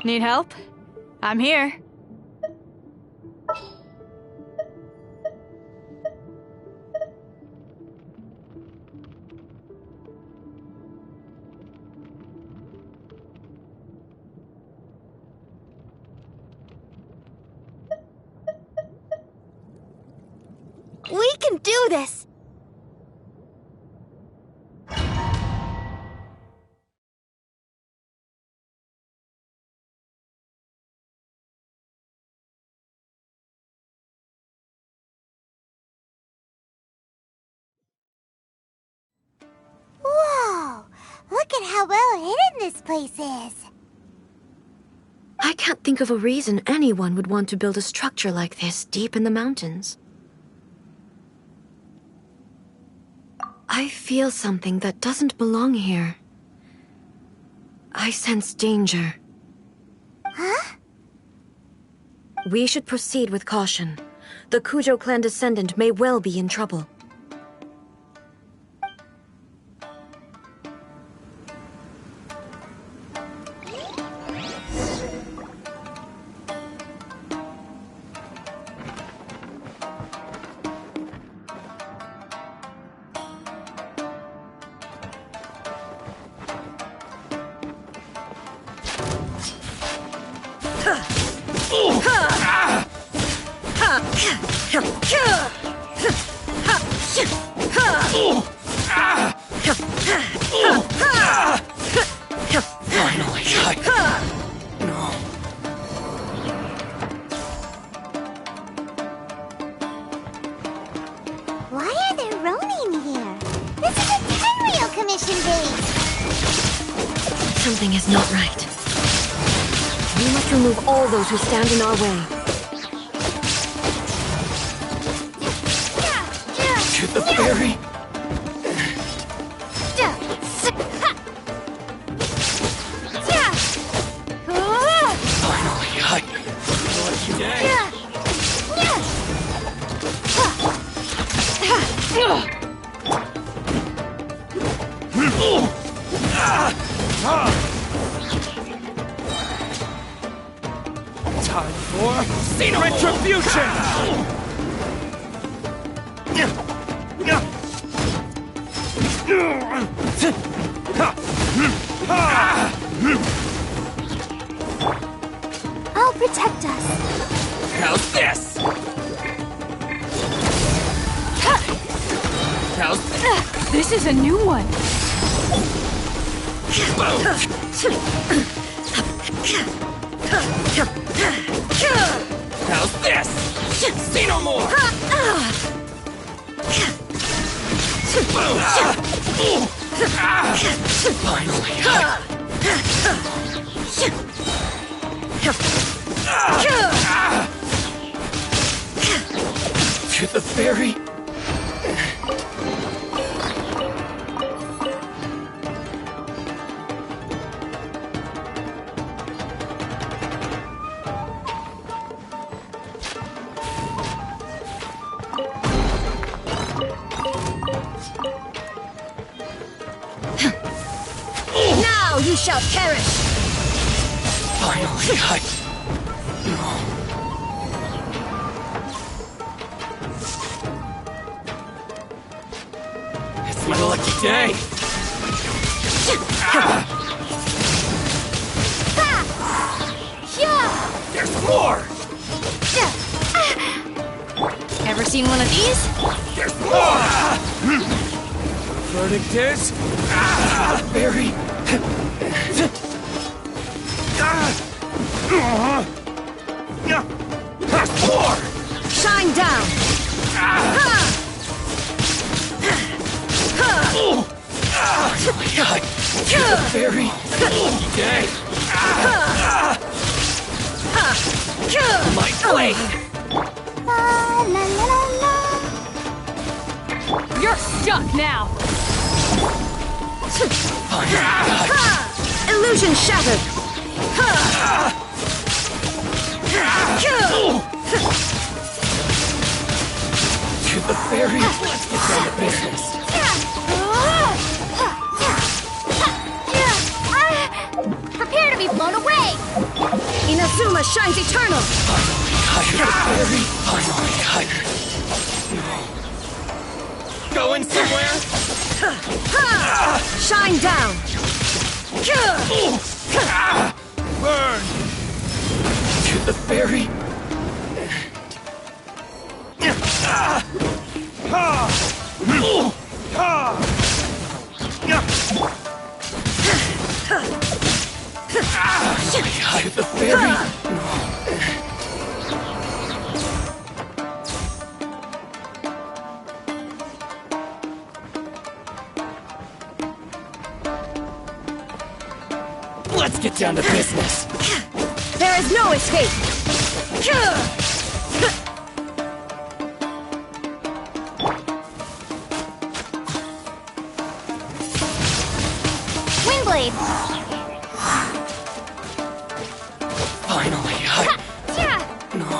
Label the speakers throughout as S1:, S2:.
S1: Need help? I'm here.
S2: We can do this! Whoa! Look at how well hidden this place is!
S3: I can't think of a reason anyone would want to build a structure like this deep in the mountains. I feel something that doesn't belong here. I sense danger.
S2: Huh?
S3: We should proceed with caution. The Kujo clan descendant may well be in trouble.
S2: Why are there Ronin here? This is a Tenryou commission base!
S3: Something is not right. We must remove all those who stand in our way.
S4: To the ferry? Finally, lucky day. Time for retribution!
S2: I'll protect us.
S4: How's this? How's this?
S1: This is a new one.
S4: How's this? See no more! Finally! To the ferry?
S3: Now you shall perish!
S4: Finally, It's my lucky day! There's more!
S1: Ever seen one of these?
S4: There's more! Verdict is... Very... There's more!
S3: Shine down!
S4: Very lucky day! My blade!
S2: La la la la la.
S1: You're stuck now.
S3: Illusion shattered!
S4: To the ferry! Let's get down to business!
S2: Prepare to be blown away!
S3: Inazuma shines eternal!
S4: Going somewhere?
S3: Shine down!
S4: Burn! To the ferry? To the ferry? Let's get down to business.
S3: There is no escape!
S2: Windblade!
S4: Finally, No.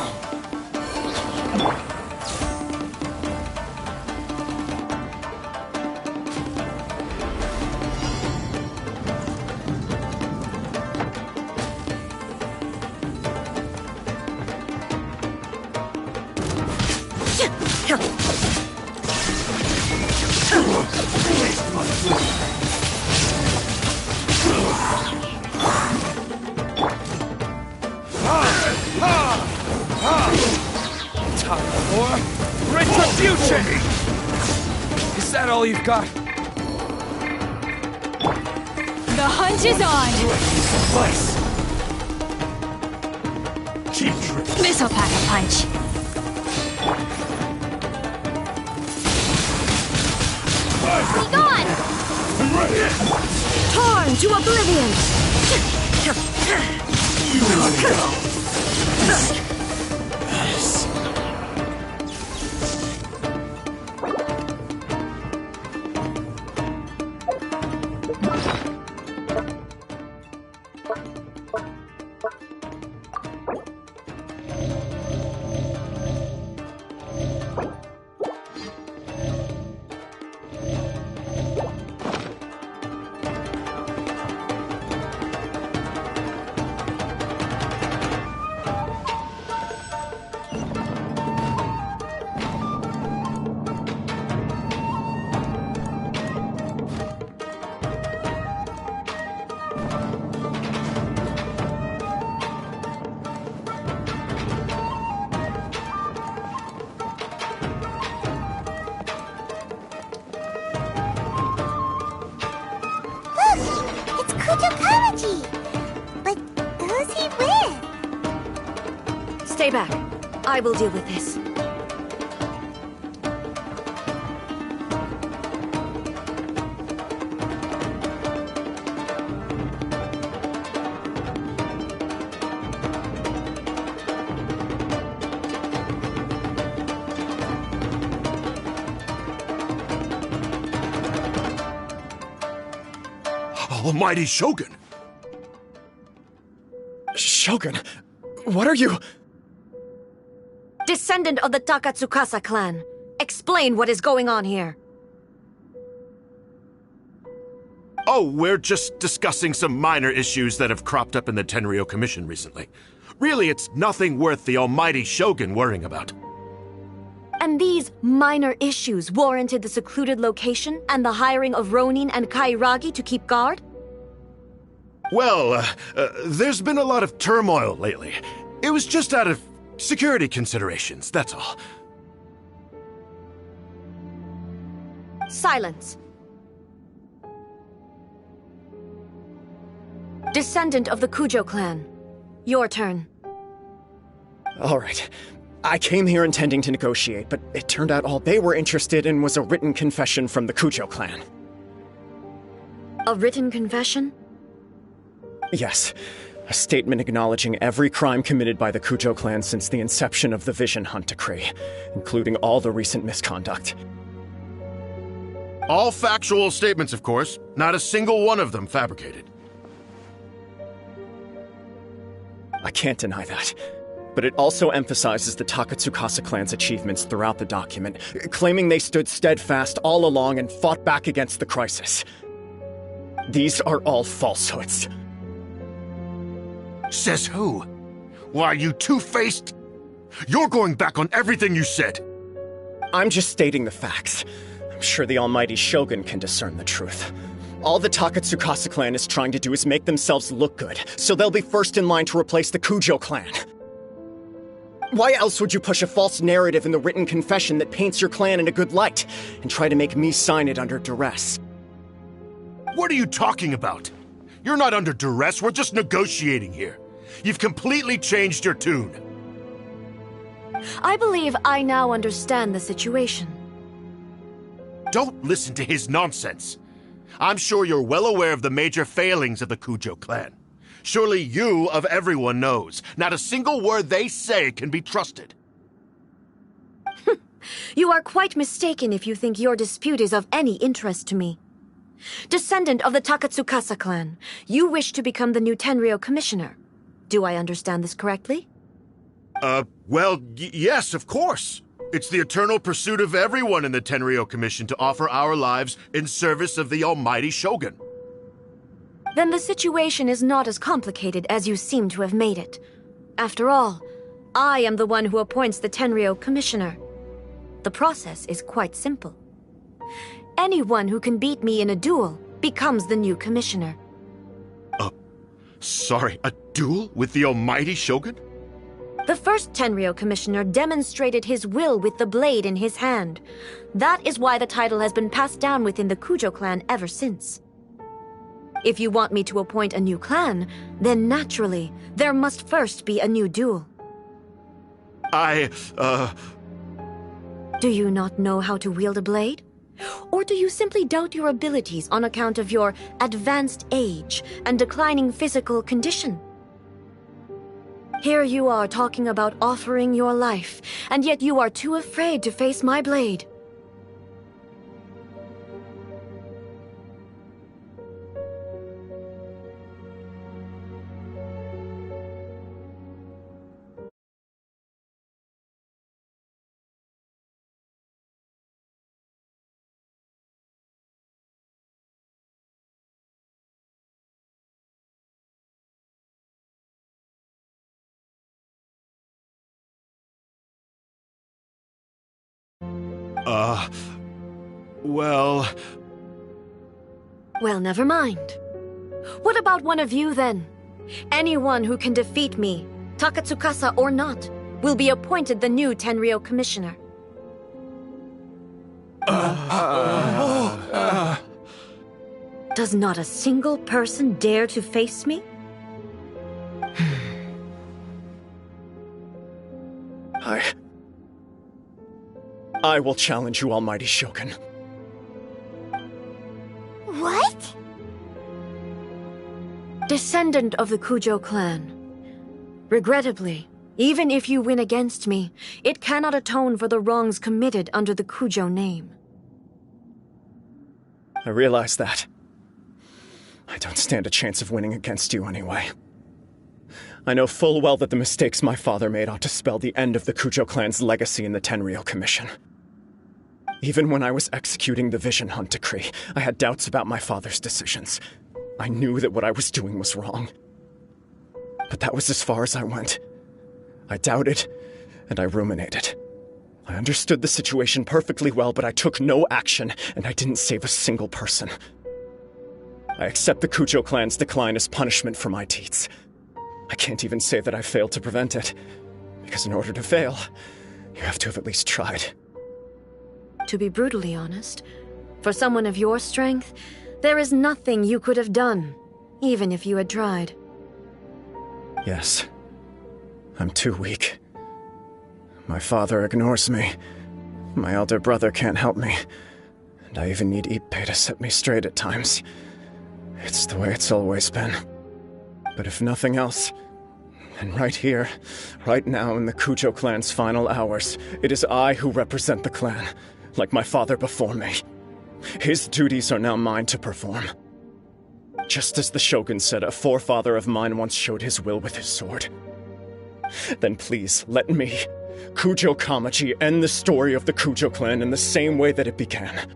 S4: Time for retribution! Is that all you've got?
S1: The hunt is on.
S4: Slice! Cheap trick!
S1: This'll pack a punch.
S2: Be gone!
S3: Torn to oblivion!
S2: Look! It's Kutokawaji! But who's
S3: Stay back. I will deal with this.
S5: Almighty Shogun!
S4: Shogun, what are you?
S3: Descendant of the Takatsukasa clan. Explain what is going on here.
S5: Oh, we're just discussing some minor issues that have cropped up in the Tenryou Commission recently. Really, it's nothing worth the Almighty Shogun worrying about.
S3: And these minor issues warranted the secluded location and the hiring of Ronin and Kairagi to keep guard?
S5: Well, there's been a lot of turmoil lately. It was just out of security considerations, that's all.
S3: Silence. Descendant of the Kujo clan. Your turn.
S4: All right. I came here intending to negotiate, but it turned out all they were interested in was a written confession from the Kujo clan.
S3: A written confession?
S4: Yes. A statement acknowledging every crime committed by the Kujo clan since the inception of the Vision Hunt Decree, including all the recent misconduct.
S5: All factual statements, of course. Not a single one of them fabricated.
S4: I can't deny that. But it also emphasizes the Takatsukasa clan's achievements throughout the document, claiming they stood steadfast all along and fought back against the crisis. These are all falsehoods.
S5: Says who? Why, you two-faced? You're going back on everything you said.
S4: I'm just stating the facts. I'm sure the Almighty Shogun can discern the truth. All the Takatsukasa clan is trying to do is make themselves look good, so they'll be first in line to replace the Kujo clan. Why else would you push a false narrative in the written confession that paints your clan in a good light, and try to make me sign it under duress?
S5: What are you talking about? You're not under duress, we're just negotiating here. You've completely changed your tune.
S3: I believe I now understand the situation.
S5: Don't listen to his nonsense. I'm sure you're well aware of the major failings of the Kujo clan. Surely you, of everyone, knows. Not a single word they say can be trusted.
S3: You are quite mistaken if you think your dispute is of any interest to me. Descendant of the Takatsukasa clan, you wish to become the new Tenryou commissioner. Do I understand this correctly?
S5: Well, yes, of course. It's the eternal pursuit of everyone in the Tenryou Commission to offer our lives in service of the Almighty Shogun.
S3: Then the situation is not as complicated as you seem to have made it. After all, I am the one who appoints the Tenryou commissioner. The process is quite simple. Anyone who can beat me in a duel becomes the new commissioner.
S5: Sorry, a duel with the Almighty Shogun?
S3: The first Tenryou commissioner demonstrated his will with the blade in his hand. That is why the title has been passed down within the Kujo clan ever since. If you want me to appoint a new clan, then naturally, there must first be a new duel.
S1: Do you not know how to wield a blade? Or do you simply doubt your abilities on account of your advanced age and declining physical condition? Here you are talking about offering your life, and yet you are too afraid to face my blade.
S5: Well...
S1: Well, never mind. What about one of you, then? Anyone who can defeat me, Takatsukasa or not, will be appointed the new Tenryou commissioner. Does not a single person dare to face me?
S4: I will challenge you, Almighty Shogun.
S2: What?
S3: Descendant of the Kujo clan. Regrettably, even if you win against me, it cannot atone for the wrongs committed under the Kujo name.
S4: I realize that. I don't stand a chance of winning against you anyway. I know full well that the mistakes my father made ought to spell the end of the Kujo clan's legacy in the Tenryou Commission. Even when I was executing the Vision Hunt decree, I had doubts about my father's decisions. I knew that what I was doing was wrong. But that was as far as I went. I doubted, and I ruminated. I understood the situation perfectly well, but I took no action, and I didn't save a single person. I accept the Kujo clan's decline as punishment for my deeds. I can't even say that I failed to prevent it, because in order to fail, you have to have at least tried.
S3: To be brutally honest, for someone of your strength, there is nothing you could have done, even if you had tried.
S4: Yes. I'm too weak. My father ignores me. My elder brother can't help me. And I even need Ippei to set me straight at times. It's the way it's always been. But if nothing else, then right here, right now in the Kujo clan's final hours, it is I who represent the clan, like my father before me. His duties are now mine to perform. Just as the Shogun said a forefather of mine once showed his will with his sword. Then please, let me, Kujo Kamaji, end the story of the Kujo clan in the same way that it began.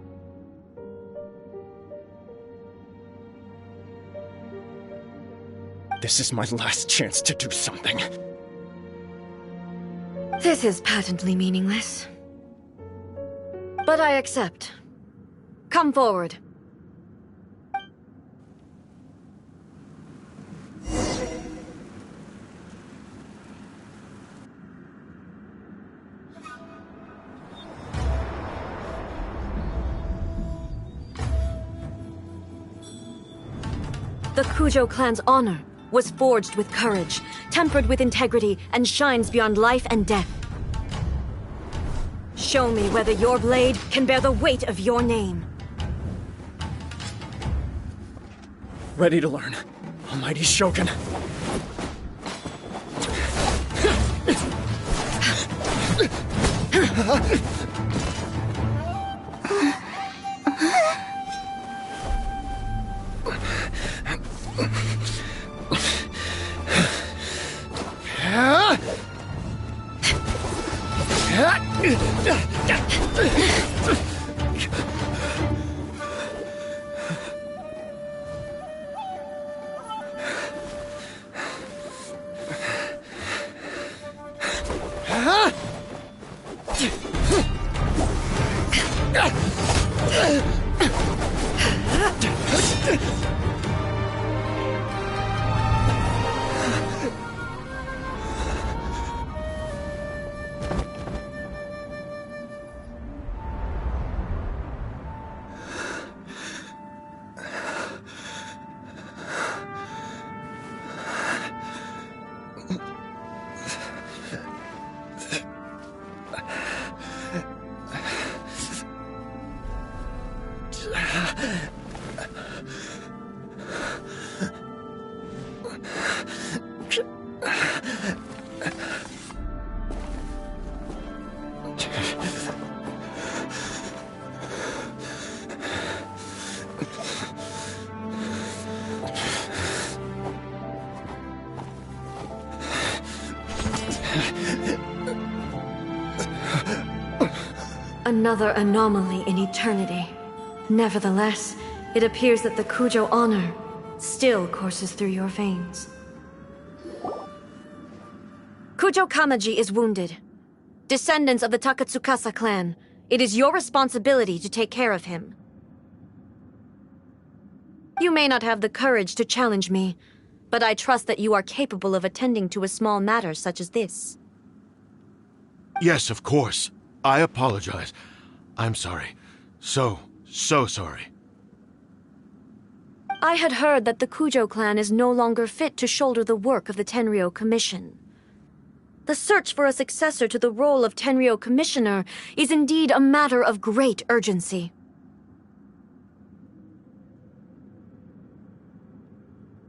S4: This is my last chance to do something.
S3: This is patently meaningless. But I accept. Come forward. The Kujo clan's honor was forged with courage, tempered with integrity, and shines beyond life and death. Show me whether your blade can bear the weight of your name.
S4: Ready to learn, Almighty Shogun.
S3: Another anomaly in eternity. Nevertheless, it appears that the Kujo honor still courses through your veins. Kujo Kamaji is wounded. Descendants of the Takatsukasa clan, it is your responsibility to take care of him. You may not have the courage to challenge me, but I trust that you are capable of attending to a small matter such as this.
S5: Yes, of course. I apologize. I'm sorry. So sorry.
S3: I had heard that the Kujo clan is no longer fit to shoulder the work of the Tenryou Commission. The search for a successor to the role of Tenryou Commissioner is indeed a matter of great urgency.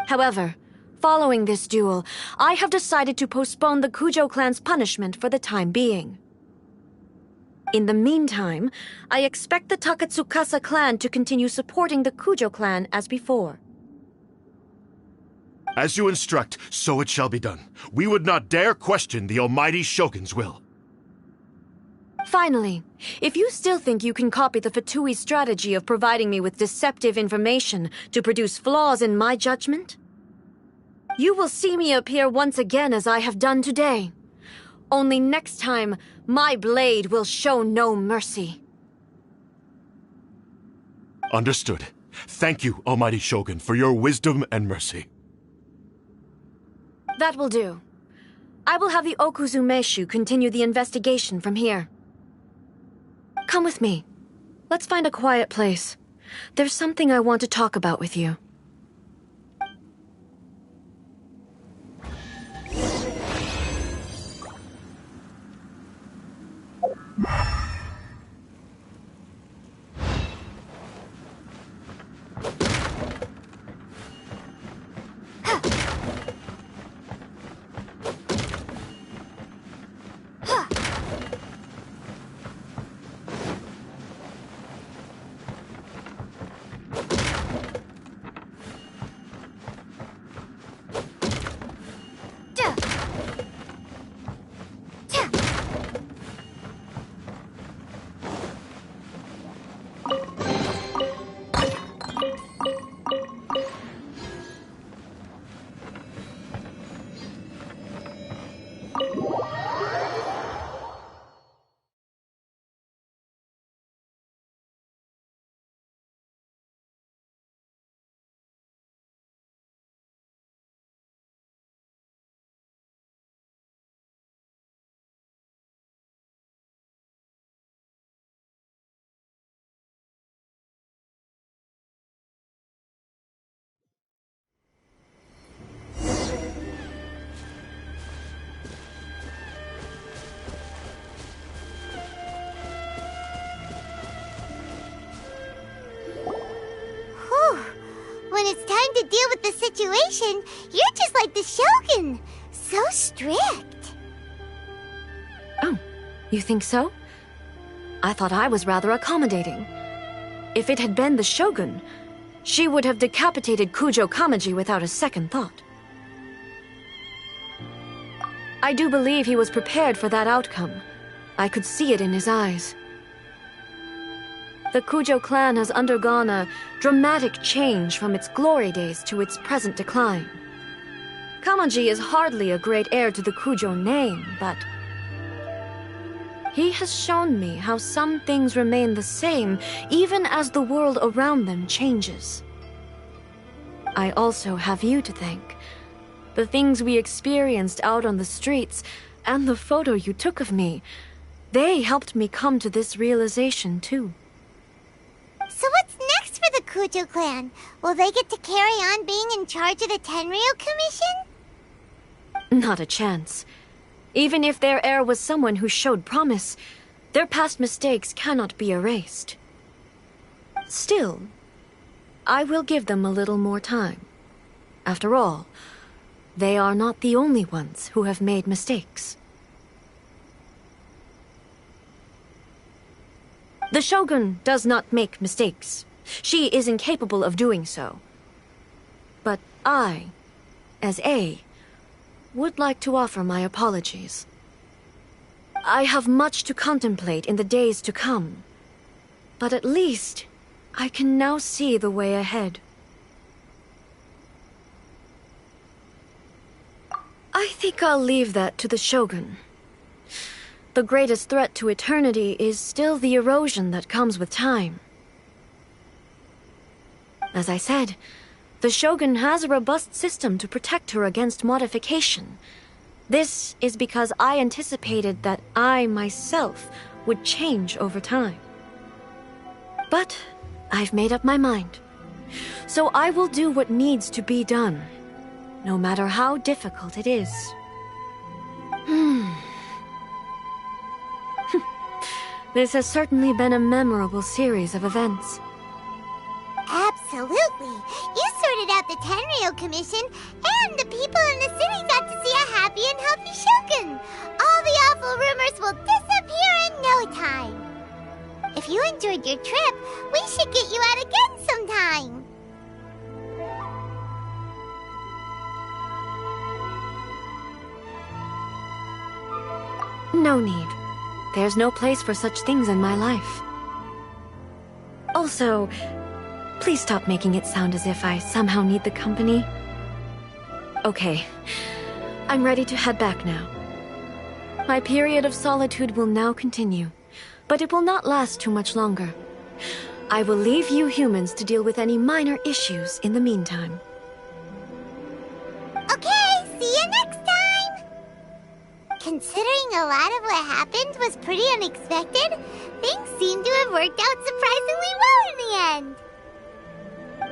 S3: However, following this duel, I have decided to postpone the Kujo clan's punishment for the time being. In the meantime, I expect the Takatsukasa clan to continue supporting the Kujo clan as before.
S5: As you instruct, so it shall be done. We would not dare question the almighty Shogun's will.
S3: Finally, if you still think you can copy the Fatui's strategy of providing me with deceptive information to produce flaws in my judgment, you will see me appear once again as I have done today. Only next time, my blade will show no mercy.
S5: Understood. Thank you, almighty Shogun, for your wisdom and mercy.
S3: That will do. I will have the Okuzumeshu continue the investigation from here. Come with me. Let's find a quiet place. There's something I want to talk about with you.
S2: When it's time to deal with the situation, you're just like the Shogun. So strict.
S3: Oh, you think so? I thought I was rather accommodating. If it had been the Shogun, she would have decapitated Kujo Kamaji without a second thought. I do believe he was prepared for that outcome. I could see it in his eyes. The Kujo clan has undergone a dramatic change from its glory days to its present decline. Kamaji is hardly a great heir to the Kujo name, but he has shown me how some things remain the same even as the world around them changes. I also have you to thank. The things we experienced out on the streets and the photo you took of me, they helped me come to this realization too.
S2: So what's next for the Kujo clan? Will they get to carry on being in charge of the Tenryou Commission?
S3: Not a chance. Even if their heir was someone who showed promise, their past mistakes cannot be erased. Still, I will give them a little more time. After all, they are not the only ones who have made mistakes. The Shogun does not make mistakes. She is incapable of doing so. But I, as A, would like to offer my apologies. I have much to contemplate in the days to come, but at least I can now see the way ahead. I think I'll leave that to the Shogun. The greatest threat to eternity is still the erosion that comes with time. As I said, the Shogun has a robust system to protect her against modification. This is because I anticipated that I myself would change over time. But I've made up my mind. So I will do what needs to be done, no matter how difficult it is. This has certainly been a memorable series of events.
S2: Absolutely. You sorted out the Tenryo Commission, and the people in the city got to see a happy and healthy Shogun. All the awful rumors will disappear in no time. If you enjoyed your trip, we should get you out again sometime.
S3: No need. There's no place for such things in my life. Also, please stop making it sound as if I somehow need the company. Okay, I'm ready to head back now. My period of solitude will now continue, but it will not last too much longer. I will leave you humans to deal with any minor issues in the meantime.
S2: Okay, see you next time! Considering a lot of what happened was pretty unexpected, things seem to have worked out surprisingly well in the end.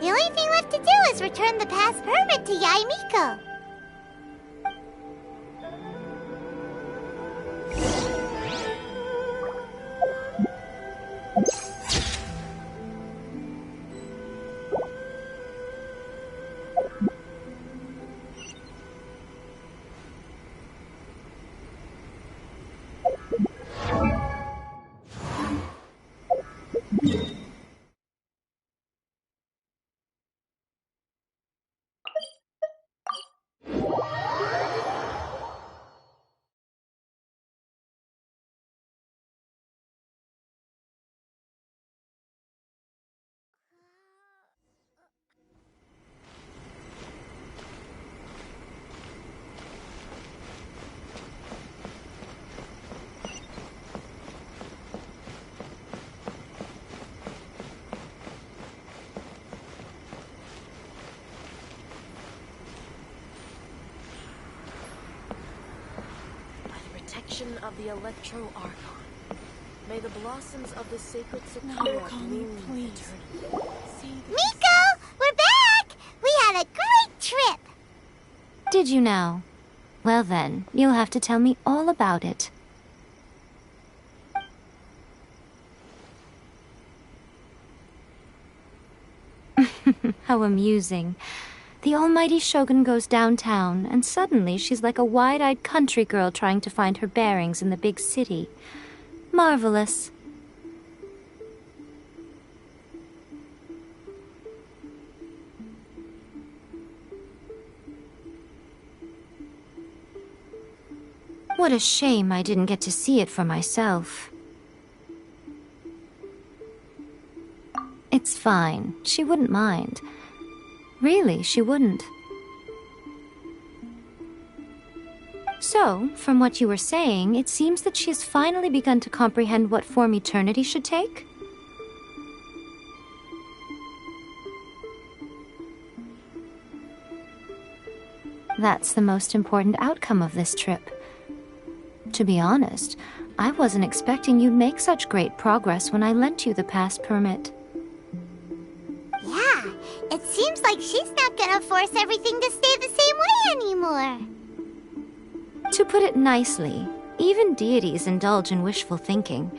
S2: The only thing left to do is return the past permit to Yaimiko.
S6: Of the Electro Archon. May the blossoms of the sacred Sakura bloom eternally.
S2: Miko, we're back! We had a great trip!
S7: Did you now? Well then, you'll have to tell me all about it. How amusing. The almighty Shogun goes downtown, and suddenly she's like a wide-eyed country girl trying to find her bearings in the big city. Marvelous. What a shame I didn't get to see it for myself. It's fine. She wouldn't mind. Really, she wouldn't. So, from what you were saying, it seems that she has finally begun to comprehend what form eternity should take? That's the most important outcome of this trip. To be honest, I wasn't expecting you'd make such great progress when I lent you the pass permit.
S2: Yeah, it seems like she's not gonna force everything to stay the same way anymore.
S7: To put it nicely, even deities indulge in wishful thinking.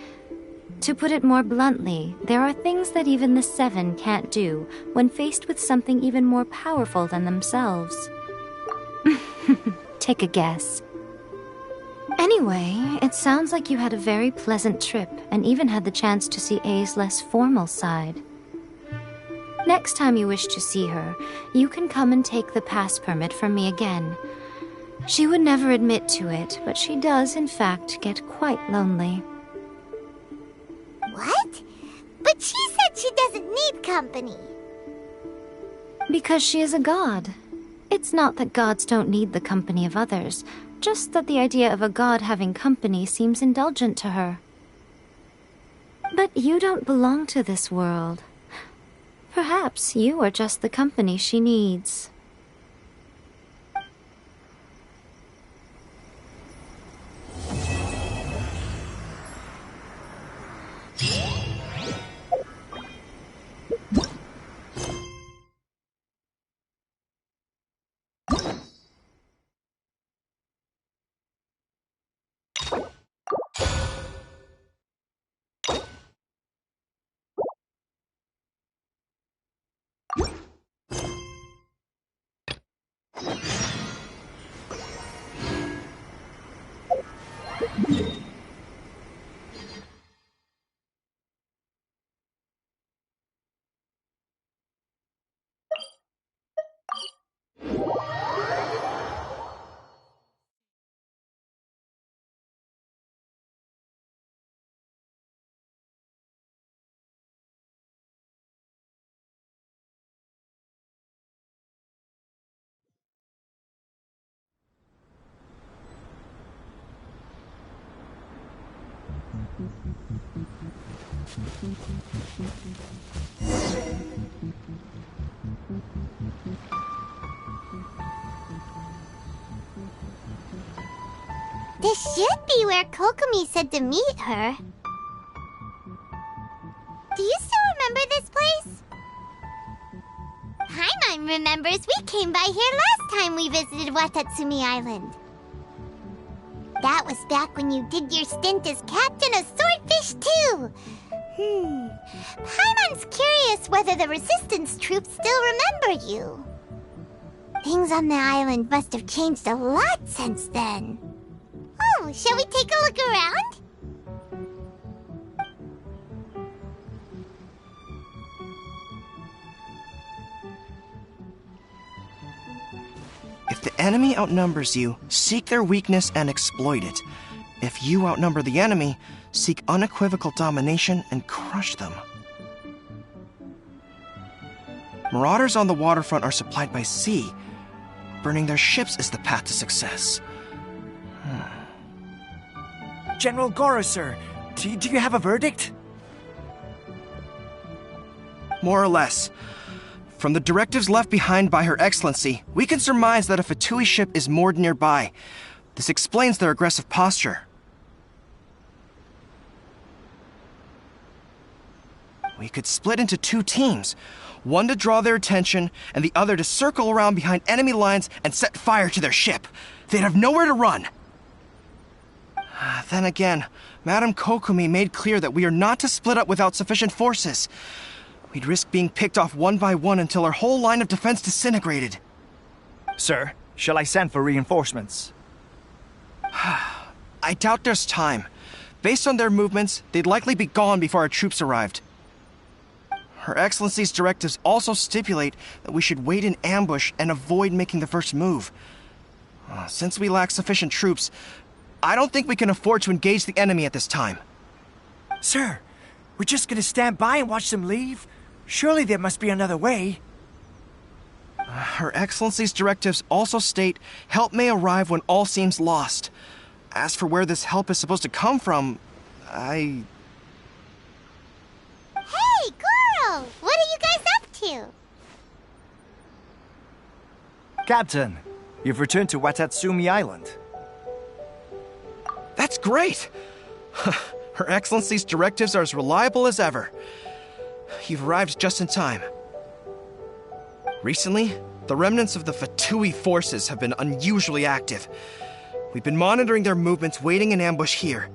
S7: To put it more bluntly, there are things that even the Seven can't do when faced with something even more powerful than themselves. Take a guess. Anyway, it sounds like you had a very pleasant trip and even had the chance to see A's less formal side. Next time you wish to see her, you can come and take the pass permit from me again. She would never admit to it, but she does, in fact, get quite lonely.
S2: What? But she said she doesn't need company.
S7: Because she is a god. It's not that gods don't need the company of others, just that the idea of a god having company seems indulgent to her. But you don't belong to this world. Perhaps you are just the company she needs.
S2: This should be where Kokomi said to meet her. Do you still remember this place? Paimon remembers we came by here last time we visited Watatsumi Island. That was back when you did your stint as captain of Swordfish too. Paimon's curious whether the resistance troops still remember you. Things on the island must have changed a lot since then. Oh, shall we take a look around?
S8: If the enemy outnumbers you, seek their weakness and exploit it. If you outnumber the enemy, seek unequivocal domination and crush them. Marauders on the waterfront are supplied by sea. Burning their ships is the path to success.
S9: General Goro, sir, do you have a verdict?
S8: More or less. From the directives left behind by Her Excellency, we can surmise that a Fatui ship is moored nearby. This explains their aggressive posture. We could split into two teams. One to draw their attention, and the other to circle around behind enemy lines and set fire to their ship. They'd have nowhere to run. Then again, Madame Kokomi made clear that we are not to split up without sufficient forces. We'd risk being picked off one by one until our whole line of defense disintegrated.
S9: Sir, shall I send for reinforcements?
S8: I doubt there's time. Based on their movements, they'd likely be gone before our troops arrived. Her Excellency's directives also stipulate that we should wait in ambush and avoid making the first move. Since we lack sufficient troops, I don't think we can afford to engage the enemy at this time.
S9: Sir, we're just gonna stand by and watch them leave? Surely there must be another way.
S8: Her Excellency's directives also state help may arrive when all seems lost. As for where this help is supposed to come from,
S2: Hey, Goro! What are you guys up to?
S9: Captain, you've returned to Watatsumi Island.
S8: That's great! Her Excellency's directives are as reliable as ever. You've arrived just in time. Recently, the remnants of the Fatui forces have been unusually active. We've been monitoring their movements, waiting in ambush here.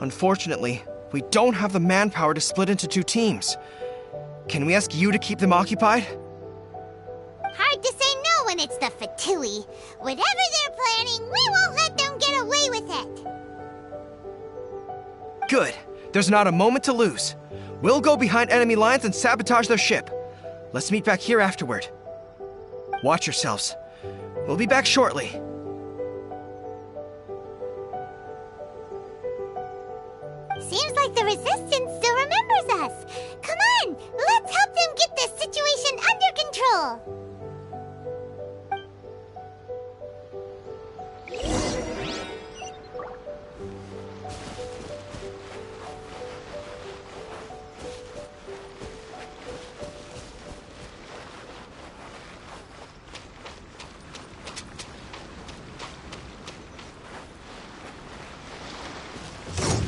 S8: Unfortunately, we don't have the manpower to split into two teams. Can we ask you to keep them occupied?
S2: Hard to say no when it's the Fatui. Whatever they're planning, we won't let them get away with it.
S8: Good. There's not a moment to lose. We'll go behind enemy lines and sabotage their ship. Let's meet back here afterward. Watch yourselves. We'll be back shortly.
S2: Seems like the Resistance still remembers us. Come on, let's help them get this situation under control.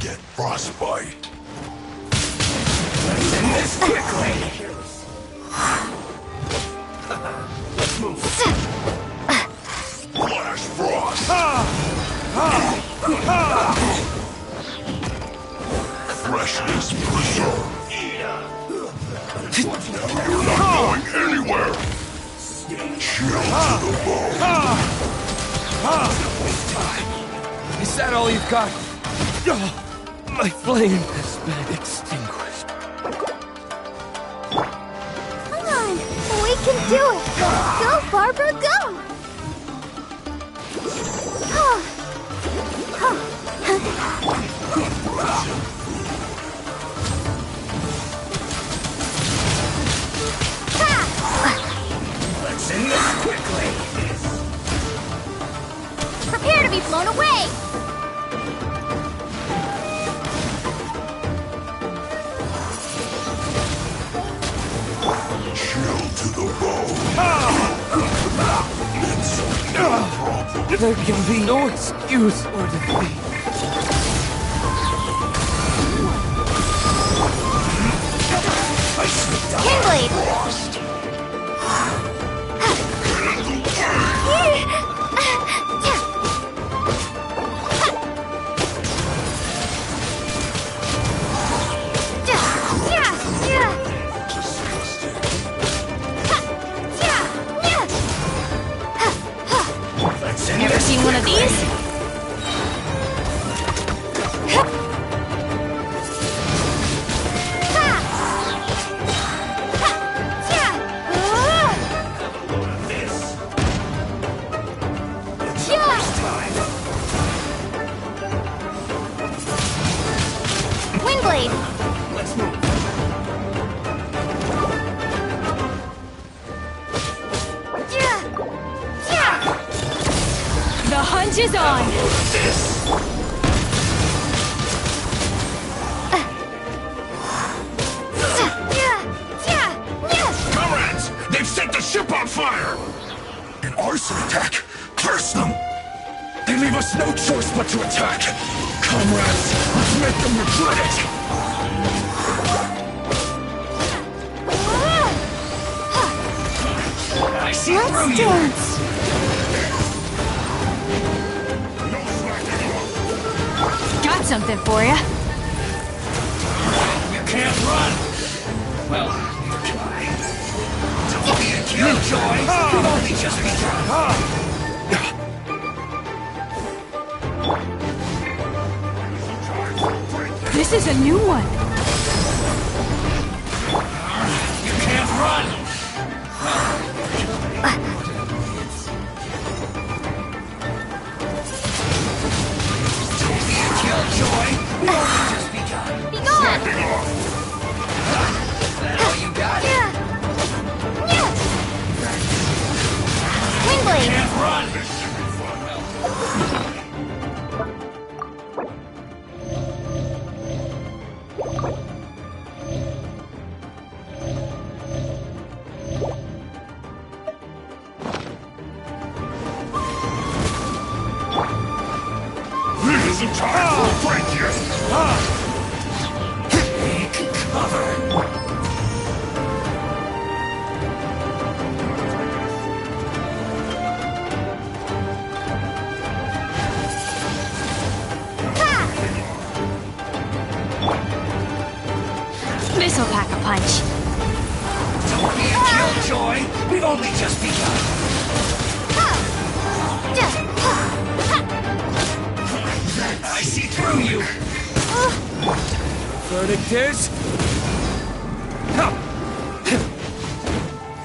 S10: Get frostbite.
S11: Let's end this quickly. Let's move.
S10: Flash frost. Freshness preserved. You're not going anywhere. Chill to the bone.
S11: Is that all you've got? My flame has been extinguished.
S2: Come on, we can do it. Go, Barbara, go.
S11: Let's end this quickly.
S2: Prepare to be blown away.
S11: There can be no excuse for defeat.
S2: Kinblade!
S7: Ever seen one of these?
S2: Windblade!
S11: Let's move.
S7: The hunt is on!
S10: Comrades! They've set the ship on fire! An arson attack! Curse them! They leave us no choice but to attack! Comrades, let's make them regret it! I see through you!
S2: Dance!
S7: Got something for ya.
S10: You can't run! Well, you try. Don't be a killjoy! You've only just begun!
S7: This is a new one.
S10: You can't run! Don't be a killjoy! You've only just begun!
S2: Be gone!
S10: That all you got?
S2: Windblade!
S10: Can't run! This isn't time for a break yet! Take cover!
S7: This'll pack a punch.
S10: Don't be a killjoy! We've only just begun! I see through you!
S11: Verdict is...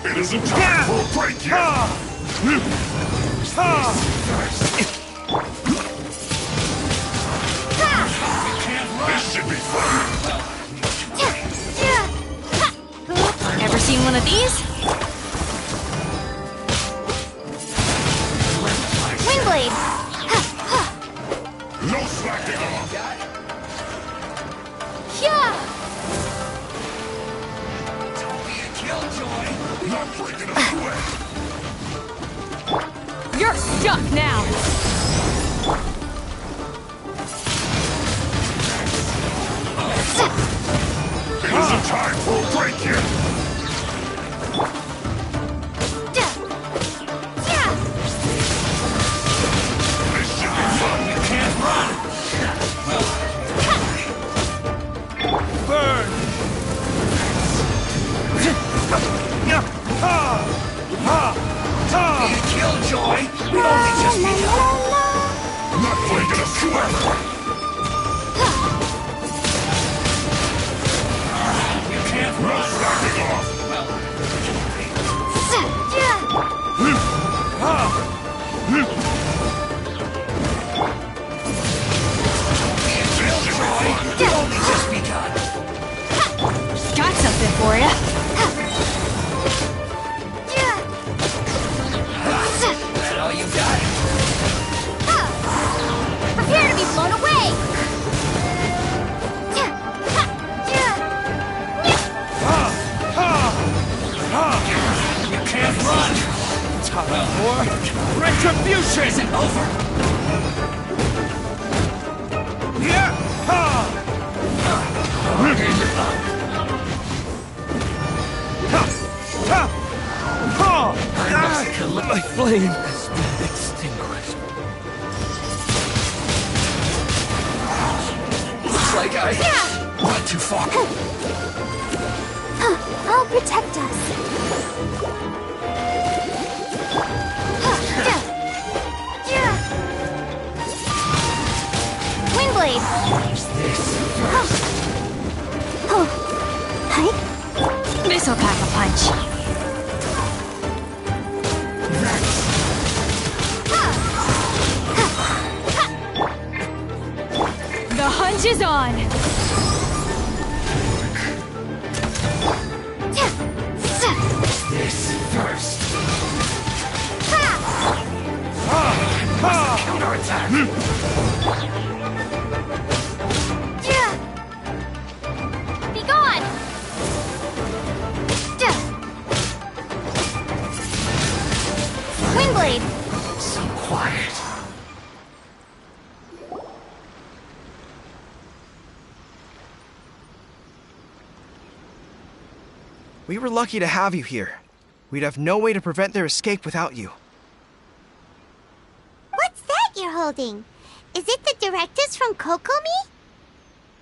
S10: It isn't time for a break yet! This should be fun!
S7: Ever seen one of these?
S2: Windblade!
S10: No slacking off! Don't be a killjoy! Not breaking us away!
S7: You're stuck now!
S10: It isn't time for a break yet! This should be fun! You can't run!
S11: Burn!
S10: Be a killjoy! We've only just begun! Not breaking us forever! You can't run! No slacking off! Be a killjoy! We've only just begun!
S7: Got something for ya.
S10: That all you got?
S11: coming for retribution!
S10: Isn't over.
S11: Yeah! Ha! My flame has been extinguished.
S10: Looks like I went too far.
S2: I'll protect us. Windblade.
S7: This'll pack a punch. The hunt is on.
S10: This first. Counterattack.
S2: Be gone. Windblade.
S10: So quiet.
S8: We were lucky to have you here. We'd have no way to prevent their escape without you.
S2: What's that you're holding? Is it the directives from Kokomi?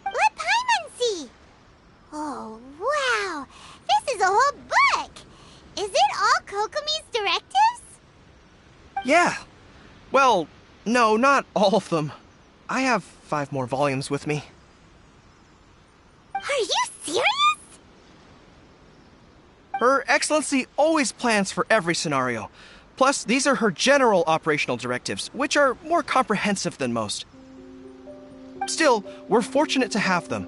S2: Let Paimon see. Oh, wow. This is a whole book. Is it all Kokomi's directives?
S8: Yeah. Well, no, not all of them. I have 5 more volumes with me.
S2: Are you serious?
S8: Her Excellency always plans for every scenario. Plus, these are her general operational directives, which are more comprehensive than most. Still, we're fortunate to have them.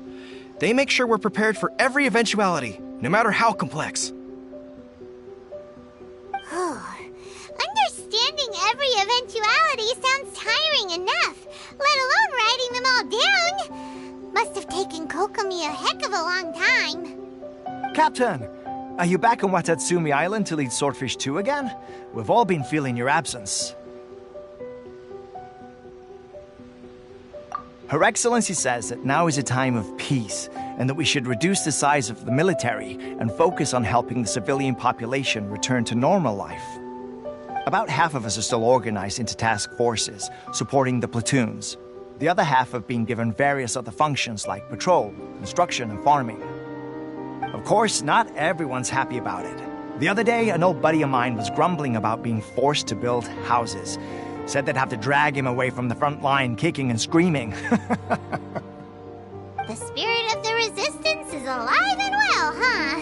S8: They make sure we're prepared for every eventuality, no matter how complex.
S2: Understanding every eventuality sounds tiring enough, let alone writing them all down. Must have taken Kokomi a heck of a long time.
S9: Captain, are you back on Watatsumi Island to lead Swordfish 2 again? We've all been feeling your absence. Her Excellency says that now is a time of peace, and that we should reduce the size of the military and focus on helping the civilian population return to normal life. About half of us are still organized into task forces, supporting the platoons. The other half have been given various other functions like patrol, construction, and farming. Of course, not everyone's happy about it. The other day, an old buddy of mine was grumbling about being forced to build houses. Said they'd have to drag him away from the front line, kicking and screaming.
S2: The spirit of the resistance is alive and well, huh?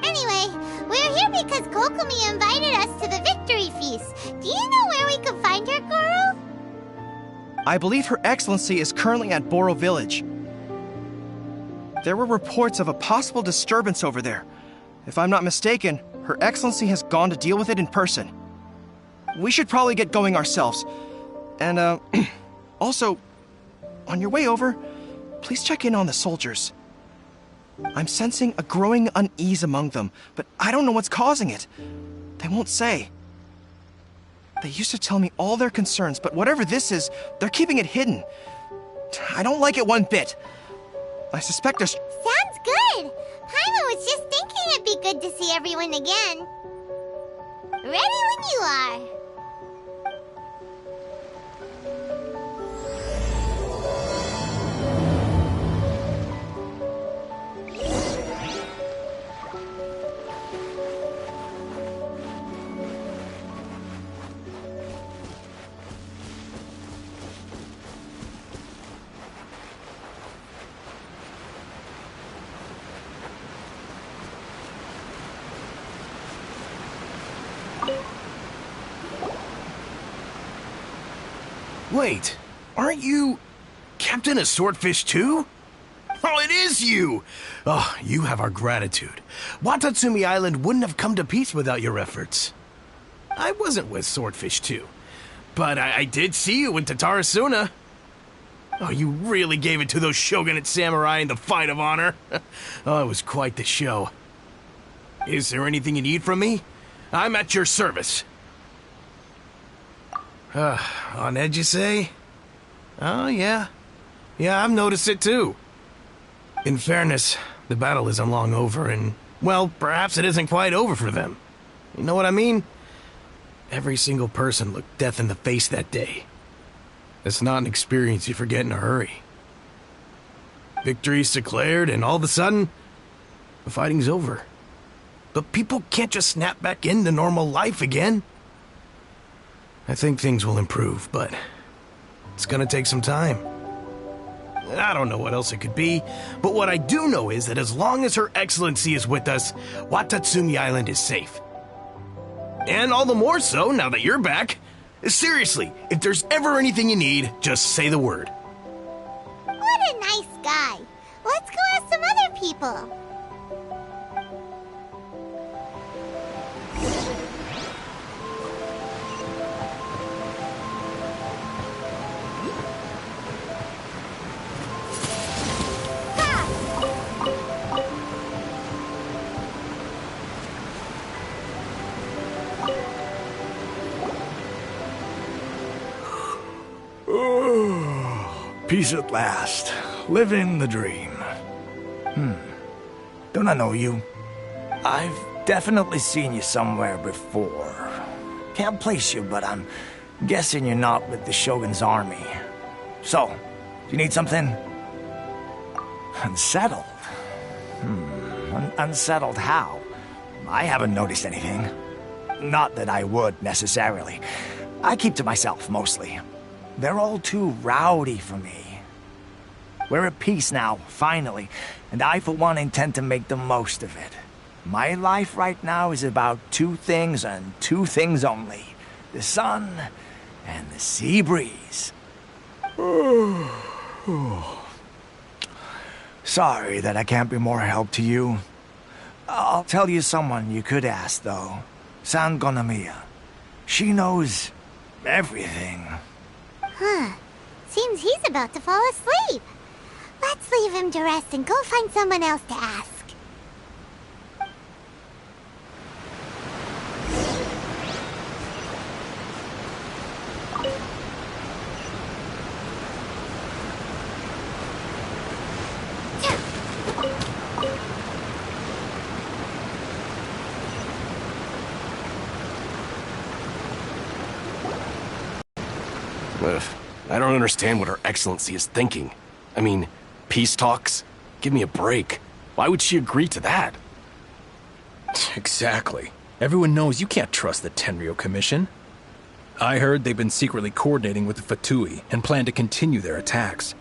S2: Anyway, we're here because Kokomi invited us to the victory feast. Do you know where we could find her, Goro?
S8: I believe Her Excellency is currently at Boro Village. There were reports of a possible disturbance over there. If I'm not mistaken, Her Excellency has gone to deal with it in person. We should probably get going ourselves. And, also, on your way over, please check in on the soldiers. I'm sensing a growing unease among them, but I don't know what's causing it. They won't say. They used to tell me all their concerns, but whatever this is, they're keeping it hidden. I don't like it one bit. I suspect there's...
S2: Sounds good. Paimon was just thinking it'd be good to see everyone again. Ready when you are.
S12: Wait, aren't you Captain of Swordfish 2? Oh, it is you! Oh, you have our gratitude. Watatsumi Island wouldn't have come to peace without your efforts. I wasn't with Swordfish 2, but I did see you in Tatarasuna. Oh, you really gave it to those shogunate samurai in the fight of honor. Oh, it was quite the show. Is there anything you need from me? I'm at your service. On edge, you say? Oh, yeah. Yeah, I've noticed it too. In fairness, the battle isn't long over, and, well, perhaps it isn't quite over for them. You know what I mean? Every single person looked death in the face that day. It's not an experience you forget in a hurry. Victory's declared, and all of a sudden, the fighting's over. But people can't just snap back into normal life again. I think things will improve, but it's gonna take some time. I don't know what else it could be, but what I do know is that as long as Her Excellency is with us, Watatsumi Island is safe. And all the more so now that you're back. Seriously, if there's ever anything you need, just say the word.
S2: What a nice guy. Let's go ask some other people.
S9: Peace at last. Living the dream. Don't I know you? I've definitely seen you somewhere before. Can't place you, but I'm guessing you're not with the Shogun's army. So, do you need something? Unsettled? Unsettled how? I haven't noticed anything. Not that I would, necessarily. I keep to myself, mostly. They're all too rowdy for me. We're at peace now, finally, and I, for one, intend to make the most of it. My life right now is about two things and two things only. The sun and the sea breeze. Sorry that I can't be more help to you. I'll tell you someone you could ask, though. Sangonamiya. She knows everything.
S2: Huh. Seems he's about to fall asleep. Let's leave him to rest and go find someone else to ask.
S11: I don't understand what Her Excellency is thinking. I mean, peace talks? Give me a break. Why would she agree to that?
S13: Exactly. Everyone knows you can't trust the Tenryo Commission. I heard they've been secretly coordinating with the Fatui and plan to continue their attacks.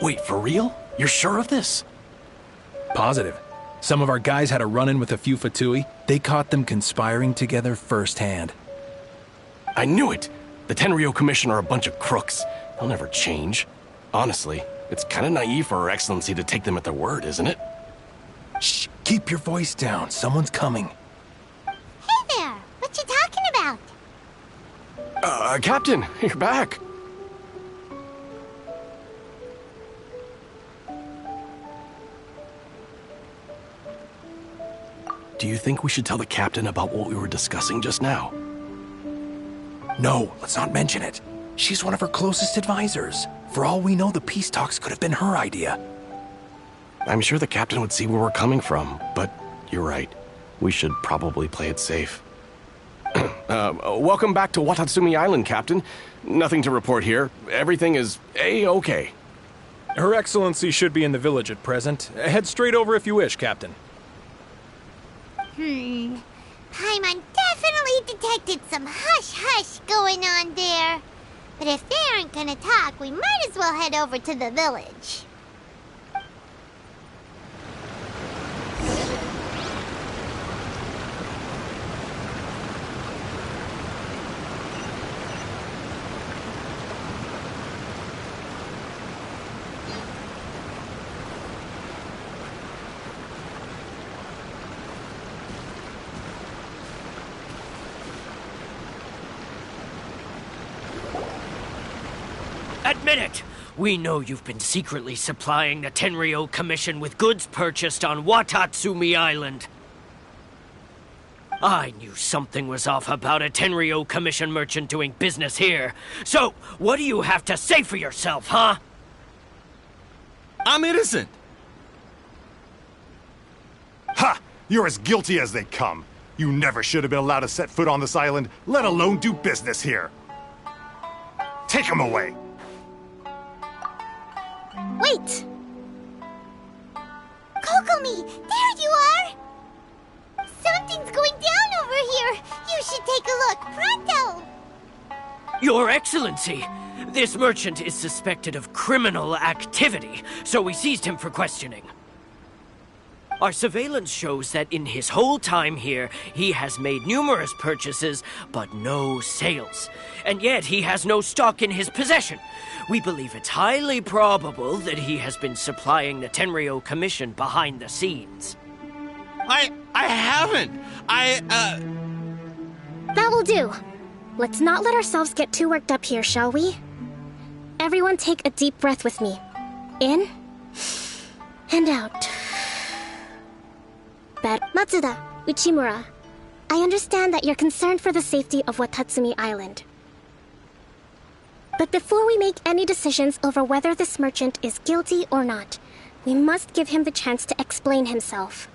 S11: Wait, for real? You're sure of this?
S13: Positive. Some of our guys had a run-in with a few Fatui. They caught them conspiring together firsthand.
S11: I knew it! The Tenryo Commission are a bunch of crooks. They'll never change. Honestly, it's kind of naive for Her Excellency to take them at their word, isn't it?
S13: Shh! Keep your voice down. Someone's coming.
S2: Hey there! What you talking about?
S11: Captain, you're back. Do you think we should tell the captain about what we were discussing just now?
S13: No, let's not mention it. She's one of her closest advisors. For all we know, the peace talks could have been her idea.
S11: I'm sure the captain would see where we're coming from, but you're right. We should probably play it safe. Welcome back to Watatsumi Island, Captain. Nothing to report here. Everything is A-okay.
S13: Her Excellency should be in the village at present. Head straight over if you wish, Captain.
S2: Paimon definitely detected some hush-hush going on there. But if they aren't gonna talk, we might as well head over to the village.
S14: Admit it! We know you've been secretly supplying the Tenryo Commission with goods purchased on Watatsumi Island. I knew something was off about a Tenryo Commission merchant doing business here. So, what do you have to say for yourself, huh?
S15: I'm innocent.
S16: Ha! You're as guilty as they come. You never should have been allowed to set foot on this island, let alone do business here. Take him away.
S2: Wait! Kokomi, there you are! Something's going down over here! You should take a look, pronto!
S14: Your Excellency, this merchant is suspected of criminal activity, so we seized him for questioning. Our surveillance shows that in his whole time here, he has made numerous purchases, but no sales. And yet he has no stock in his possession. We believe it's highly probable that he has been supplying the Tenryo Commission behind the scenes.
S15: I haven't.
S17: That will do. Let's not let ourselves get too worked up here, shall we? Everyone take a deep breath with me. In and out. Matsuda, Uchimura, I understand that you're concerned for the safety of Watatsumi Island. But before we make any decisions over whether this merchant is guilty or not, we must give him the chance to explain himself.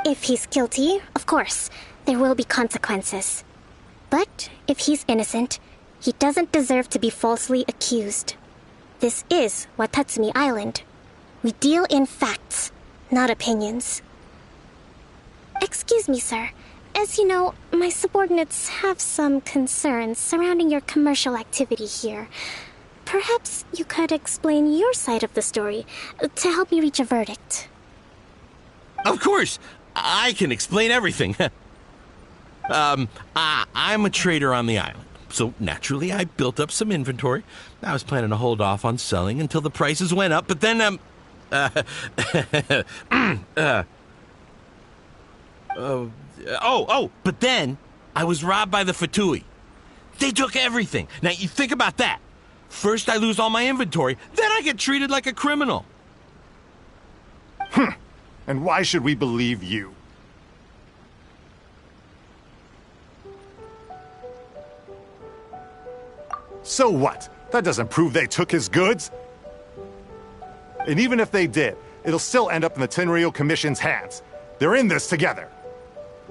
S17: If he's guilty, of course, there will be consequences. But if he's innocent, he doesn't deserve to be falsely accused. This is Watatsumi Island. We deal in facts, not opinions. Excuse me, sir. As you know, my subordinates have some concerns surrounding your commercial activity here. Perhaps you could explain your side of the story to help me reach a verdict.
S15: Of course, I can explain everything. I'm a trader on the island, so naturally I built up some inventory. I was planning to hold off on selling until the prices went up, but then, but then I was robbed by the Fatui. They took everything. Now, you think about that. First I lose all my inventory, then I get treated like a criminal.
S16: And why should we believe you? So what? That doesn't prove they took his goods. And even if they did, it'll still end up in the Tenryo Commission's hands. They're in this together.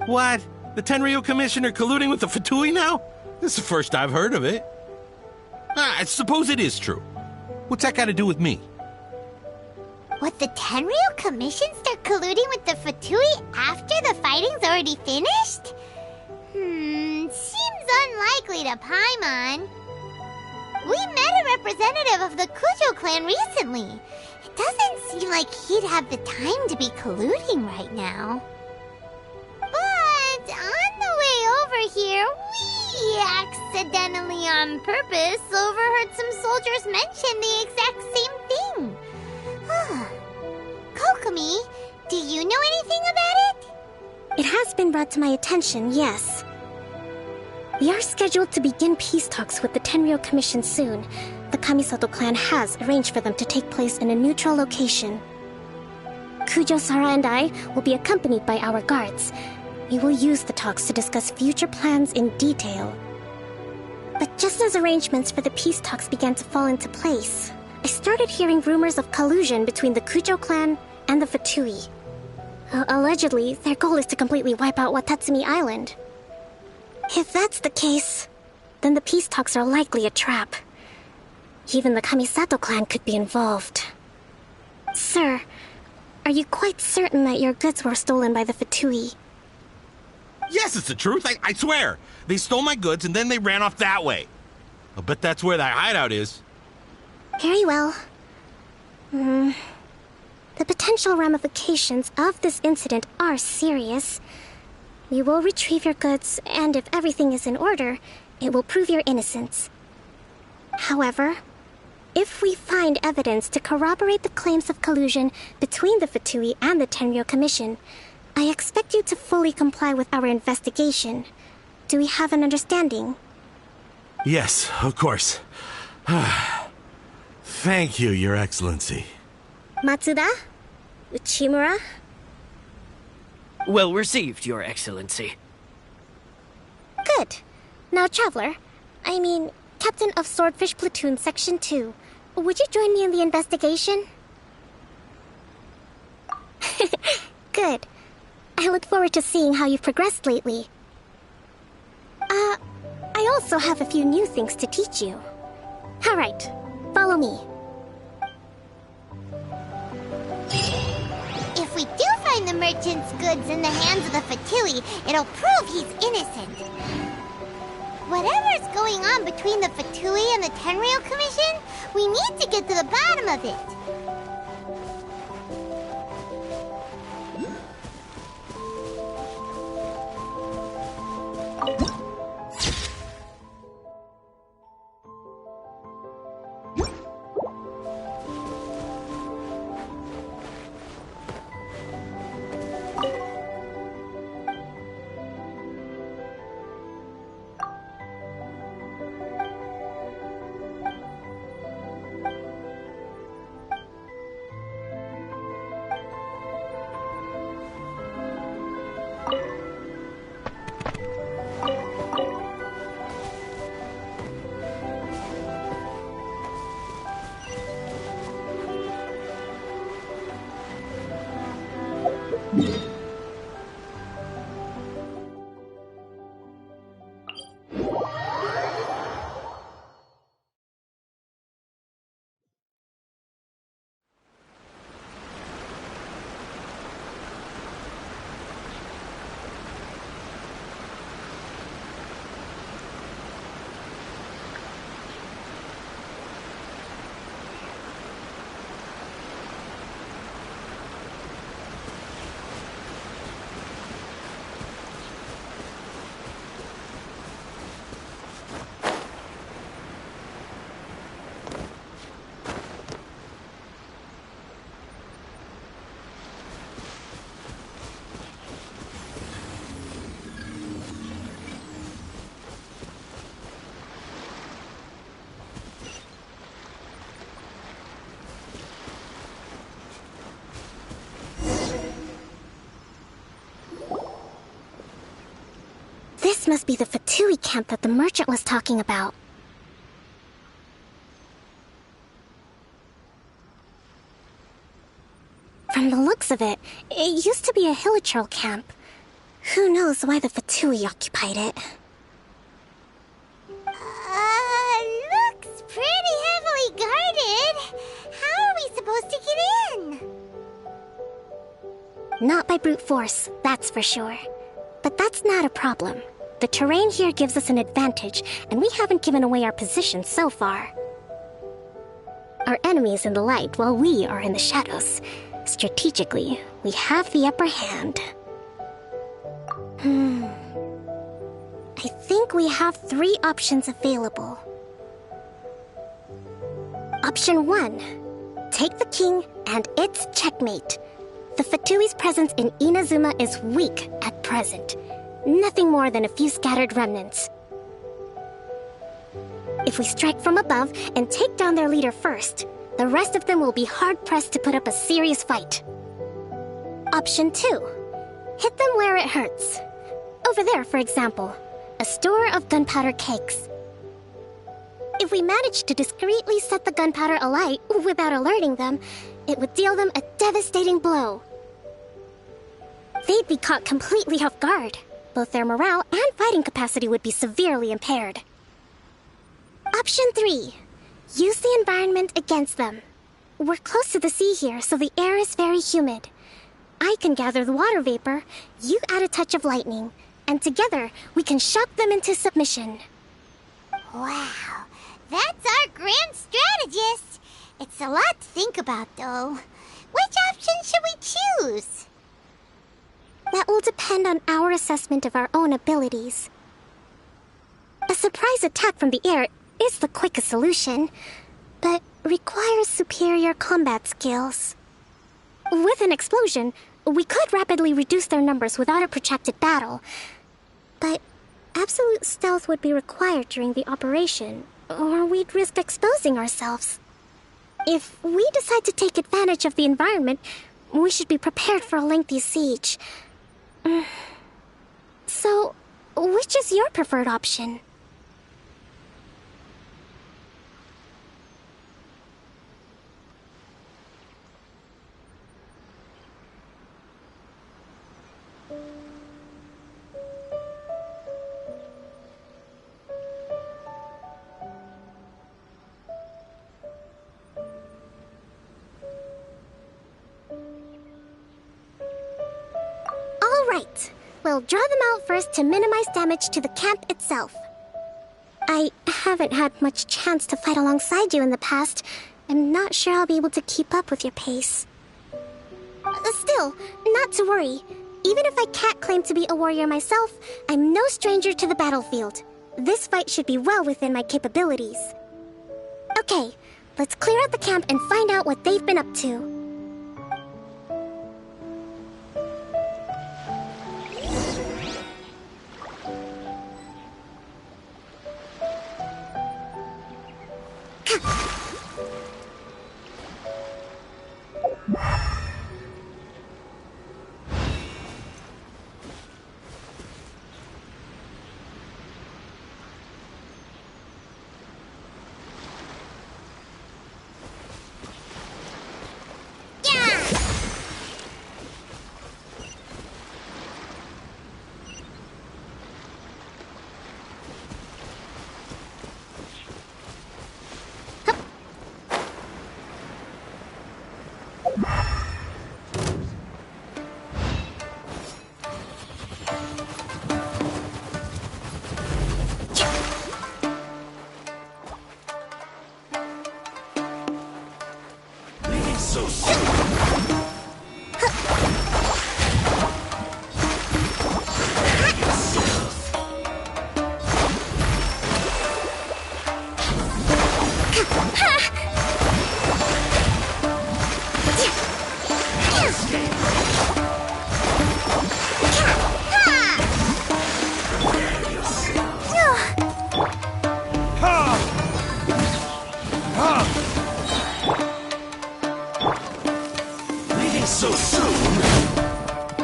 S15: What? The Tenryo Commissioner colluding with the Fatui now? This is the first I've heard of it. I suppose it is true. What's that got to do with me?
S2: What, the Tenryo Commission start colluding with the Fatui after the fighting's already finished? Seems unlikely to Paimon. We met a representative of the Kujo clan recently. It doesn't seem like he'd have the time to be colluding right now. But on the way over here, we accidentally on purpose overheard some soldiers mention the exact same thing. Kokomi, do you know anything about it?
S17: It has been brought to my attention, yes. We are scheduled to begin peace talks with the Tenryo Commission soon. The Kamisato clan has arranged for them to take place in a neutral location. Kujo-Sara and I will be accompanied by our guards. We will use the talks to discuss future plans in detail. But just as arrangements for the peace talks began to fall into place, I started hearing rumors of collusion between the Kujo clan and the Fatui. Allegedly, their goal is to completely wipe out Watatsumi Island. If that's the case, then the peace talks are likely a trap. Even the Kamisato clan could be involved. Sir, are you quite certain that your goods were stolen by the Fatui?
S15: Yes, it's the truth. I swear. They stole my goods and then they ran off that way. I'll bet that's where that hideout is.
S17: Very well. The potential ramifications of this incident are serious. We will retrieve your goods, and if everything is in order, it will prove your innocence. However, if we find evidence to corroborate the claims of collusion between the Fatui and the Tenryo Commission, I expect you to fully comply with our investigation. Do we have an understanding?
S15: Yes, of course. Thank you, Your Excellency.
S17: Matsuda? Uchimura?
S14: Well received, Your Excellency.
S17: Good. Now, Traveler, Captain of Swordfish Platoon Section 2, would you join me in the investigation? Good. I look forward to seeing how you've progressed lately. I also have a few new things to teach you. Alright, follow me.
S2: If we do find the merchant's goods in the hands of the Fatui, it'll prove he's innocent. Whatever's going on between the Fatui and the Tenryou Commission, we need to get to the bottom of it.
S17: This must be the Fatui camp that the merchant was talking about. From the looks of it, it used to be a Hilichurl camp. Who knows why the Fatui occupied it?
S2: Looks pretty heavily guarded. How are we supposed to get in?
S17: Not by brute force, that's for sure. But that's not a problem. The terrain here gives us an advantage, and we haven't given away our position so far. Our enemy is in the light, while we are in the shadows. Strategically, we have the upper hand. I think we have 3 options available. Option 1. Take the king, and it's checkmate. The Fatui's presence in Inazuma is weak at present. Nothing more than a few scattered remnants. If we strike from above and take down their leader first, the rest of them will be hard-pressed to put up a serious fight. Option 2. Hit them where it hurts. Over there, for example, a store of gunpowder cakes. If we manage to discreetly set the gunpowder alight without alerting them, it would deal them a devastating blow. They'd be caught completely off guard. Both their morale and fighting capacity would be severely impaired. Option 3. Use the environment against them. We're close to the sea here, so the air is very humid. I can gather the water vapor, you add a touch of lightning, and together we can shock them into submission.
S2: Wow, that's our grand strategist. It's a lot to think about, though. Which option should we choose?
S17: That will depend on our assessment of our own abilities. A surprise attack from the air is the quickest solution, but requires superior combat skills. With an explosion, we could rapidly reduce their numbers without a protracted battle, but absolute stealth would be required during the operation, or we'd risk exposing ourselves. If we decide to take advantage of the environment, we should be prepared for a lengthy siege. So, which is your preferred option? Alright, we'll draw them out first to minimize damage to the camp itself. I haven't had much chance to fight alongside you in the past. I'm not sure I'll be able to keep up with your pace. Still, not to worry. Even if I can't claim to be a warrior myself, I'm no stranger to the battlefield. This fight should be well within my capabilities. Okay, let's clear out the camp and find out what they've been up to.
S10: So soon?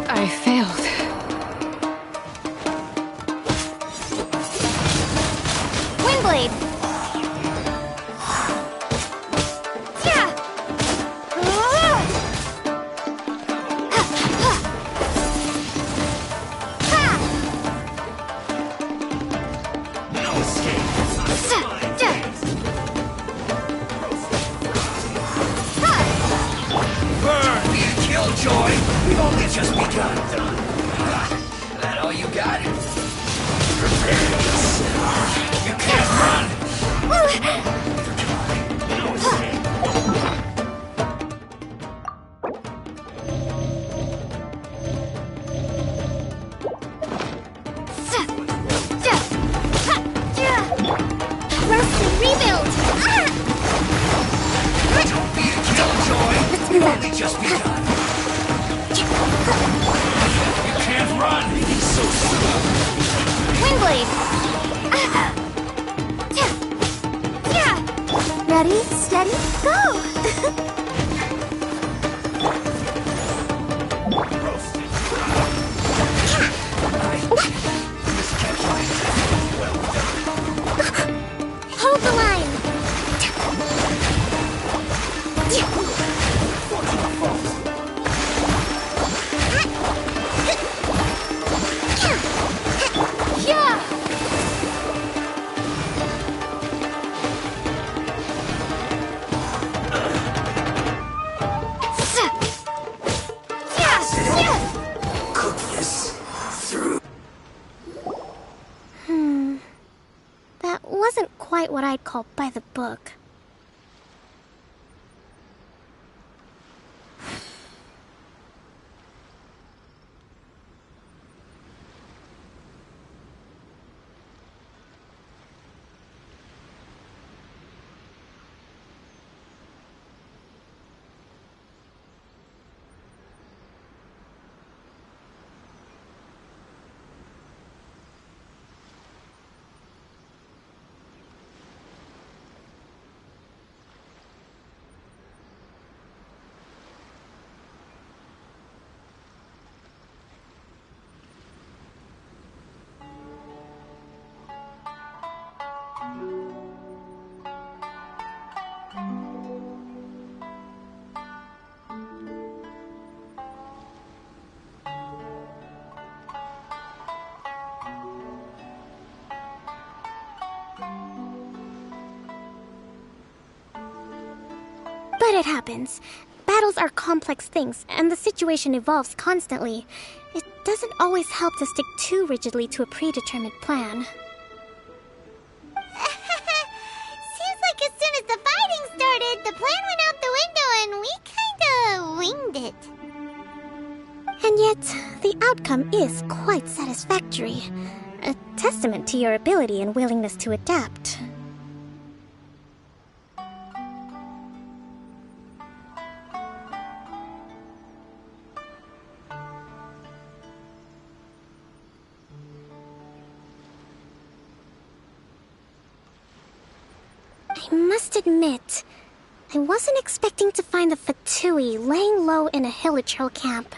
S6: I failed.
S17: Windblade! Yeah!
S10: No escape. Burn me a killjoy! We've only just begun. That all you got? Prepare yourself. You can't run! No escape.
S17: Roast and rebuild!
S10: Don't be a killjoy! We've only just begun. You can't run! So soon.
S17: Windblade! Ready, steady, go! Hold the line!
S10: Cook this through.
S17: That wasn't quite what I'd call by the book. But it happens. Battles are complex things, and the situation evolves constantly. It doesn't always help to stick too rigidly to a predetermined plan.
S2: Seems like as soon as the fighting started, the plan went out the window and we kinda winged it.
S17: And yet, the outcome is quite satisfactory. A testament to your ability and willingness to adapt. I must admit, I wasn't expecting to find the Fatui laying low in a Hilichurl camp.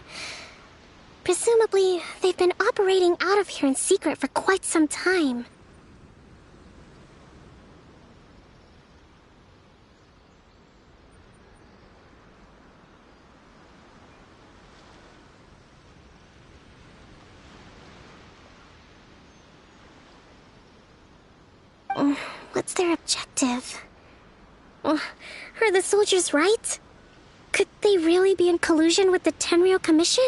S17: Presumably, they've been operating out of here in secret for quite some time. What's their objective? Are the soldiers right? Could they really be in collusion with the Tenryou Commission?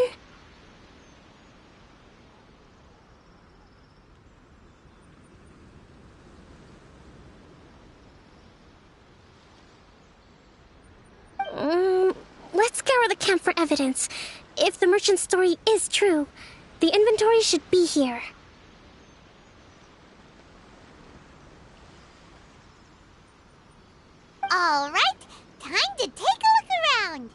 S17: Let's scour the camp for evidence. If the merchant's story is true, the inventory should be here.
S2: All right, time to take a look around.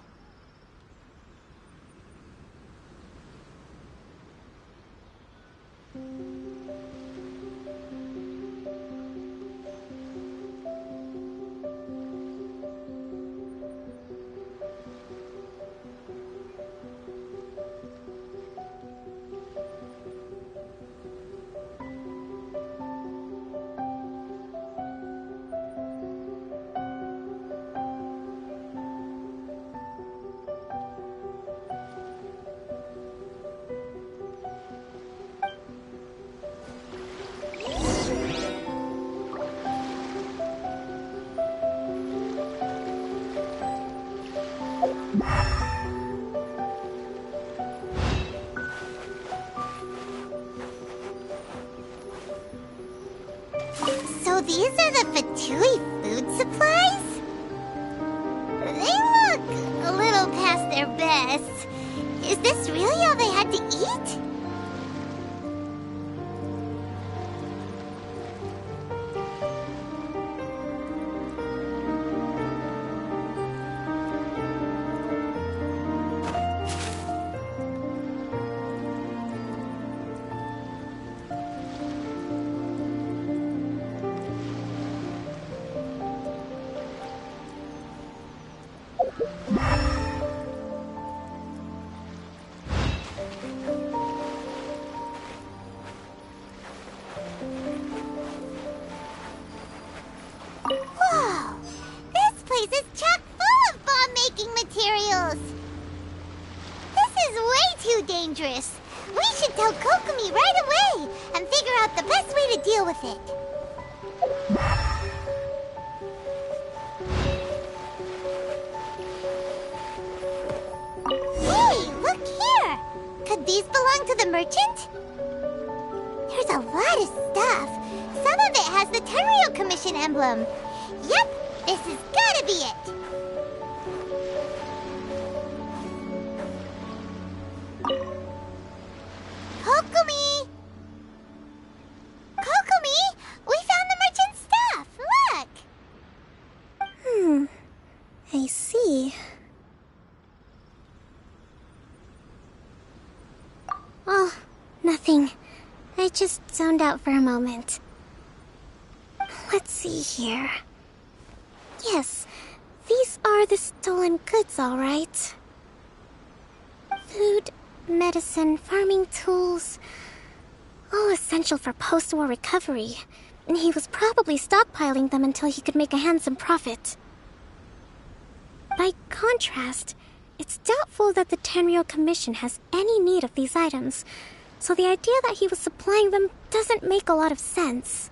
S2: So these are the Fatui food supplies? They look a little past their best. Is this really all they had to eat? Whoa! This place is chock full of bomb-making materials! This is way too dangerous! We should tell Kokomi right away and figure out the best way to deal with it. Hey, look here! Could these belong to the merchant? There's a lot of stuff. Some of it has the Tenryou Commission emblem. Yep, this has gotta be it. Kokomi! Kokomi! We found the merchant's stuff! Look!
S17: I see. Oh, nothing. I just zoned out for a moment. Let's see here. Yes, these are the stolen goods, all right. Food, medicine, farming tools. All essential for post-war recovery. And he was probably stockpiling them until he could make a handsome profit. By contrast, it's doubtful that the Tenryou Commission has any need of these items, so the idea that he was supplying them doesn't make a lot of sense.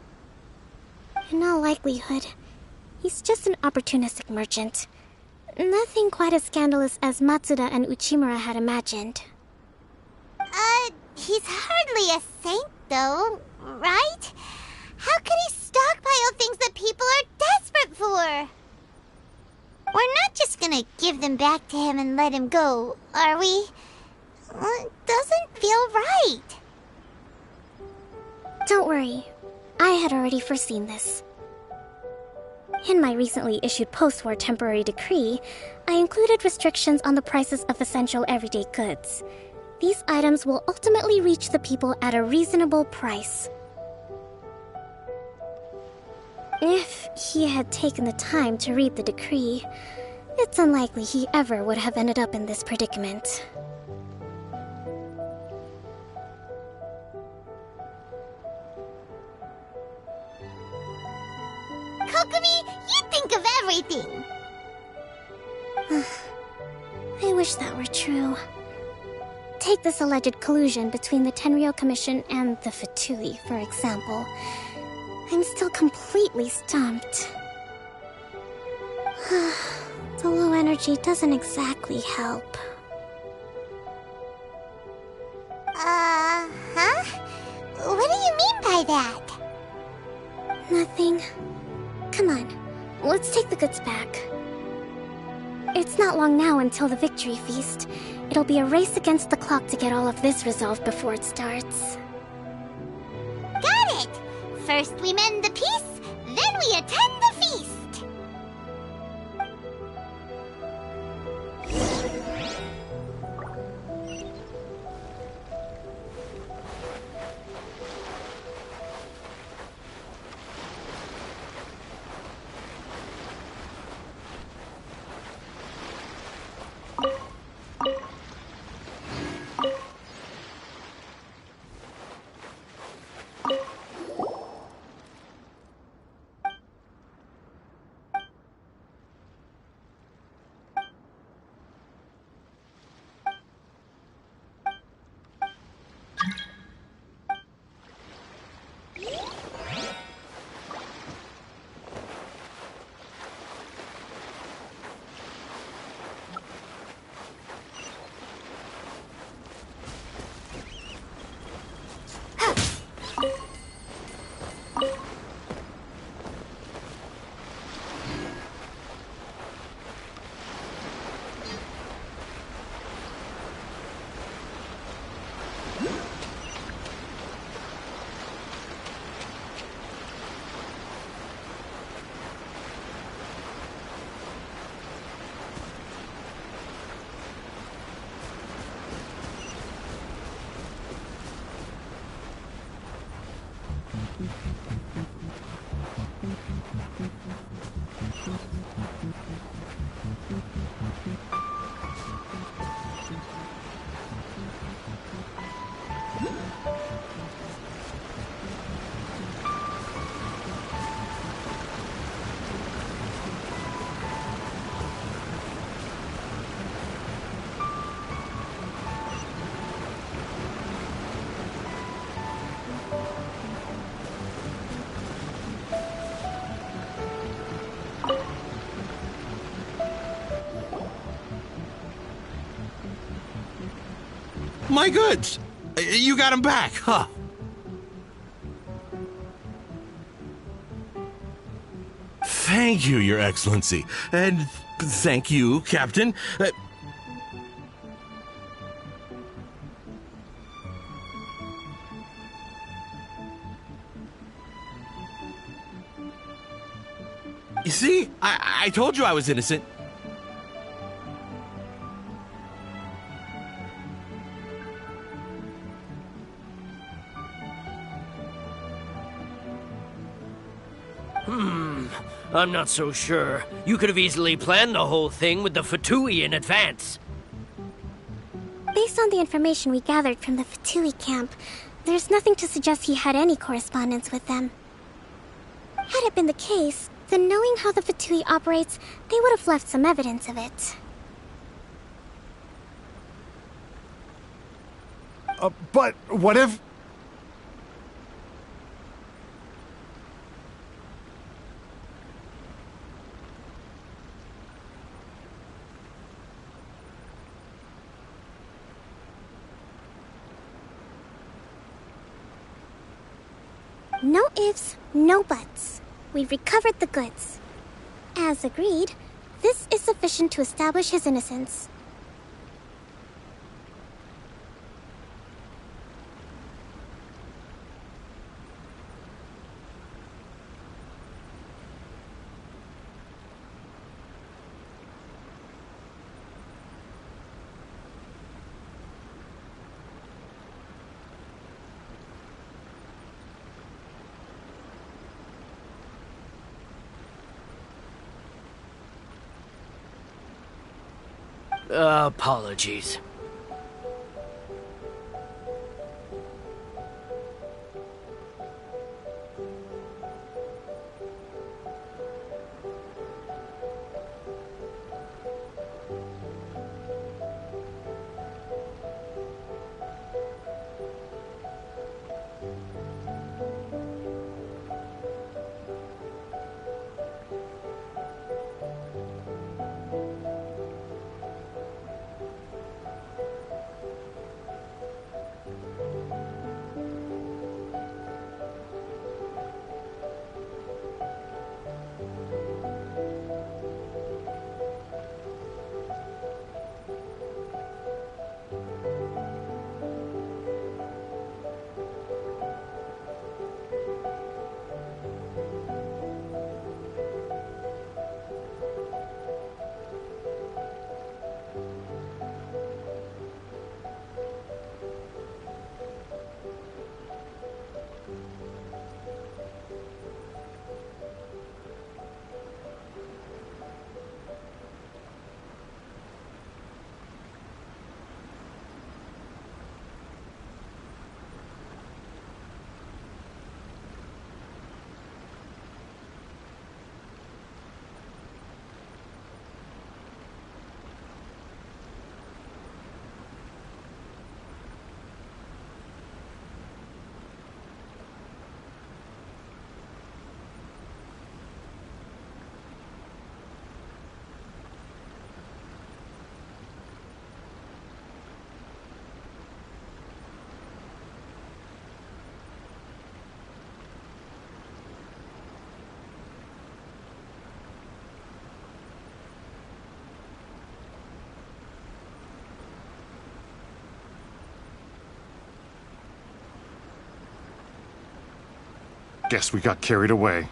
S17: In all likelihood, he's just an opportunistic merchant. Nothing quite as scandalous as Matsuda and Uchimura had imagined.
S2: He's hardly a saint, though, right? How could he stockpile things that people are desperate for? We're not just gonna give them back to him and let him go, are we? It doesn't feel right.
S17: Don't worry. I had already foreseen this. In my recently issued post-war temporary decree, I included restrictions on the prices of essential everyday goods. These items will ultimately reach the people at a reasonable price. If he had taken the time to read the decree, it's unlikely he ever would have ended up in this predicament.
S2: Kokomi, you think of everything!
S17: I wish that were true. Take this alleged collusion between the Tenryou Commission and the Fatui, for example. I'm still completely stumped. The low energy doesn't exactly help.
S2: Huh? What do you mean by that?
S17: Nothing. Come on, let's take the goods back. It's not long now until the victory feast. It'll be a race against the clock to get all of this resolved before it starts.
S2: Got it! First we mend the peace, then we attend the feast!
S15: My goods! You got them back, huh? Thank you, Your Excellency. And thank you, Captain. You see? I told you I was innocent.
S14: I'm not so sure. You could have easily planned the whole thing with the Fatui in advance.
S17: Based on the information we gathered from the Fatui camp, there's nothing to suggest he had any correspondence with them. Had it been the case, then knowing how the Fatui operates, they would have left some evidence of it.
S16: But what if...
S17: No ifs, no buts. We've recovered the goods. As agreed, this is sufficient to establish his innocence.
S14: Apologies.
S16: Guess we got carried away.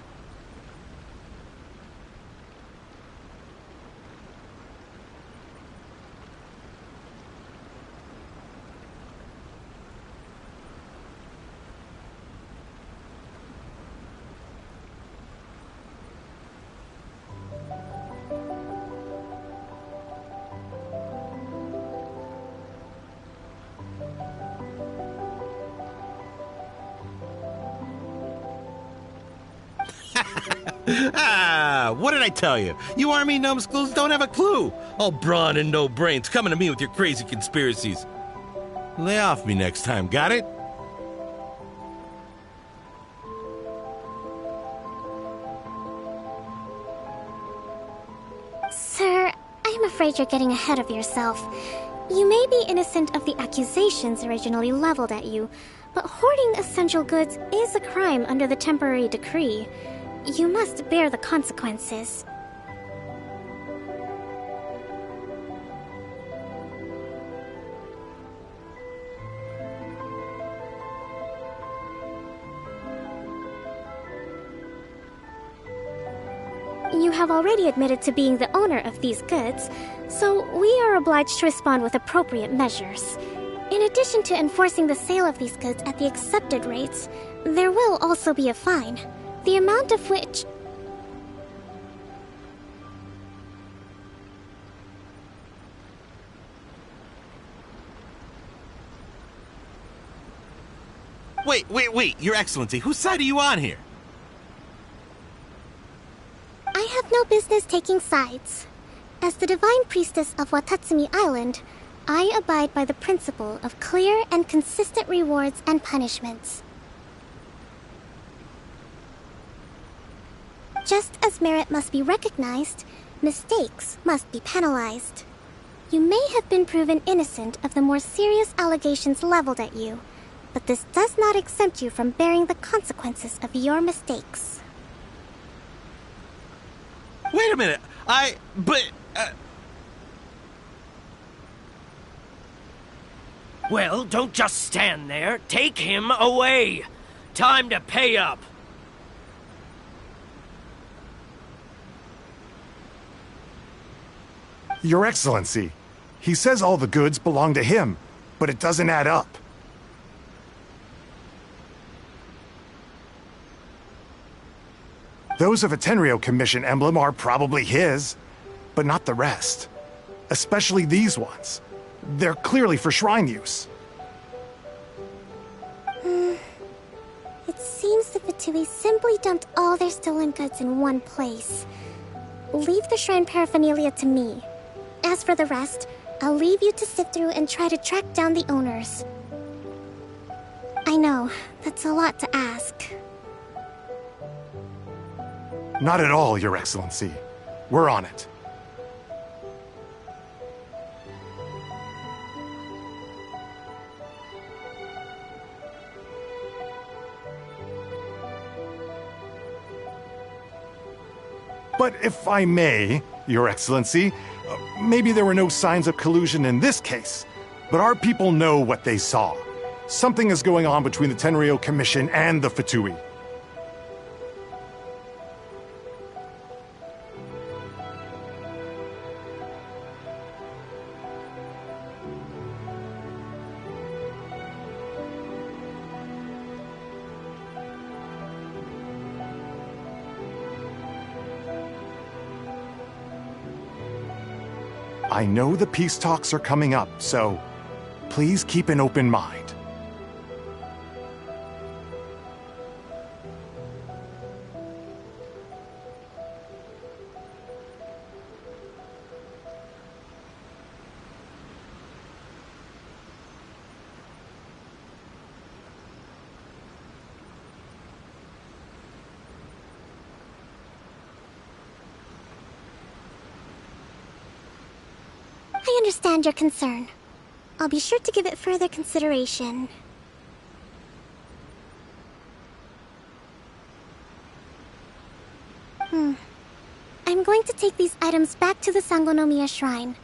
S15: What did I tell you? You army numbskulls don't have a clue. All brawn and no brains coming to me with your crazy conspiracies. Lay off me next time, got it?
S17: Sir, I'm afraid you're getting ahead of yourself. You may be innocent of the accusations originally leveled at you, but hoarding essential goods is a crime under the temporary decree. You must bear the consequences. You have already admitted to being the owner of these goods, so we are obliged to respond with appropriate measures. In addition to enforcing the sale of these goods at the accepted rates, there will also be a fine, the amount of which...
S15: Wait, Your Excellency, whose side are you on here?
S17: I have no business taking sides. As the Divine Priestess of Watatsumi Island, I abide by the principle of clear and consistent rewards and punishments. Just as merit must be recognized, mistakes must be penalized. You may have been proven innocent of the more serious allegations leveled at you, but this does not exempt you from bearing the consequences of your mistakes.
S15: Wait a minute.
S14: Well, don't just stand there. Take him away. Time to pay up.
S16: Your Excellency, he says all the goods belong to him, but it doesn't add up. Those of a Tenryou Commission emblem are probably his, but not the rest. Especially these ones. They're clearly for shrine use.
S17: It seems the Fatui simply dumped all their stolen goods in one place. Leave the shrine paraphernalia to me. As for the rest, I'll leave you to sift through and try to track down the owners. I know, that's a lot to ask.
S16: Not at all, Your Excellency. We're on it. But if I may, Your Excellency, maybe there were no signs of collusion in this case, but our people know what they saw. Something is going on between the Tenryou Commission and the Fatui. I know the peace talks are coming up, so please keep an open mind.
S17: I understand your concern. I'll be sure to give it further consideration. I'm going to take these items back to the Sangonomiya Shrine.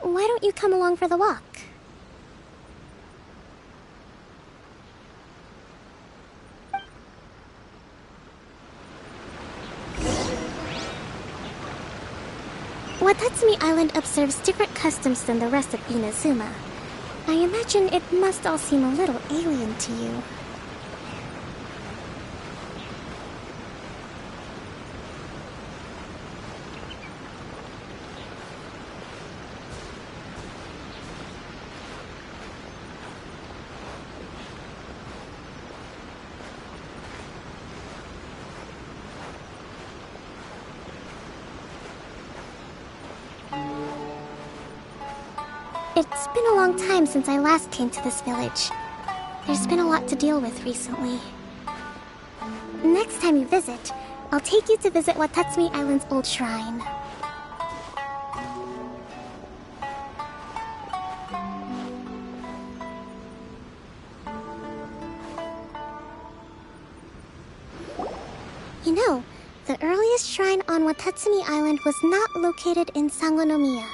S17: Why don't you come along for the walk? Watatsumi Island observes different customs than the rest of Inazuma. I imagine it must all seem a little alien to you. It's been a long time since I last came to this village. There's been a lot to deal with recently. Next time you visit, I'll take you to visit Watatsumi Island's old shrine. You know, the earliest shrine on Watatsumi Island was not located in Sangonomiya.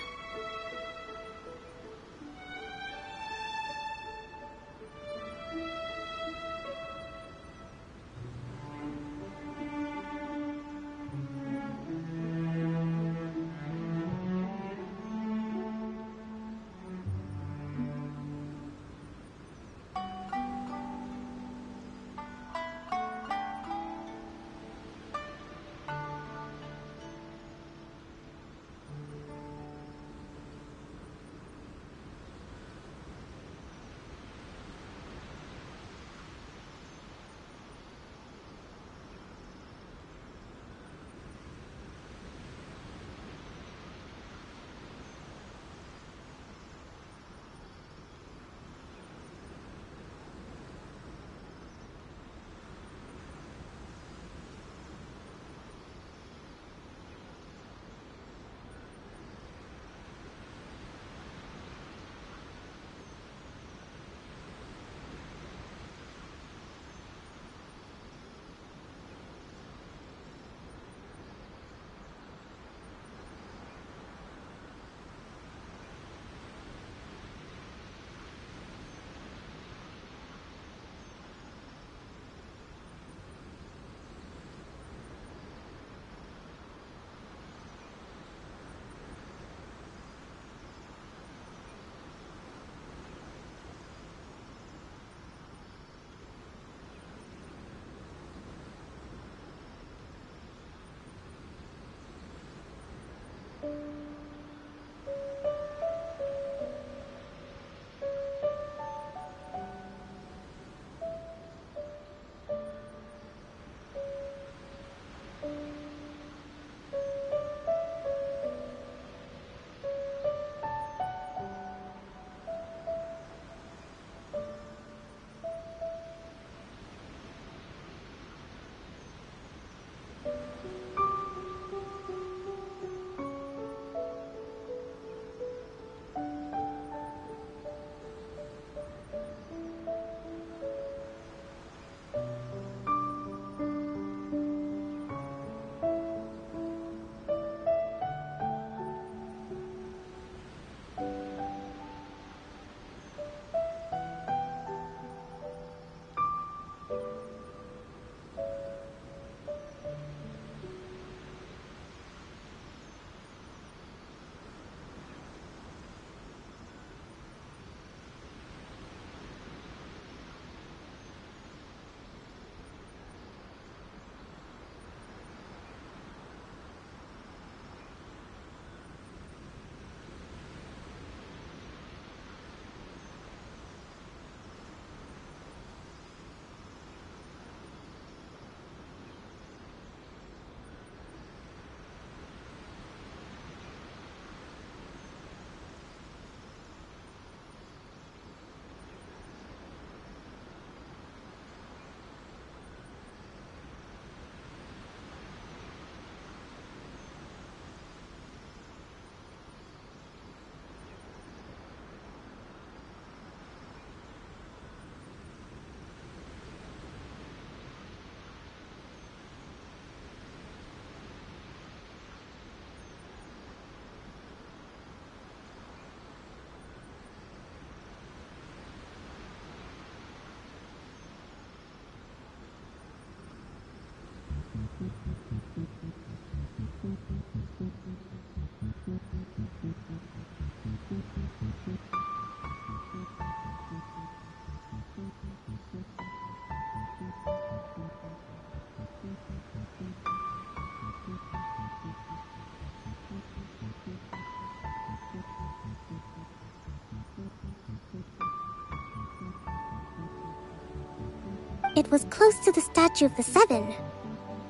S17: It was close to the Statue of the Seven.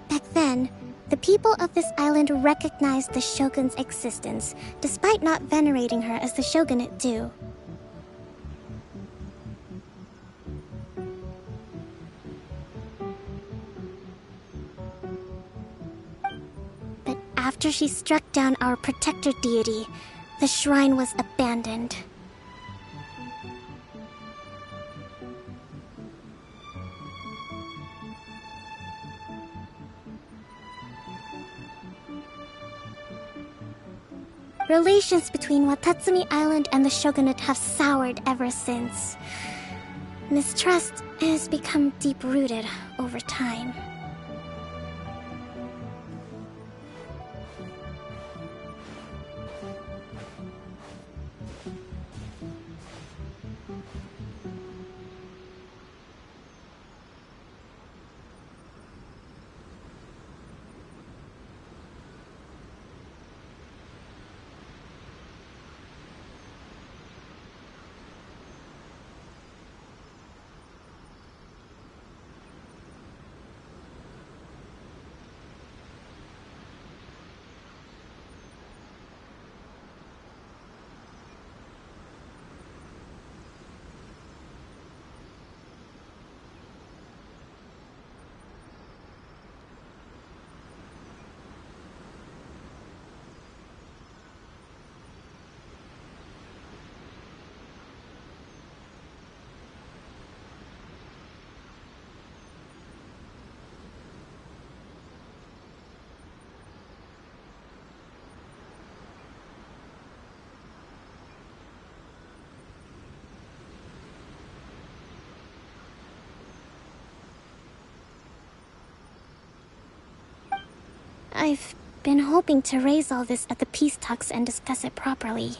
S17: Back then, the people of this island recognized the shogun's existence, despite not venerating her as the shogunate do. But after she struck down our protector deity, the shrine was abandoned. Relations between Watatsumi Island and the shogunate have soured ever since. Mistrust has become deep-rooted over time. I've been hoping to raise all this at the peace talks and discuss it properly.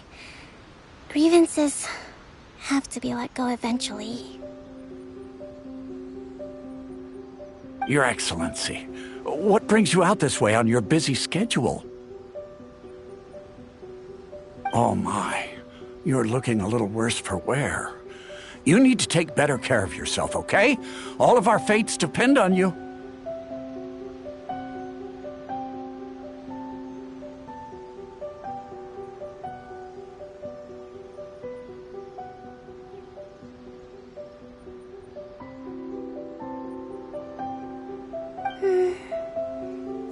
S17: Grievances have to be let go eventually.
S18: Your Excellency, what brings you out this way on your busy schedule? Oh my, you're looking a little worse for wear. You need to take better care of yourself, okay? All of our fates depend on you.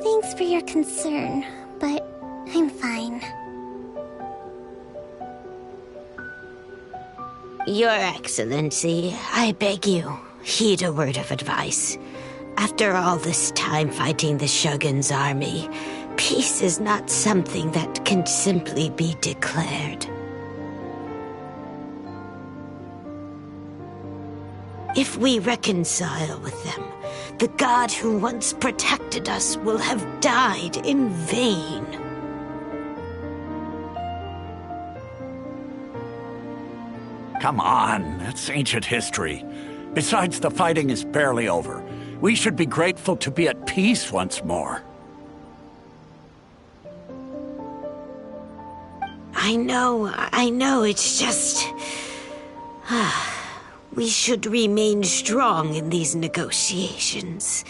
S17: Thanks for your concern, but I'm fine.
S19: Your Excellency, I beg you, heed a word of advice. After all this time fighting the Shogun's army, peace is not something that can simply be declared. If we reconcile with them, the god who once protected us will have died in vain.
S18: Come on, that's ancient history. Besides, the fighting is barely over. We should be grateful to be at peace once more.
S19: I know, it's just... We should remain strong in these negotiations.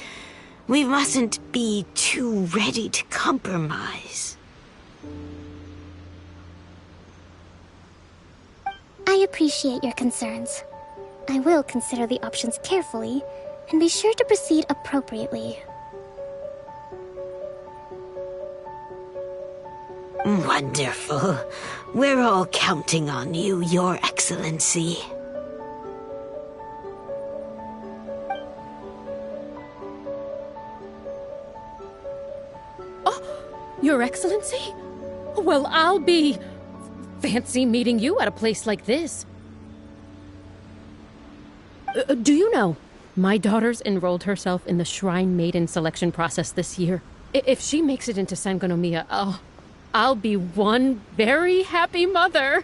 S19: We mustn't be too ready to compromise.
S17: I appreciate your concerns. I will consider the options carefully, and be sure to proceed appropriately.
S19: Wonderful. We're all counting on you, Your Excellency.
S20: Your Excellency? Well, I'll be... fancy meeting you at a place like this. Do you know, my daughter's enrolled herself in the Shrine Maiden selection process this year. If she makes it into Sangonomiya, I'll be one very happy mother.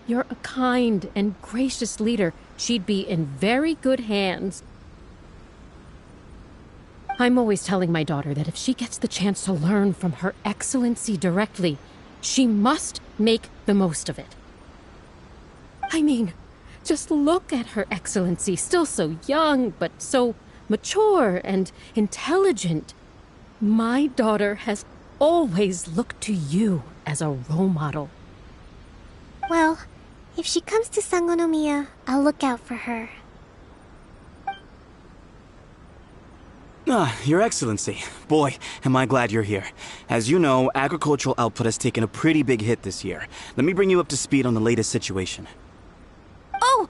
S20: You're a kind and gracious leader. She'd be in very good hands. I'm always telling my daughter that if she gets the chance to learn from Her Excellency directly, she must make the most of it. I mean, just look at Her Excellency, still so young, but so mature and intelligent. My daughter has always looked to you as a role model.
S17: Well, if she comes to Sangonomiya, I'll look out for her.
S21: Your Excellency. Boy, am I glad you're here. As you know, agricultural output has taken a pretty big hit this year. Let me bring you up to speed on the latest situation.
S22: Oh,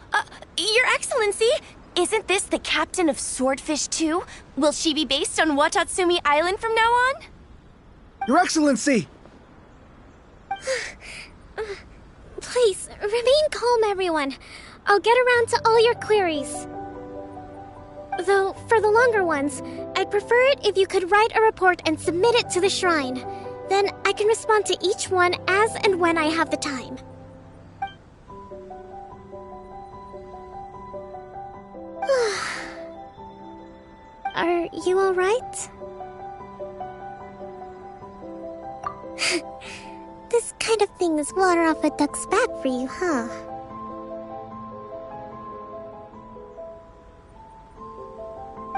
S22: Your Excellency! Isn't this the captain of Swordfish 2? Will she be based on Watatsumi Island from now on?
S21: Your Excellency!
S17: Please, remain calm, everyone. I'll get around to all your queries. Though, for the longer ones, I'd prefer it if you could write a report and submit it to the shrine. Then I can respond to each one as and when I have the time. Are you alright? This kind of thing is water off a duck's back for you, huh?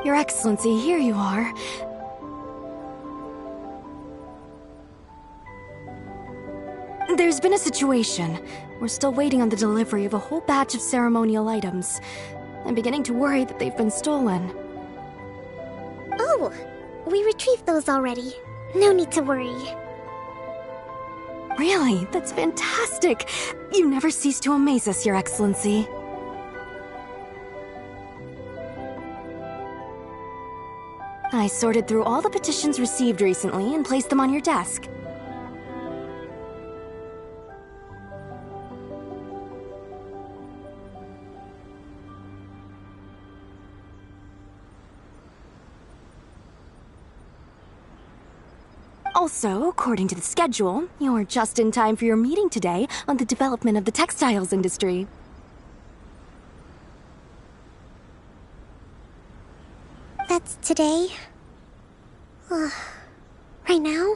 S3: Your Excellency, here you are. There's been a situation. We're still waiting on the delivery of a whole batch of ceremonial items. I'm beginning to worry that they've been stolen.
S17: Oh, we retrieved those already. No need to worry.
S3: Really? That's fantastic! You never cease to amaze us, Your Excellency. I sorted through all the petitions received recently and placed them on your desk. Also, according to the schedule, you're just in time for your meeting today on the development of the textiles industry.
S17: That's today? Right now?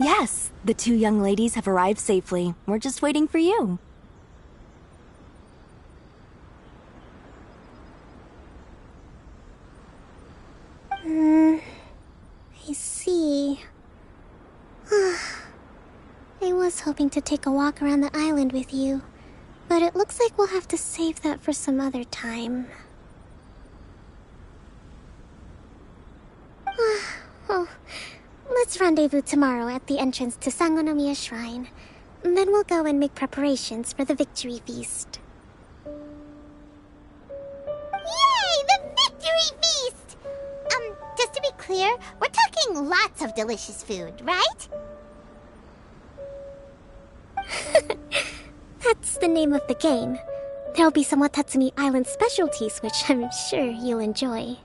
S1: Yes, the two young ladies have arrived safely. We're just waiting for you.
S17: I see. I was hoping to take a walk around the island with you, but it looks like we'll have to save that for some other time. Oh, let's rendezvous tomorrow at the entrance to Sangonomiya Shrine. Then we'll go and make preparations for the victory feast.
S2: Yay! The victory feast! Just to be clear, we're talking lots of delicious food, right?
S17: That's the name of the game. There'll be some Watatsumi Island specialties, which I'm sure you'll enjoy.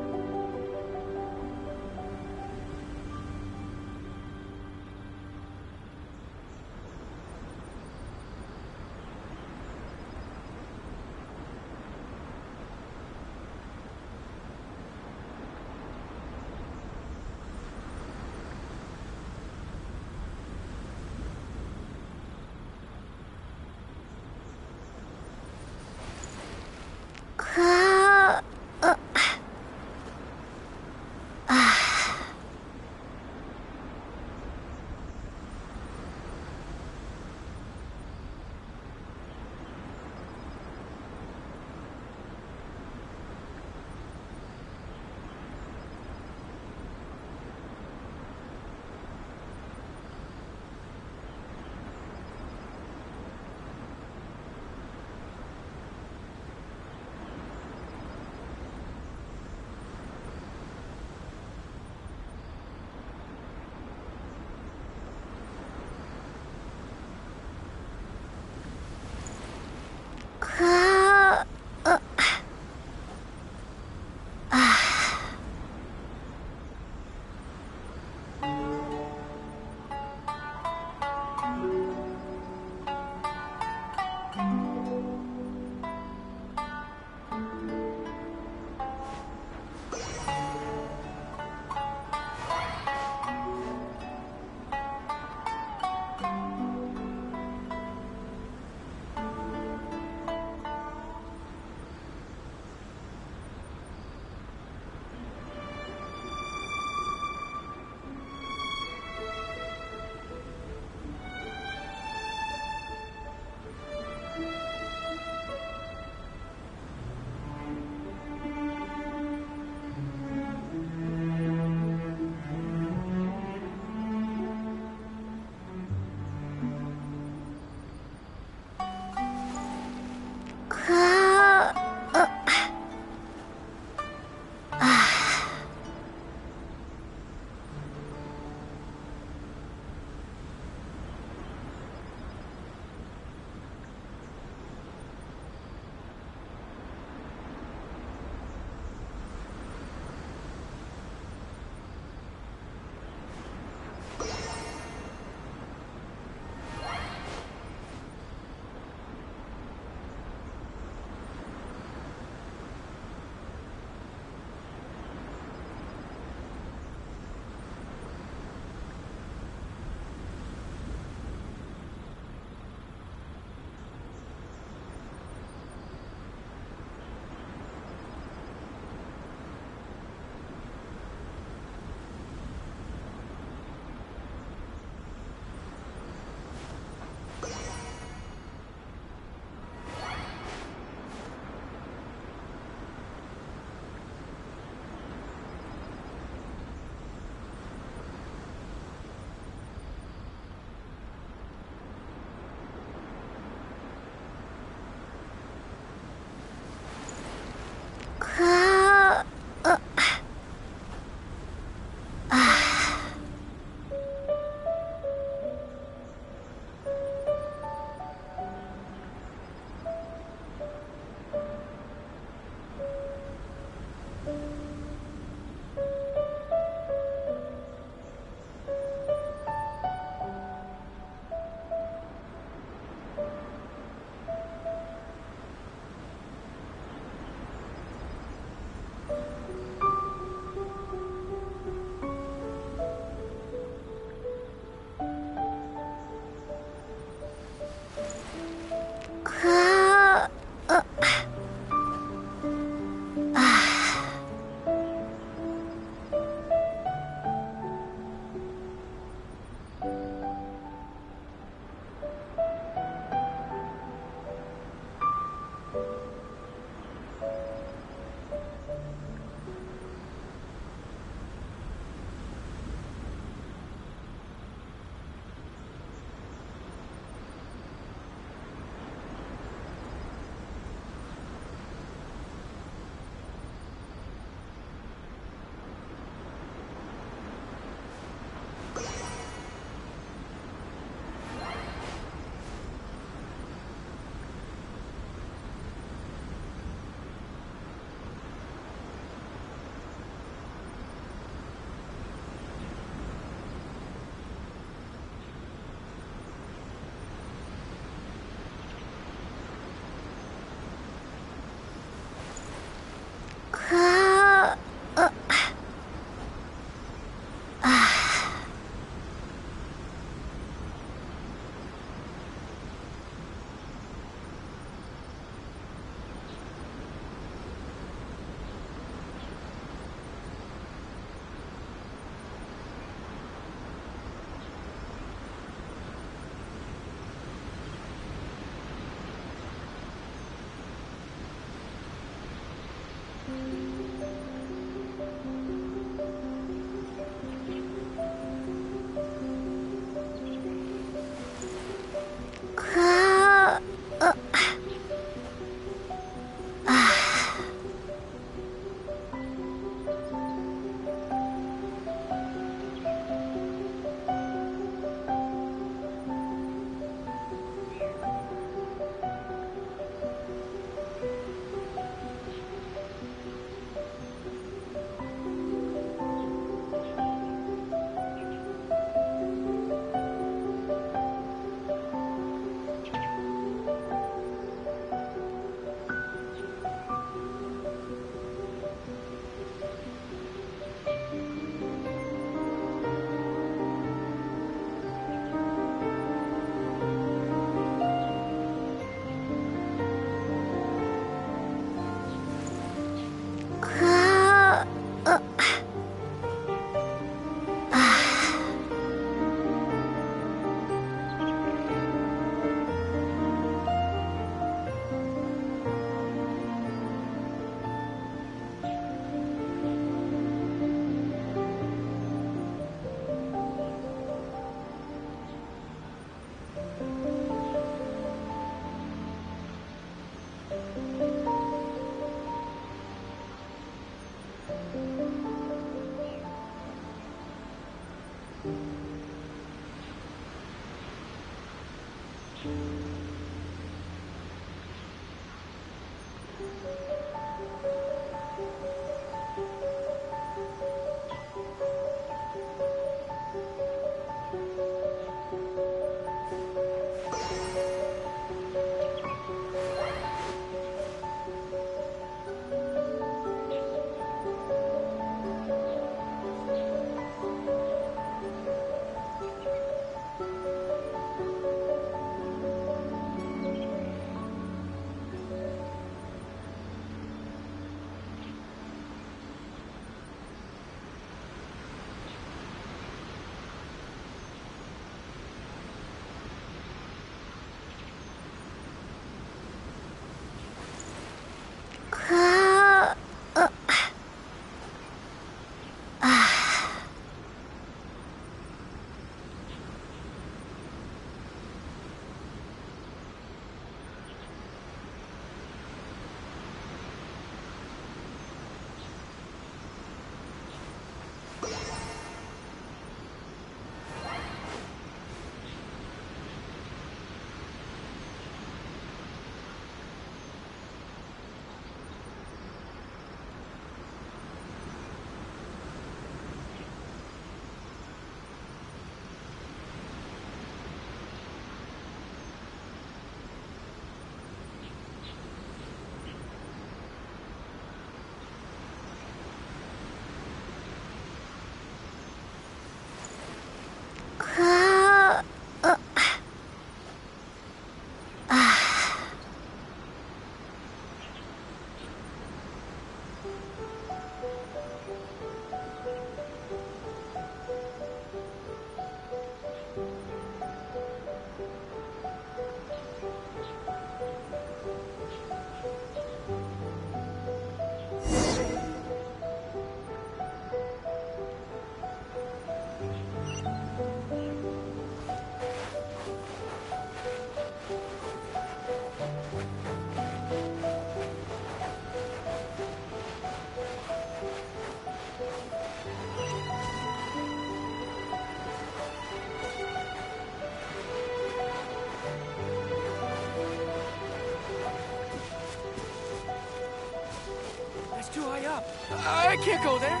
S11: hurry up. I can't go there.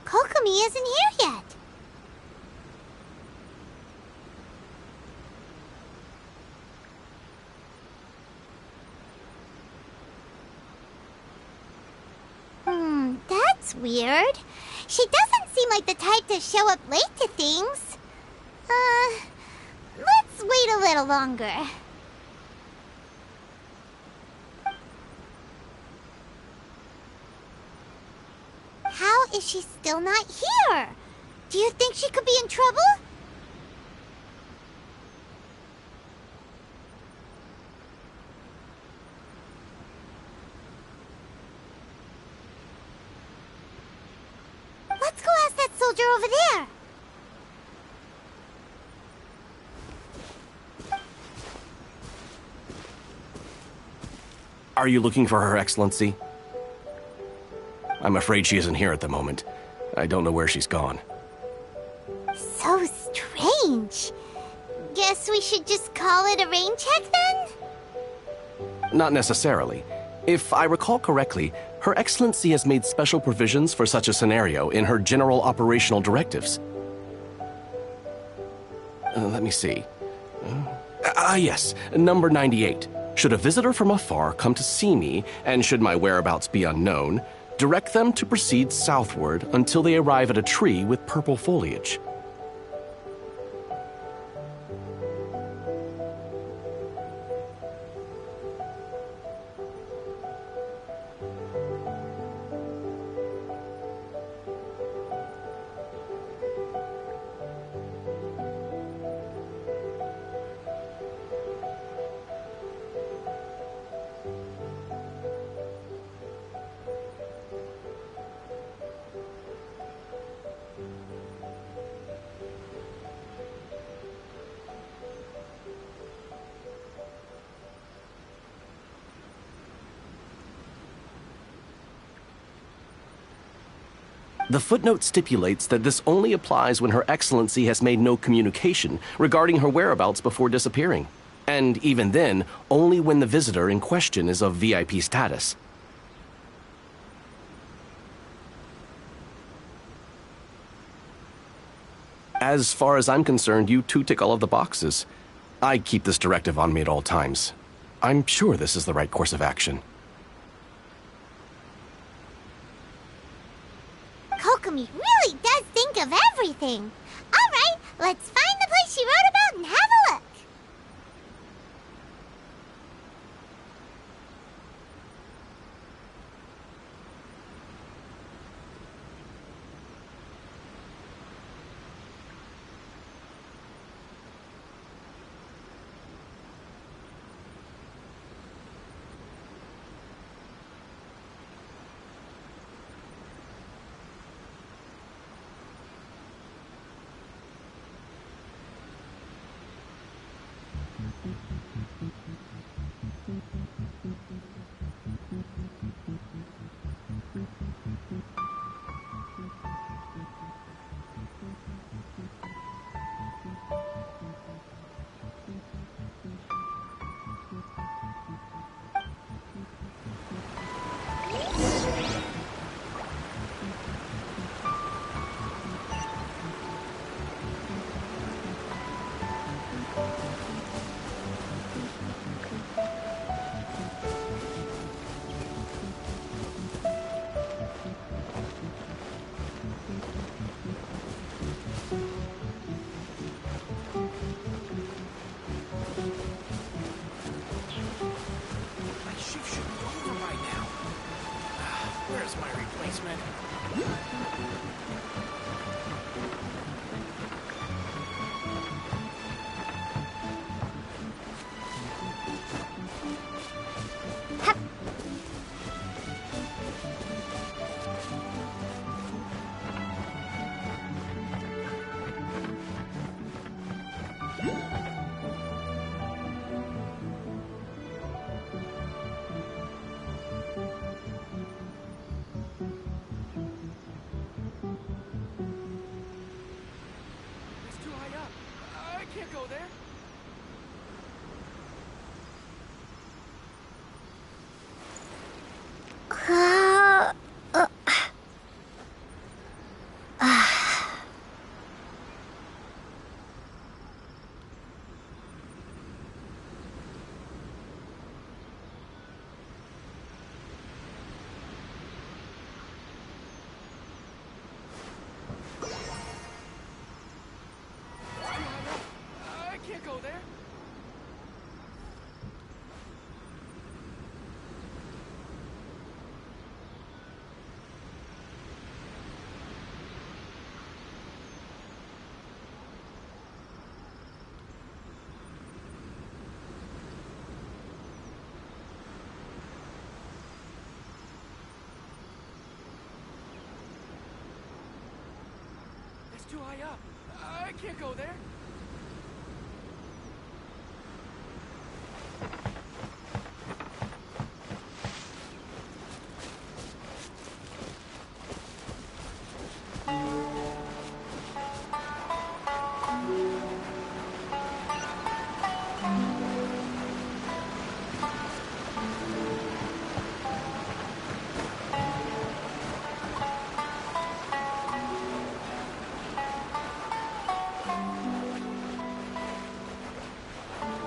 S2: Kokomi isn't here yet. That's weird. She doesn't seem like the type to show up late to things. Let's wait a little longer. How is she still not here? Do you think she could be in trouble? Let's go ask that soldier over there.
S11: Are you looking for Her Excellency? I'm afraid she isn't here at the moment. I don't know where she's gone.
S2: So strange. Guess we should just call it a rain check then?
S11: Not necessarily. If I recall correctly, Her Excellency has made special provisions for such a scenario in her general operational directives. Let me see. Yes, number 98. Should a visitor from afar come to see me, and should my whereabouts be unknown, direct them to proceed southward until they arrive at a tree with purple foliage. The footnote stipulates that this only applies when Her Excellency has made no communication regarding her whereabouts before disappearing, and even then, only when the visitor in question is of VIP status. As far as I'm concerned, you two tick all of the boxes. I keep this directive on me at all times. I'm sure this is the right course of action.
S2: Kokomi really does think of everything. All right, let's find the place she wrote about and have a look.
S8: go there. I can't go there. That's too high up. I can't go there.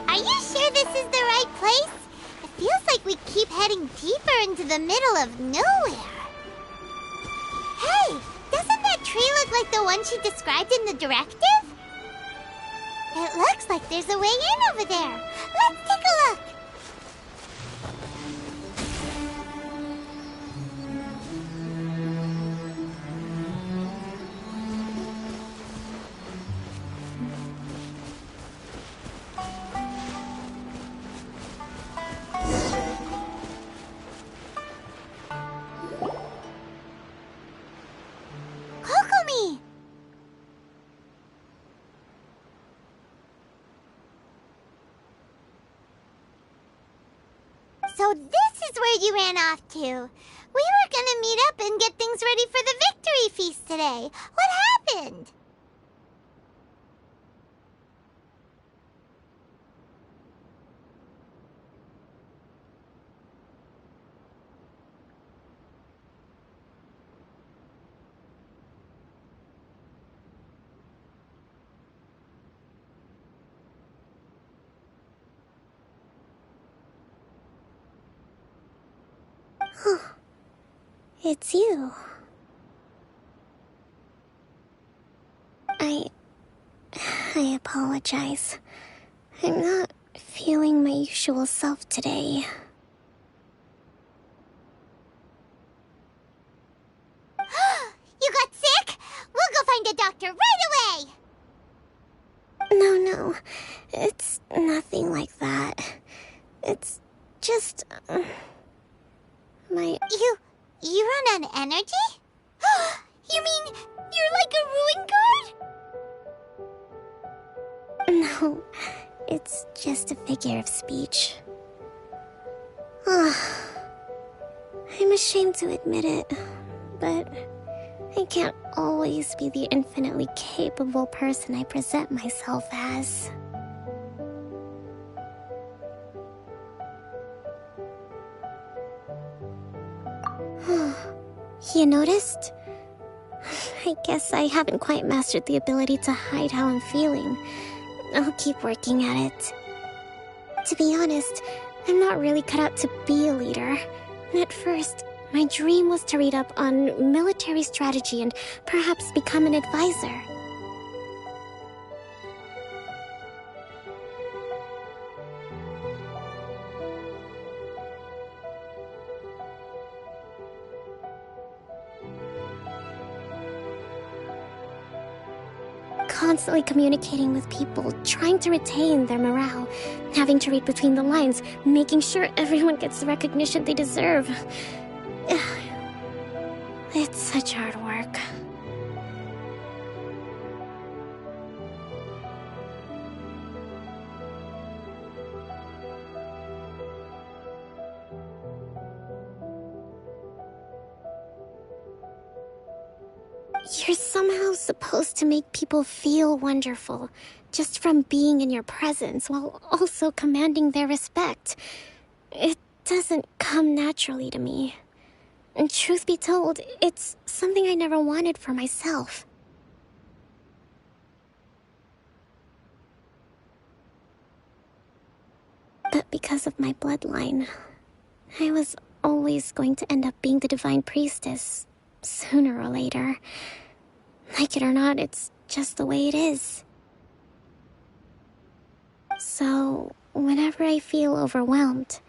S2: Are you sure this is the right place? It feels like we keep heading deeper into the middle of nowhere. Hey, doesn't that tree look like the one she described in the directive? It looks like there's a way in over there. Let's take a look. Kokomi! So this is where you ran off to. We were gonna meet up and get things ready for the victory feast today. What happened?
S17: It's you. I apologize. I'm not feeling my usual self today.
S2: You got sick? We'll go find a doctor right away!
S17: No, it's nothing like that. It's just... my...
S2: You run on energy? You mean you're like a ruin guard?
S17: No, it's just a figure of speech. I'm ashamed to admit it, but I can't always be the infinitely capable person I present myself as. You noticed? I guess I haven't quite mastered the ability to hide how I'm feeling. I'll keep working at it. To be honest, I'm not really cut out to be a leader. At first, my dream was to read up on military strategy and perhaps become an advisor. Constantly communicating with people, trying to retain their morale, having to read between the lines, making sure everyone gets the recognition they deserve. It's such hard work. You're somehow supposed to make people feel wonderful, just from being in your presence while also commanding their respect. It doesn't come naturally to me. And truth be told, it's something I never wanted for myself. But because of my bloodline, I was always going to end up being the Divine Priestess, sooner or later. Like it or not, it's just the way it is. So, whenever I feel overwhelmed,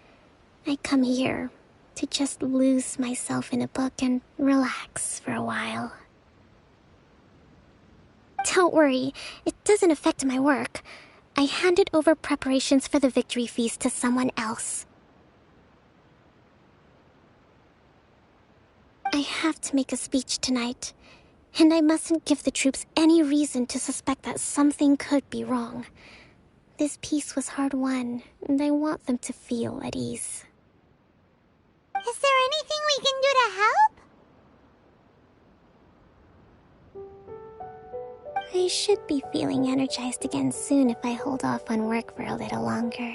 S17: I come here to just lose myself in a book and relax for a while. Don't worry, it doesn't affect my work. I handed over preparations for the victory feast to someone else. I have to make a speech tonight, and I mustn't give the troops any reason to suspect that something could be wrong. This peace was hard-won, and I want them to feel at ease.
S2: Is there anything we can do to help?
S17: I should be feeling energized again soon if I hold off on work for a little longer.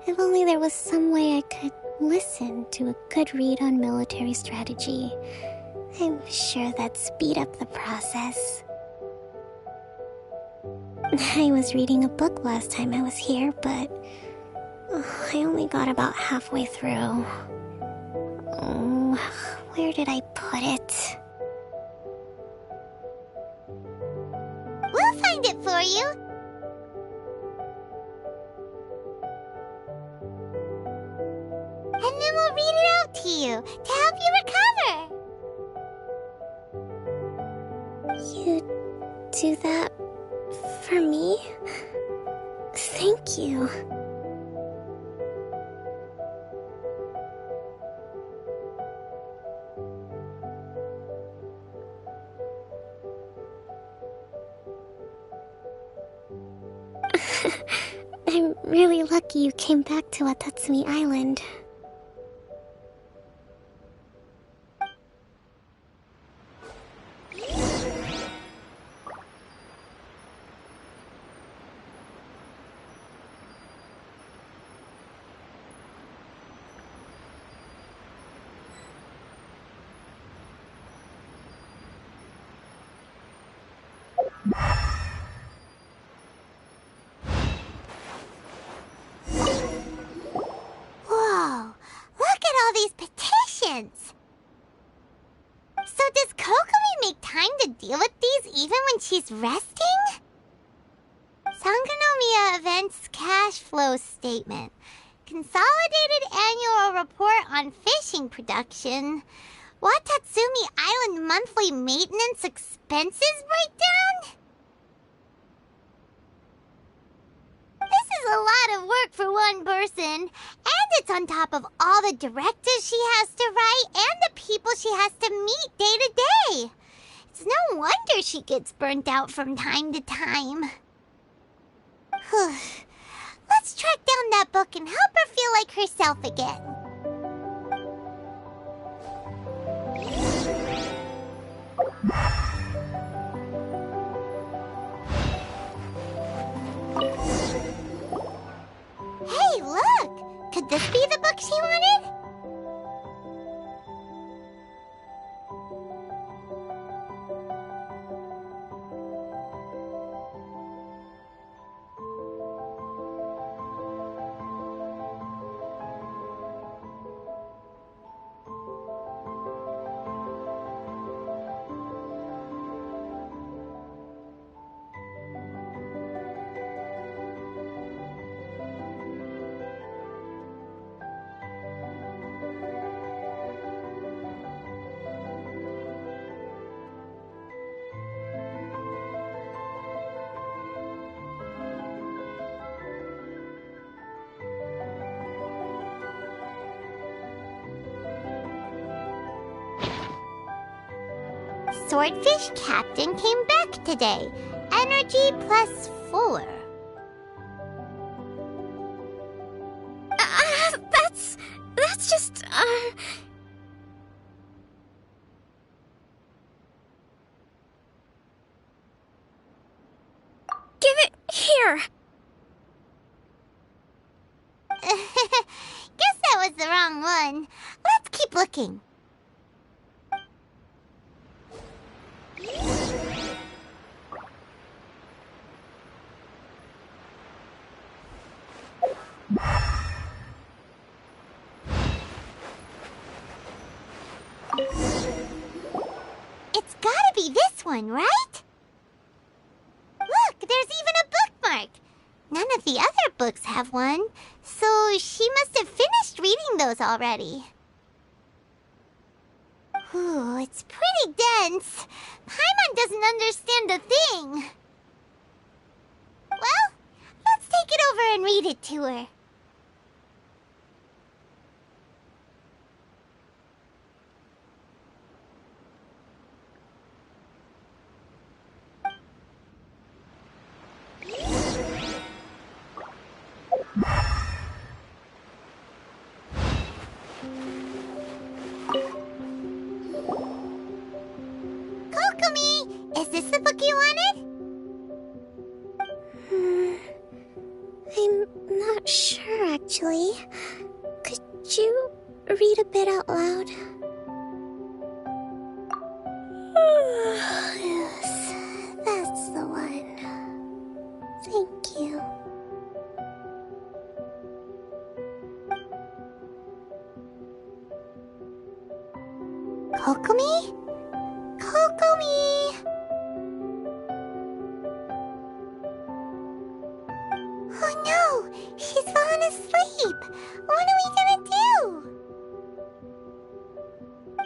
S17: If only there was some way I could listen to a good read on military strategy. I'm sure that'd speed up the process. I was reading a book last time I was here, but I only got about halfway through. Where did I put it?
S2: We'll find it for you. And then we'll read it out to you to help you recover.
S17: You do that for me? Thank you. I'm really lucky you came back to Watatsumi Island.
S2: Whoa, look at all these petitions. So does Kokomi make time to deal with these even when she's resting? Sangonomiya Events Cash Flow Statement. Consolidated Annual Report on Fishing Production. Watatsumi Island Monthly Maintenance Expenses Breakdown? This is a lot of work for one person, and it's on top of all the directives she has to write and the people she has to meet day to day. It's no wonder she gets burnt out from time to time. Let's track down that book and help her feel like herself again. Hey, look! Could this be the book she wanted? Swordfish Captain came back today. Energy +4.
S17: That's just,
S2: on. Let's keep looking. It's gotta be this one, right? Look, there's even a bookmark. None of the other books have one, so she must have finished reading those already. Ooh, it's pretty dense. Paimon doesn't understand a thing. Well, let's take it over and read it to her. Kokomi, is this the book you wanted?
S17: I'm not sure, actually. Could you read a bit out loud? Yes, that's the one. Thank you.
S2: Kokomi? Kokomi! Oh no! She's fallen asleep! What are we gonna do?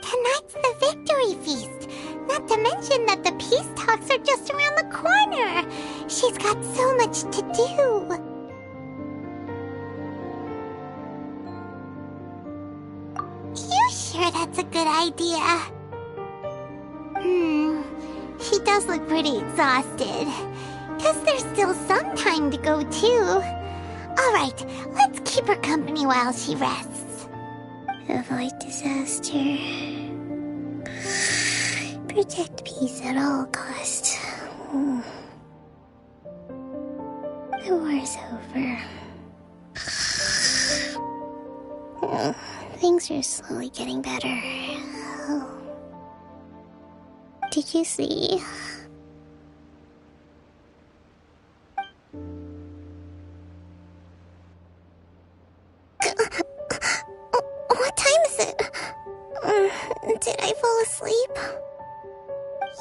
S2: Tonight's the victory feast! Not to mention that the peace talks are just around the corner! She's got so much to do! You sure that's a good idea? She does look pretty exhausted. Guess there's still some time to go, too. Alright, let's keep her company while she rests.
S17: Avoid disaster. Protect peace at all costs. The war's over. Things are slowly getting better. Did you see? What time is it? Did I fall asleep?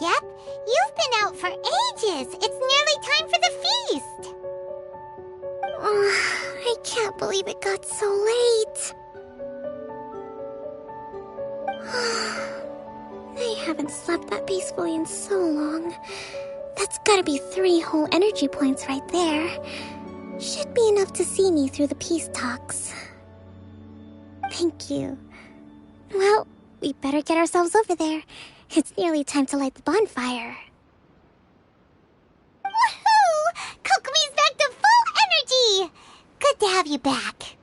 S2: Yep, you've been out for ages. It's nearly time for the feast.
S17: I can't believe it got so late. I haven't slept that peacefully in so long. That's gotta be 3 whole energy points right there. Should be enough to see me through the peace talks. Thank you. Well, we better get ourselves over there. It's nearly time to light the bonfire.
S2: Woohoo! Kokomi's back to full energy! Good to have you back.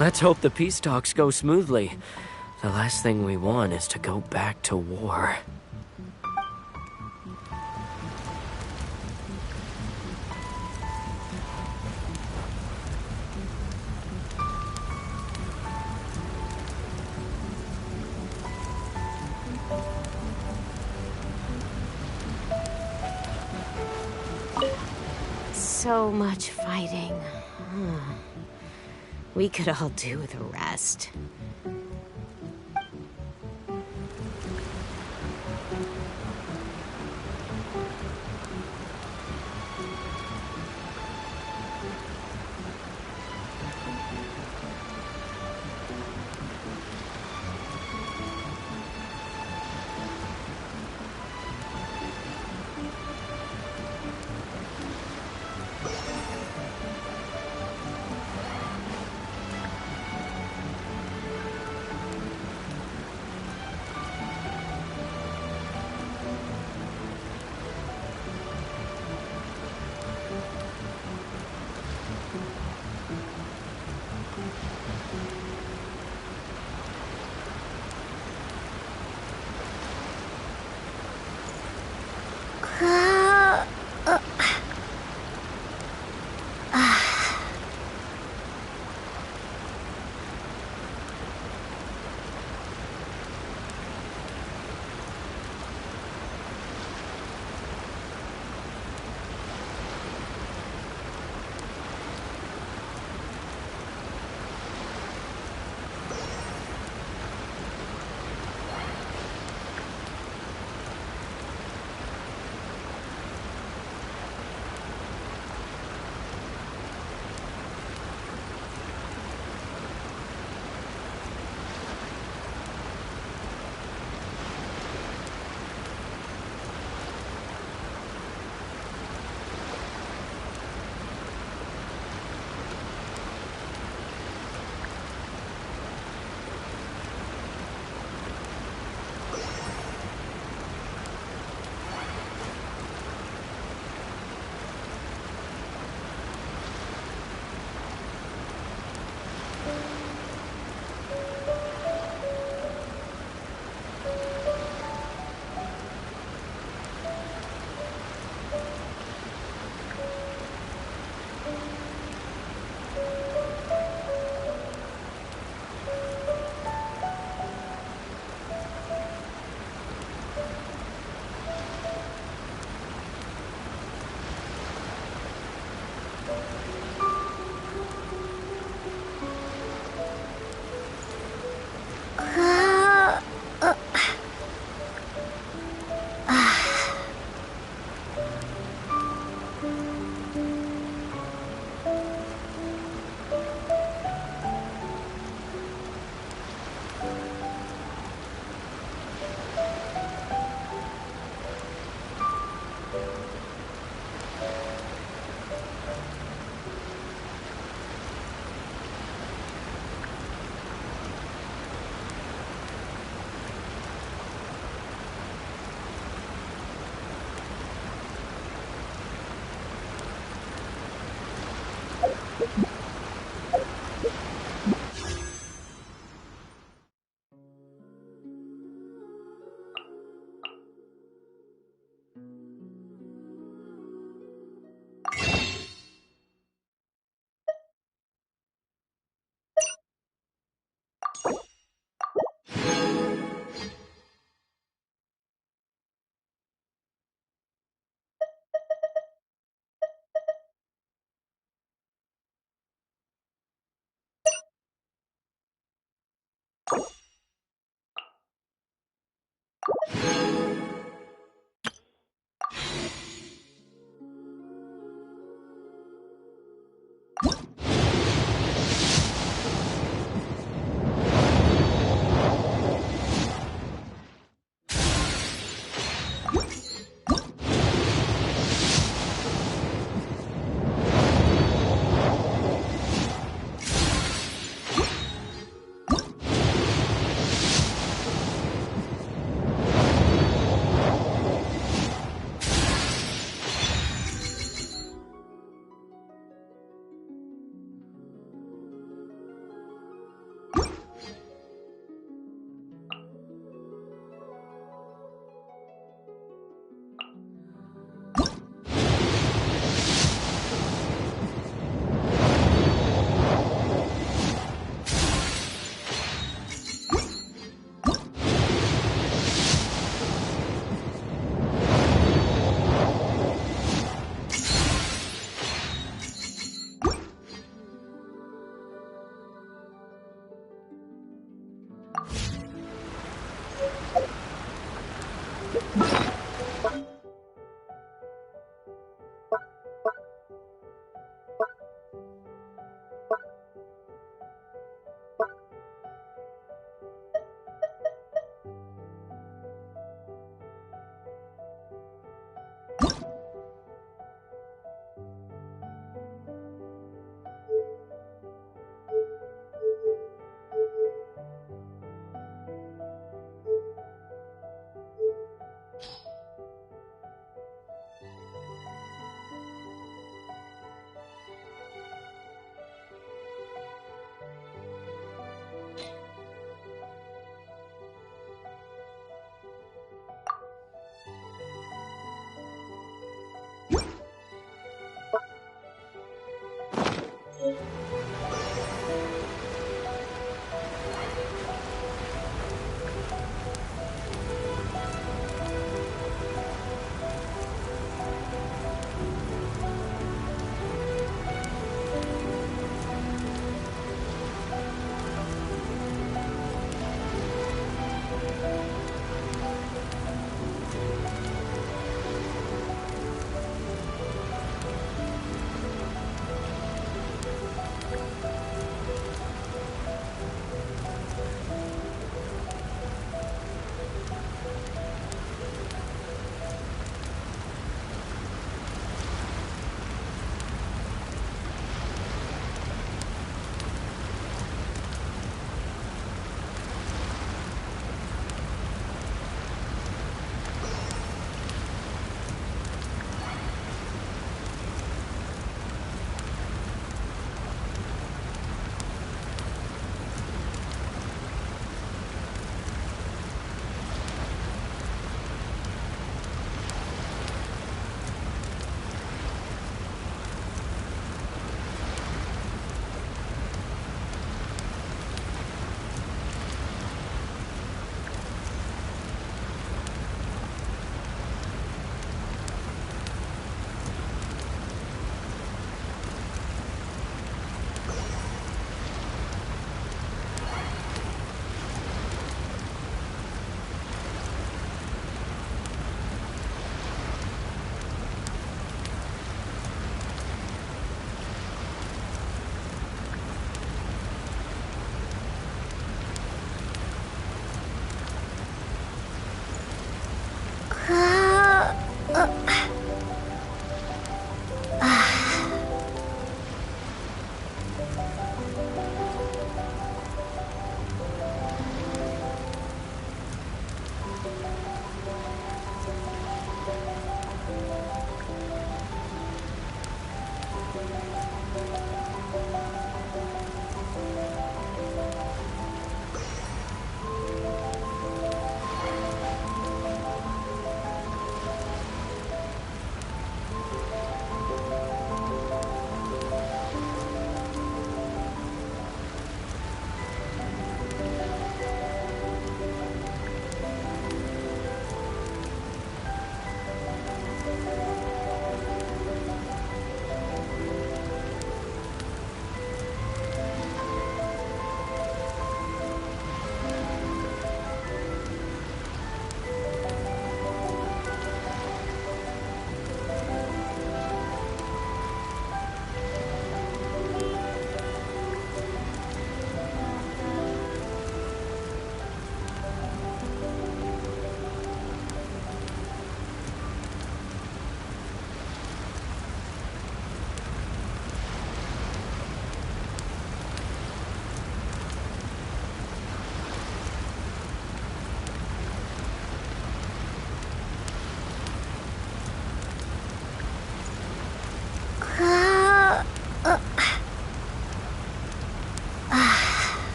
S14: Let's hope the peace talks go smoothly. The last thing we want is to go back to war.
S19: so much fighting. We could all do with a rest.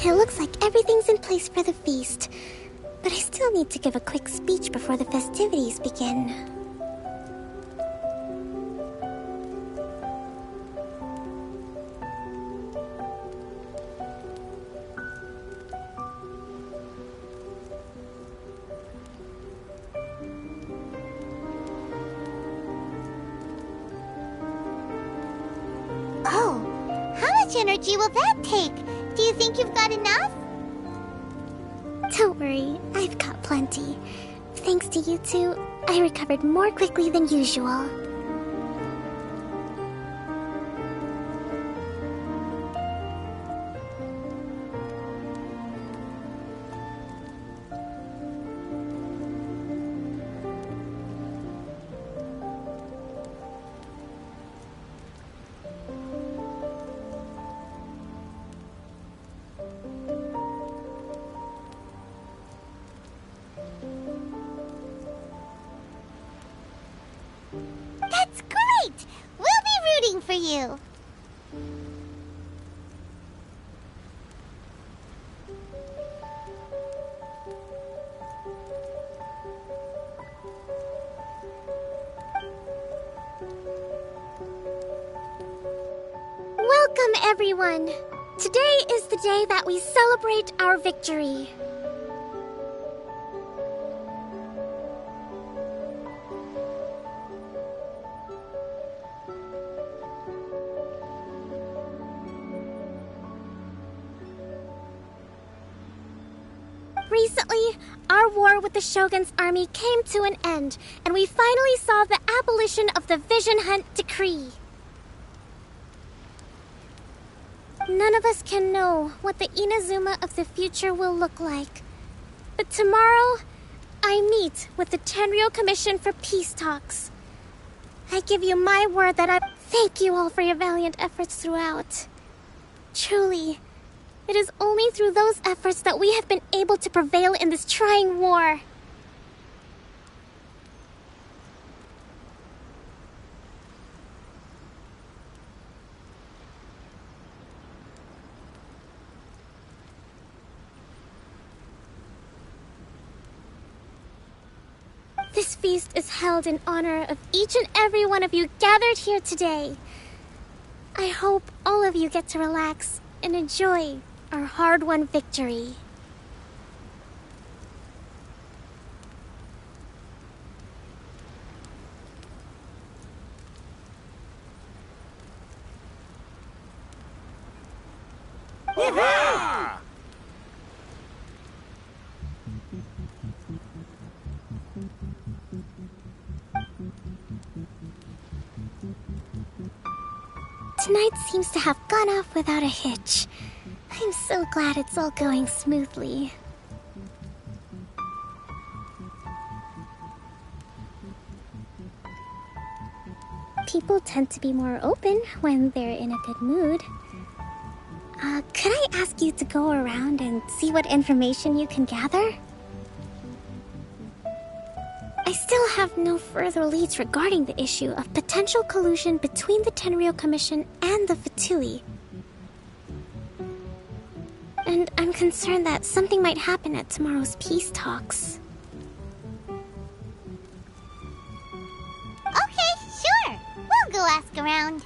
S17: It looks like everything's in place for the feast, but I still need to give a quick speech before the festivities begin.
S2: Oh, how much energy will that take? Do you think you've got enough?
S17: Don't worry, I've got plenty. Thanks to you two, I recovered more quickly than usual.
S2: That's great! We'll be rooting for you.
S17: Welcome, everyone! Today is the day that we celebrate our victory. Recently, our war with the Shogun's army came to an end, and we finally saw the abolition of the Vision Hunt Decree. None of us can know what the Inazuma of the future will look like. But tomorrow, I meet with the Tenryou Commission for peace talks. I give you my word that I thank you all for your valiant efforts throughout. Truly, it is only through those efforts that we have been able to prevail in this trying war. This feast is held in honor of each and every one of you gathered here today. I hope all of you get to relax and enjoy our hard-won victory. Tonight seems to have gone off without a hitch. I'm so glad it's all going smoothly. People tend to be more open when they're in a good mood. Could I ask you to go around and see what information you can gather? I still have no further leads regarding the issue of potential collusion between the Tenryou Commission and the Fatui. And I'm concerned that something might happen at tomorrow's peace talks.
S2: Okay, sure. We'll go ask around.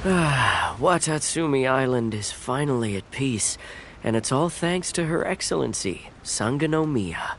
S14: Watatsumi Island is finally at peace, and it's all thanks to Her Excellency, Sangonomiya.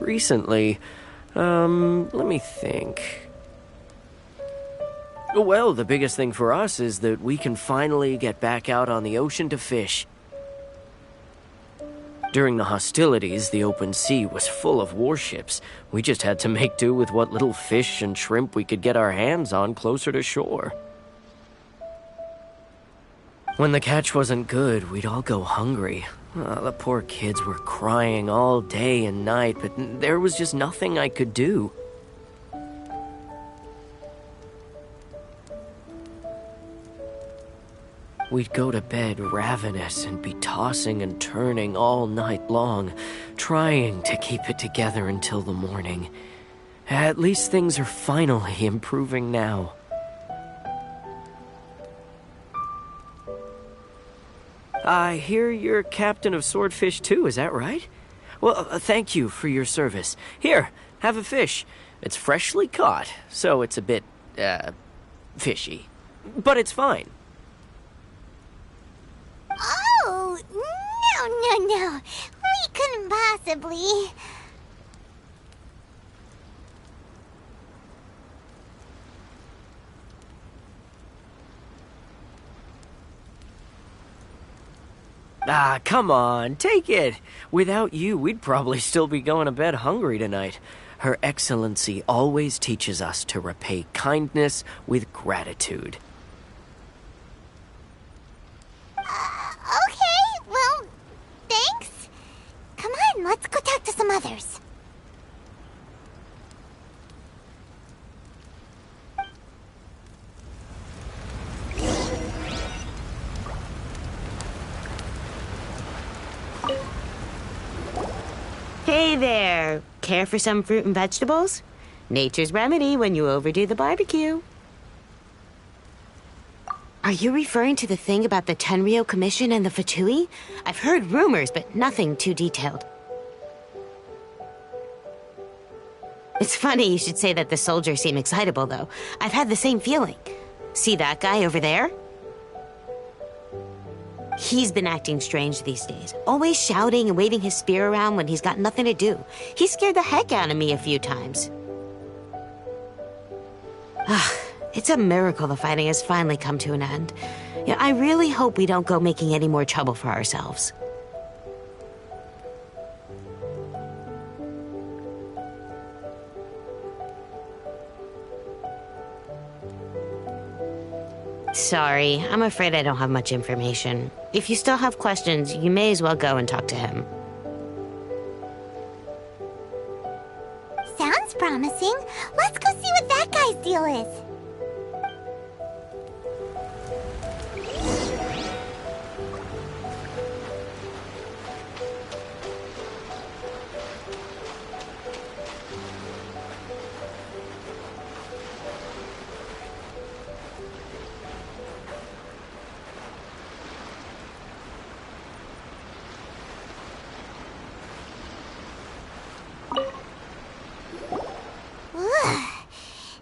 S14: Recently, let me think. Well, the biggest thing for us is that we can finally get back out on the ocean to fish. During the hostilities, the open sea was full of warships. We just had to make do with what little fish and shrimp we could get our hands on closer to shore. When the catch wasn't good, we'd all go hungry. The poor kids were crying all day and night, but there was just nothing I could do. We'd go to bed ravenous and be tossing and turning all night long, trying to keep it together until the morning. At least things are finally improving now. I hear you're captain of Swordfish too, is that right? Well, thank you for your service. Here, have a fish. It's freshly caught, so it's a bit, fishy. But it's fine.
S2: Oh, no. We couldn't possibly.
S14: Ah, come on, take it. Without you, we'd probably still be going to bed hungry tonight. Her Excellency always teaches us to repay kindness with gratitude.
S2: Okay, well, thanks. Come on, let's go talk to some others.
S19: Hey there! Care for some fruit and vegetables? Nature's remedy when you overdo the barbecue. Are you referring to the thing about the Tenryo Commission and the Fatui? I've heard rumors, but nothing too detailed. It's funny you should say that the soldiers seem excitable, though. I've had the same feeling. See that guy over there? He's been acting strange these days, always shouting and waving his spear around when he's got nothing to do. He scared the heck out of me a few times. It's a miracle the fighting has finally come to an end. Yeah, I really hope we don't go making any more trouble for ourselves. Sorry, I'm afraid I don't have much information. If you still have questions, you may as well go and talk to him.
S2: Sounds promising. Let's go see what that guy's deal is.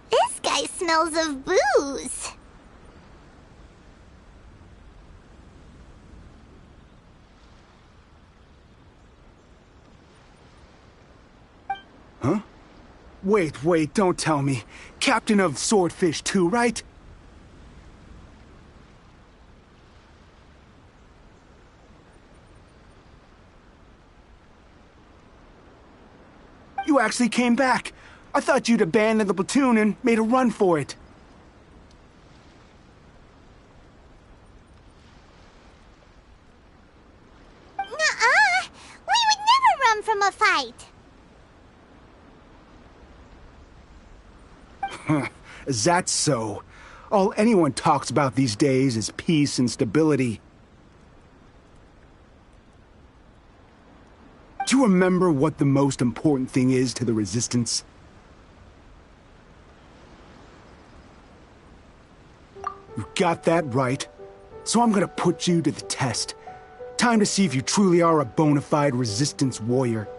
S2: This guy smells of booze.
S4: Huh? Wait, don't tell me. Captain of Swordfish too, right? You actually came back. I thought you'd abandoned the platoon and made a run for it.
S2: Nuh-uh! We would never run from a fight.
S4: Is that so? All anyone talks about these days is peace and stability. Do you remember what the most important thing is to the Resistance? You got that right. So I'm gonna put you to the test. Time to see if you truly are a bona fide Resistance warrior.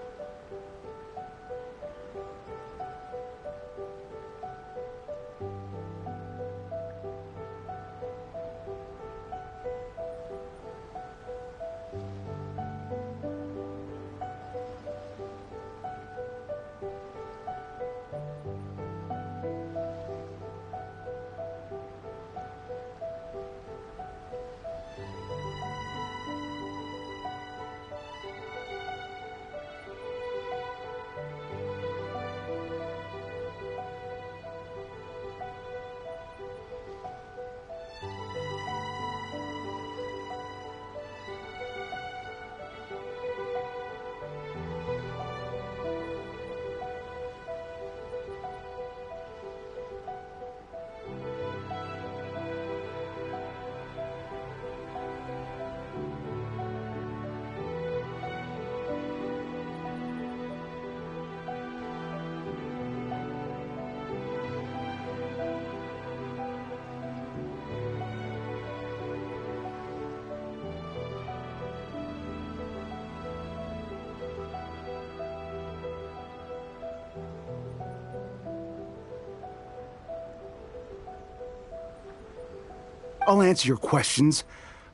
S4: I'll answer your questions,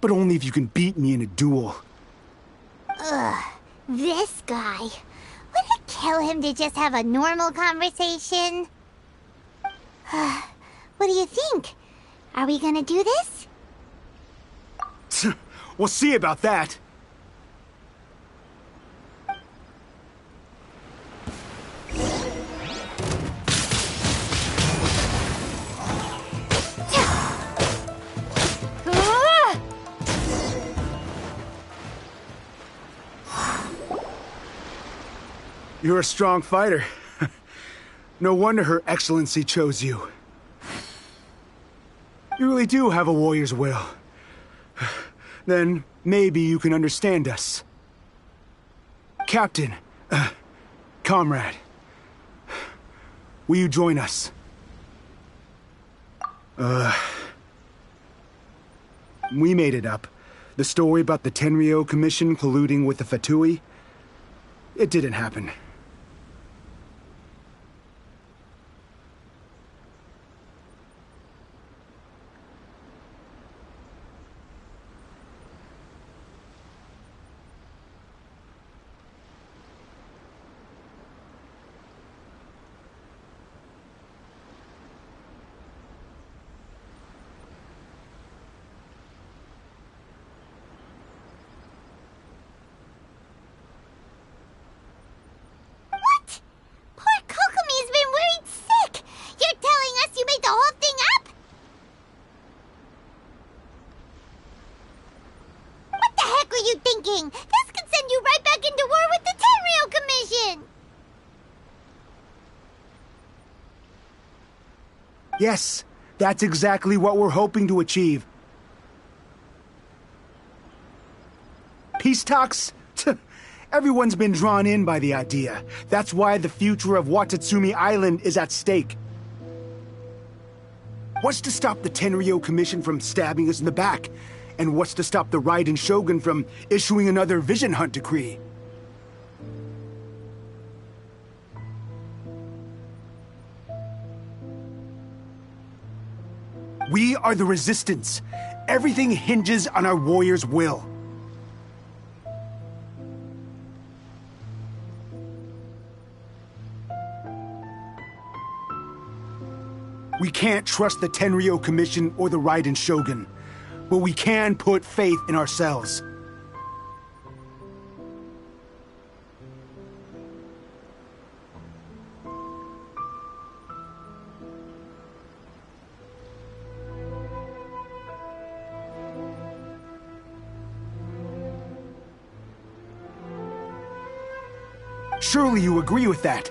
S4: but only if you can beat me in a duel.
S2: Ugh, this guy. Would it kill him to just have a normal conversation? What do you think? Are we gonna do this?
S4: We'll see about that. You're a strong fighter. No wonder Her Excellency chose you. You really do have a warrior's will. Then maybe you can understand us. Captain, comrade, will you join us? We made it up. The story about the Tenryou Commission colluding with the Fatui, it didn't happen.
S2: This could send you right back into war with the Tenryou Commission!
S4: Yes, that's exactly what we're hoping to achieve. Peace talks? Everyone's been drawn in by the idea. That's why the future of Watatsumi Island is at stake. What's to stop the Tenryou Commission from stabbing us in the back? And what's to stop the Raiden Shogun from issuing another Vision Hunt decree? We are the Resistance. Everything hinges on our warrior's will. We can't trust the Tenryou Commission or the Raiden Shogun, but we can put faith in ourselves. Surely you agree with that.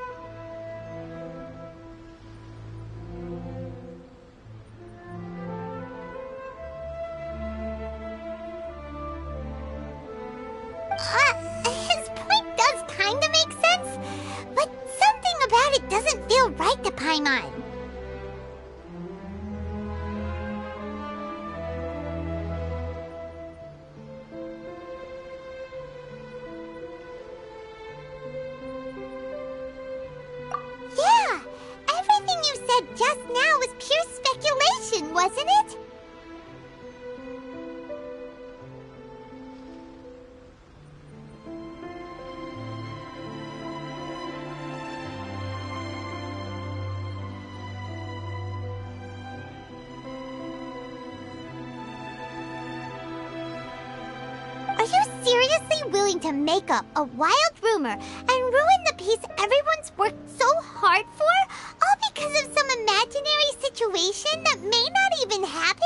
S2: doesn't feel right to Paimon. Yeah, everything you said just now was pure speculation, wasn't it? Are you seriously willing to make up a wild rumor and ruin the peace everyone's worked so hard for, all because of some imaginary situation that may not even happen?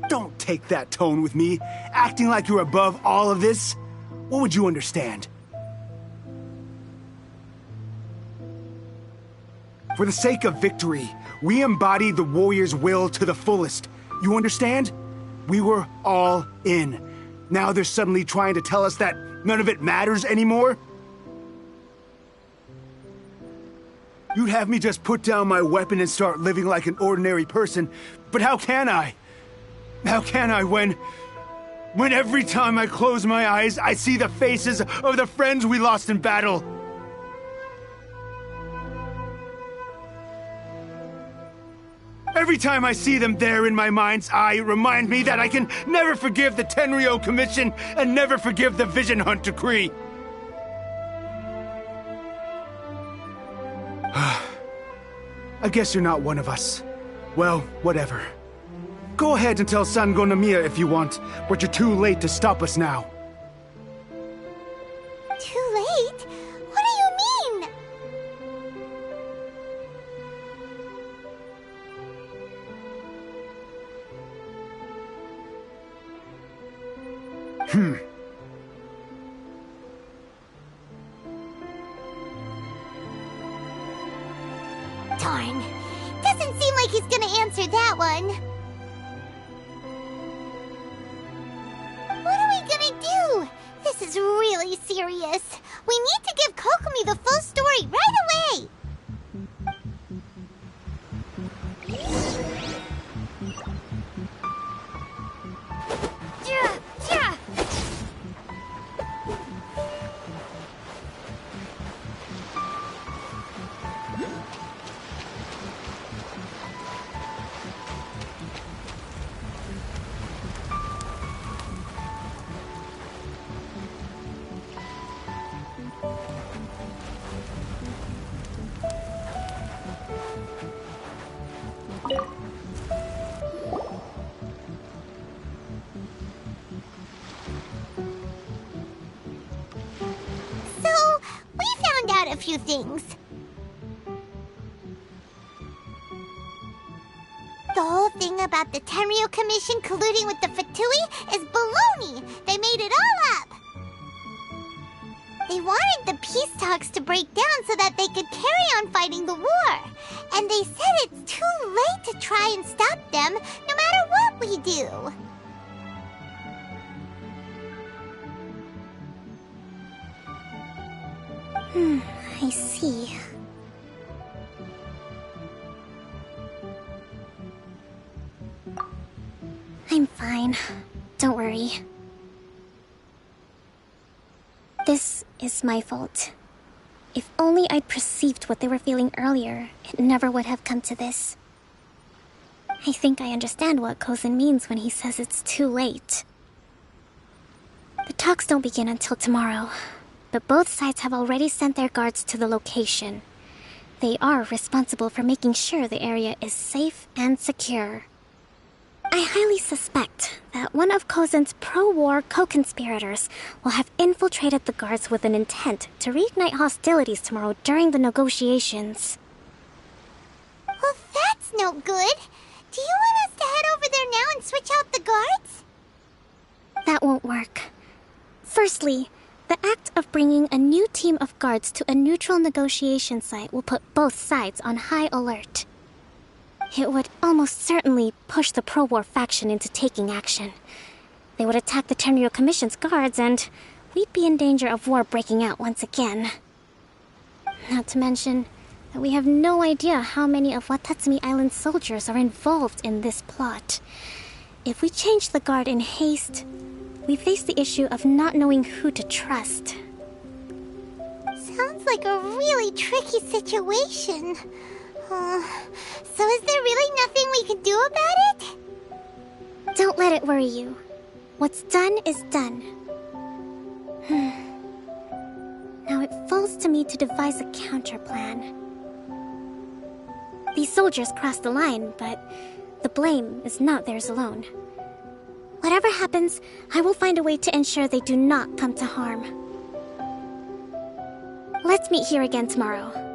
S4: Don't take that tone with me, acting like you're above all of this. What would you understand? For the sake of victory, we embodied the warrior's will to the fullest. You understand? We were all in. Now they're suddenly trying to tell us that none of it matters anymore? You'd have me just put down my weapon and start living like an ordinary person, but how can I? How can I when every time I close my eyes, I see the faces of the friends we lost in battle? Every time I see them there in my mind's eye, it reminds me that I can never forgive the Tenryo Commission and never forgive the Vision Hunt Decree. I guess you're not one of us. Well, whatever. Go ahead and tell Sangonomiya if you want, but you're too late to stop us now.
S2: Too late? What do you mean? Darn. Doesn't seem like he's gonna answer that one. What are we gonna do? This is really serious. We need to give Kokomi the full story right away. A few things. The whole thing about the Tenryo Commission colluding with the Fatui is baloney. They made it all up. They wanted the peace talks to break down so that they could carry on fighting the war. And they said it's too late to try and stop them, no matter what we do.
S17: I see. I'm fine. Don't worry. This is my fault. If only I'd perceived what they were feeling earlier, it never would have come to this. I think I understand what Kozin means when he says it's too late. The talks don't begin until tomorrow, but both sides have already sent their guards to the location. They are responsible for making sure the area is safe and secure. I highly suspect that one of Kozen's pro-war co-conspirators will have infiltrated the guards with an intent to reignite hostilities tomorrow during the negotiations.
S2: Well, that's no good. Do you want us to head over there now and switch out the guards?
S17: That won't work. Firstly, the act of bringing a new team of guards to a neutral negotiation site will put both sides on high alert. It would almost certainly push the pro-war faction into taking action. They would attack the Tenryo Commission's guards, and we'd be in danger of war breaking out once again. Not to mention that we have no idea how many of Watatsumi Island's soldiers are involved in this plot. If we change the guard in haste, we face the issue of not knowing who to trust.
S2: Sounds like a really tricky situation. So is there really nothing we can do about it?
S17: Don't let it worry you. What's done is done. Now it falls to me to devise a counterplan. These soldiers crossed the line, but the blame is not theirs alone. Whatever happens, I will find a way to ensure they do not come to harm. Let's meet here again tomorrow.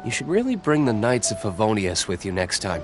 S5: You should really bring the Knights of Favonius with you next time.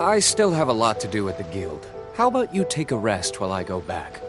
S5: I still have a lot to do at the guild. How about you take a rest while I go back?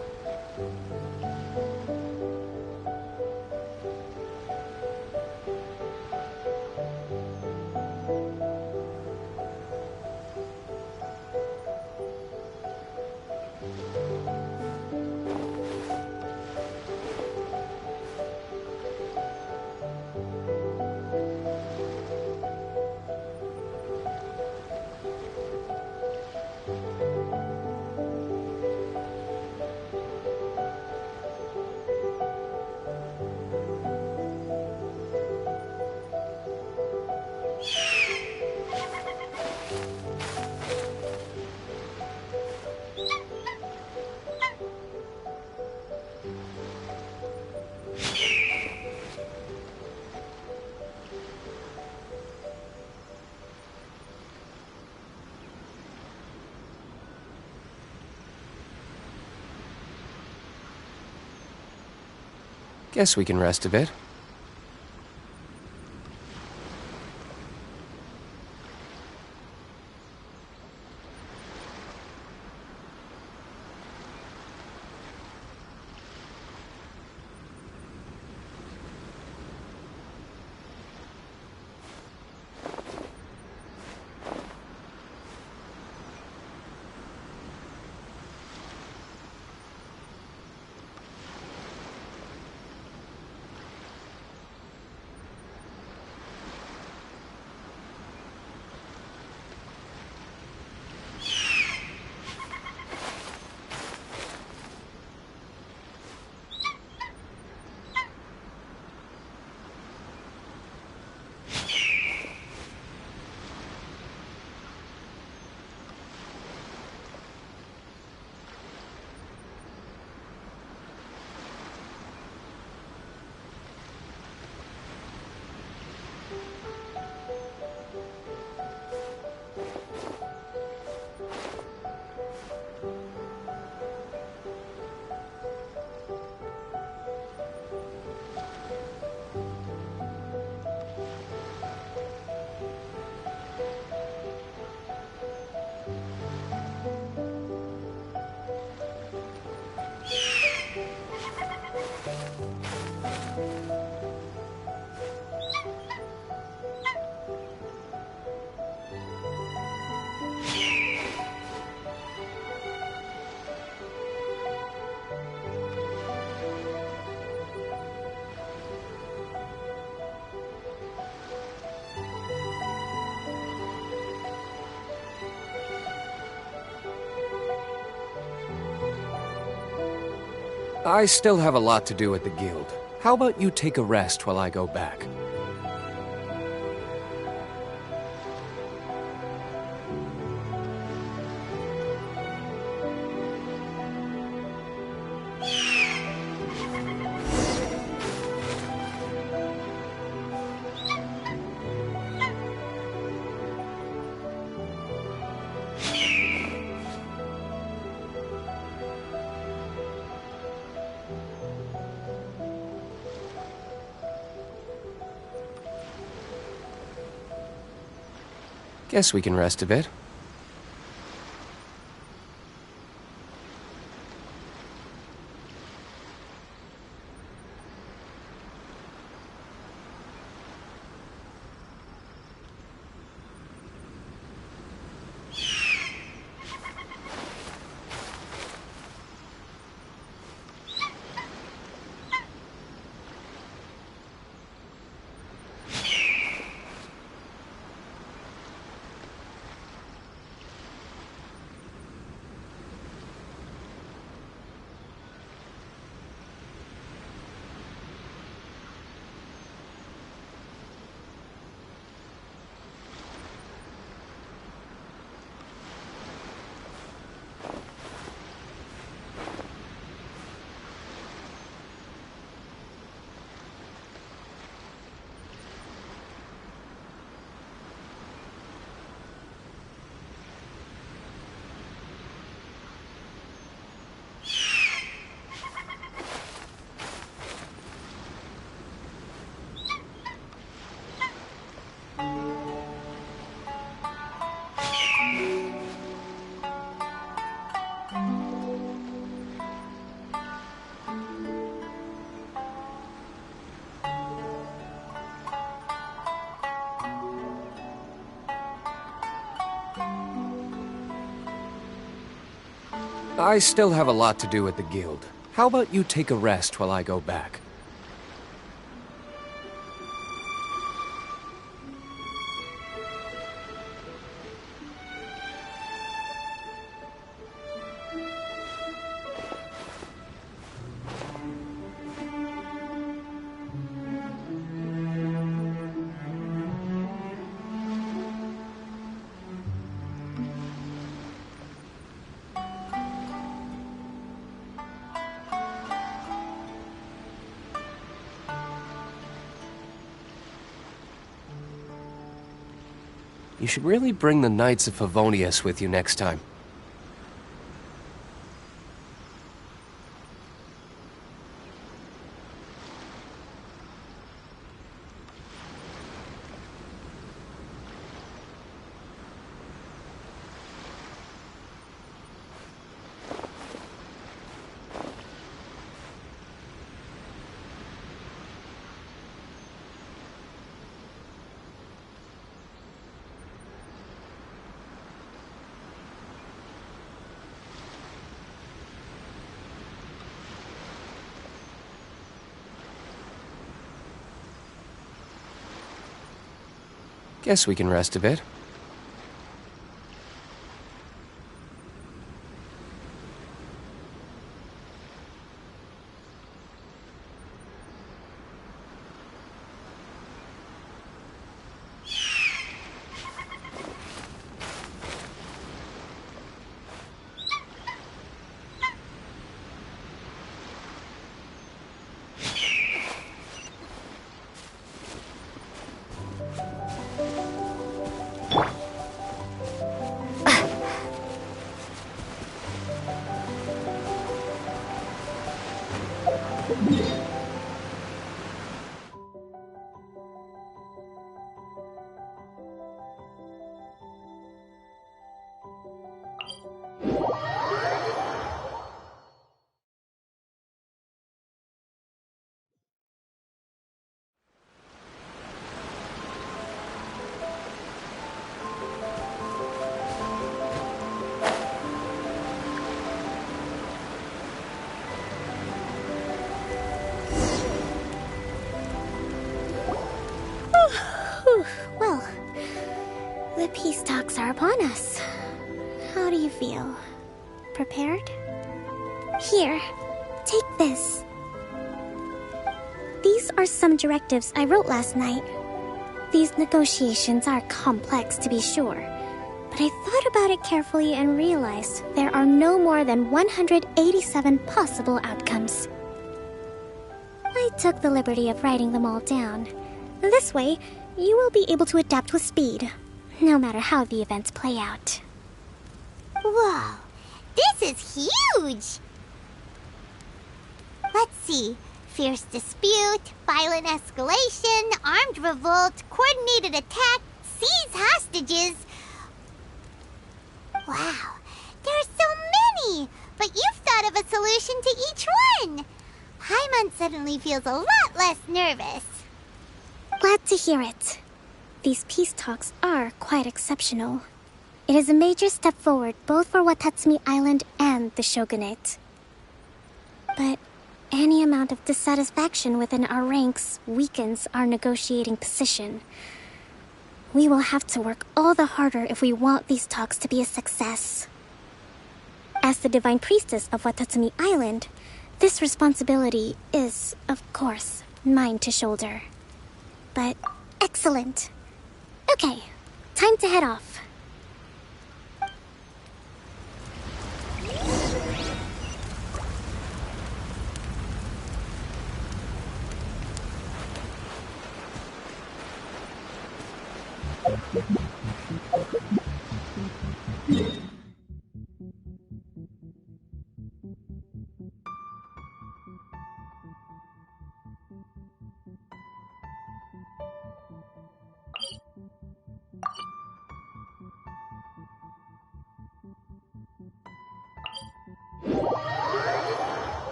S5: Guess we can rest a bit. I still have a lot to do at the guild. How about you take a rest while I go back? Guess we can rest a bit. I still have a lot to do at the guild. How about you take a rest while I go back? You should really bring the Knights of Favonius with you next time. Guess we can rest a bit.
S17: Well, the peace talks are upon us. How do you feel? Prepared? Here, Take this. These are some directives I wrote last night. These negotiations are complex, to be sure, but I thought about it carefully and realized there are no more than 187 possible outcomes. I took the liberty of writing them all down. This way, you will be able to adapt with speed, no matter how the events play out.
S2: Whoa, this is huge! Let's see. Fierce dispute, violent escalation, armed revolt, coordinated attack, seize hostages. Wow, there are so many! But you've thought of a solution to each one! Paimon suddenly feels a lot less nervous.
S17: Glad to hear it. These peace talks are quite exceptional. It is a major step forward both for Watatsumi Island and the Shogunate. But any amount of dissatisfaction within our ranks weakens our negotiating position. We will have to work all the harder if we want these talks to be a success. As the Divine Priestess of Watatsumi Island, this responsibility is, of course, mine to shoulder. But excellent. Okay, time to head off.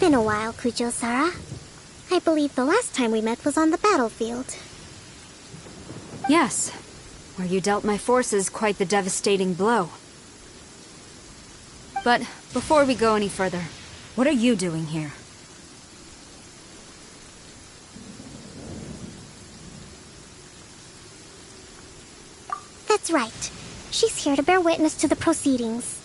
S17: been a while, Kujo-Sara. I believe the last time we met was on the battlefield.
S3: Yes, where you dealt my forces quite the devastating blow. But before we go any further, what are you doing here?
S17: That's right. She's here to bear witness to the proceedings.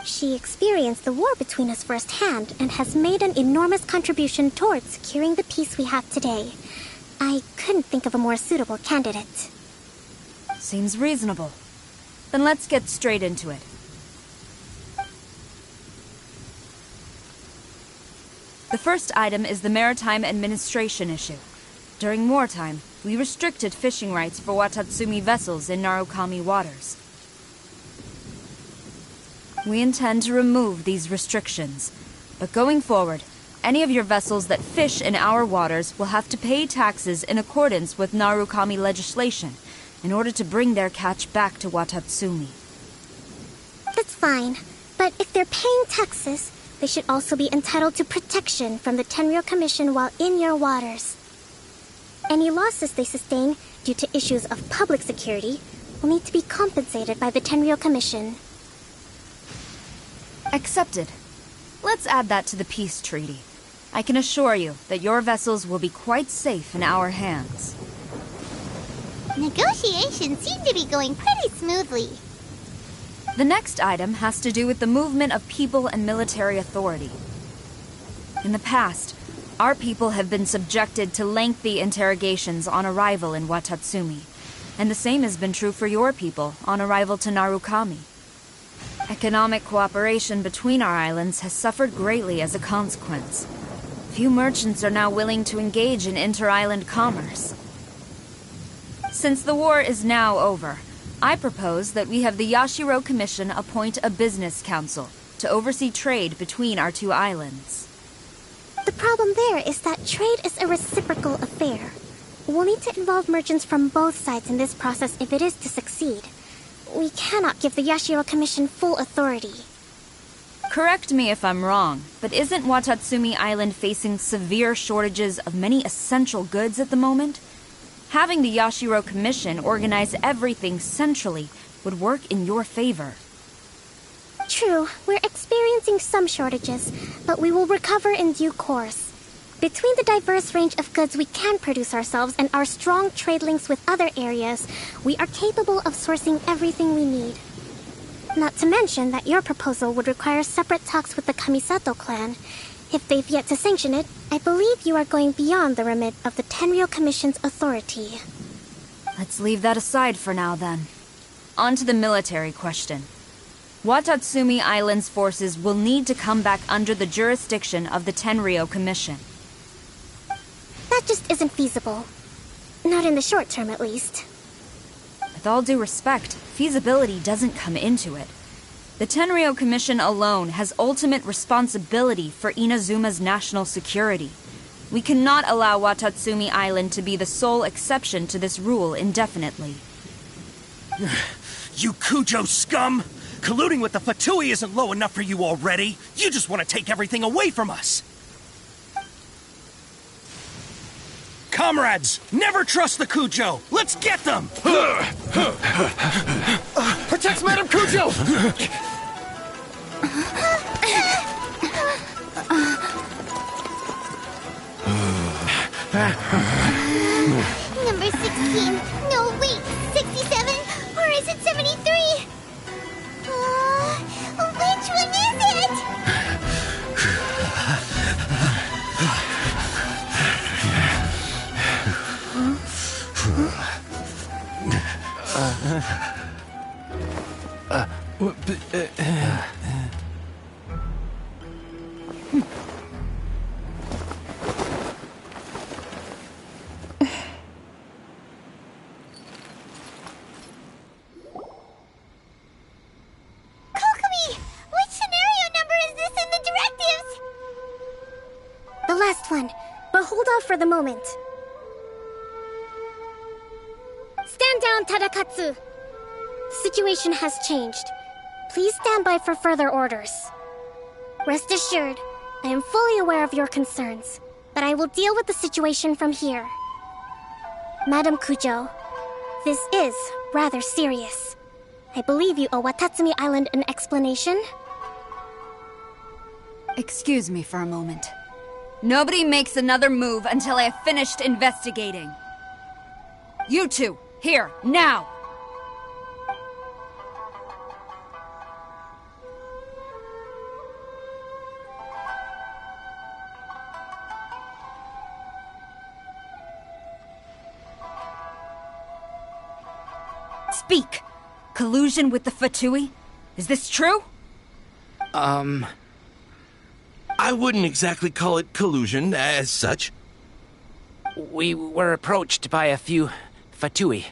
S17: She experienced the war between us firsthand and has made an enormous contribution towards securing the peace we have today. I couldn't think of a more suitable candidate.
S3: Seems reasonable. Then let's get straight into it. The first item is the Maritime Administration issue. During wartime, we restricted fishing rights for Watatsumi vessels in Narukami waters. We intend to remove these restrictions, but going forward, any of your vessels that fish in our waters will have to pay taxes in accordance with Narukami legislation in order to bring their catch back to Watatsumi.
S17: That's fine, but if they're paying taxes, they should also be entitled to protection from the Tenryou Commission while in your waters. Any losses they sustain due to issues of public security will need to be compensated by the Tenryou Commission.
S3: Accepted. Let's add that to the peace treaty. I can assure you that your vessels will be quite safe in our hands.
S2: Negotiations seem to be going pretty smoothly.
S3: The next item has to do with the movement of people and military authority. In the past, our people have been subjected to lengthy interrogations on arrival in Watatsumi, and the same has been true for your people on arrival to Narukami. Economic cooperation between our islands has suffered greatly as a consequence. Few merchants are now willing to engage in inter-island commerce. Since the war is now over, I propose that we have the Yashiro Commission appoint a business council to oversee trade between our two islands.
S17: The problem there is that trade is a reciprocal affair. We'll need to involve merchants from both sides in this process if it is to succeed. We cannot give the Yashiro Commission full authority.
S3: Correct me if I'm wrong, but isn't Watatsumi Island facing severe shortages of many essential goods at the moment? Having the Yashiro Commission organize everything centrally would work in your favor.
S17: True, we're experiencing some shortages, but we will recover in due course. Between the diverse range of goods we can produce ourselves and our strong trade links with other areas, we are capable of sourcing everything we need. Not to mention that your proposal would require separate talks with the Kamisato clan. If they've yet to sanction it, I believe you are going beyond the remit of the Tenryou Commission's authority.
S3: Let's leave that aside for now, then. On to the military question. Watatsumi Island's forces will need to come back under the jurisdiction of the Tenryou Commission.
S17: That just isn't feasible. Not in the short term, at least.
S3: With all due respect, feasibility doesn't come into it. The Tenryou Commission alone has ultimate responsibility for Inazuma's national security. We cannot allow Watatsumi Island to be the sole exception to this rule indefinitely.
S7: You Kujo scum! Colluding with the Fatui isn't low enough for you already. You just want to take everything away from us. Comrades, never trust the Kujo. Let's get them!
S10: Protect Madame Kujo!
S2: Number 16. No, wait. 67? Or is it 73? Which one is it?
S17: The last one, but hold off for the moment. Stand down, Tadakatsu. Situation has changed. Please stand by for further orders. Rest assured, I am fully aware of your concerns, but I will deal with the situation from here. Madam Kujo, this is rather serious. I believe you owe Watatsumi Island an explanation.
S9: Excuse me for a moment. Nobody makes another move until I have finished investigating. You two, here, now! Speak! Collusion with the Fatui? Is this true?
S15: I wouldn't exactly call it collusion as such.
S12: We were approached by a few Fatui.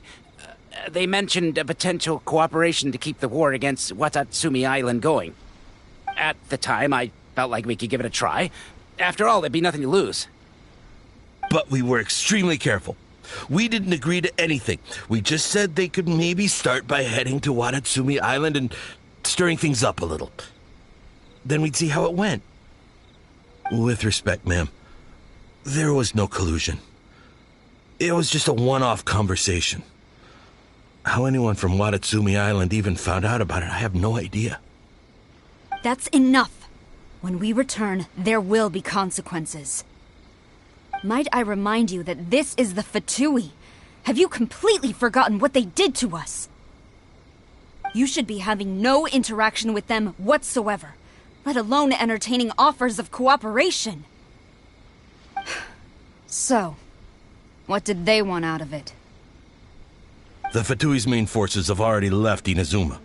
S12: They mentioned a potential cooperation to keep the war against Watatsumi Island going. At the time, I felt like we could give it a try. After all, there'd be nothing to lose.
S15: But we were extremely careful. We didn't agree to anything. We just said they could maybe start by heading to Watatsumi Island and stirring things up a little. Then we'd see how it went. With respect, ma'am, there was no collusion. It was just a one-off conversation. How anyone from Watatsumi Island even found out about it, I have no idea.
S9: That's enough. When we return, there will be consequences. Might I remind you that this is the Fatui? Have you completely forgotten what they did to us? You should be having no interaction with them whatsoever, let alone entertaining offers of cooperation. So, what did they want out of it?
S15: The Fatui's main forces have already left Inazuma.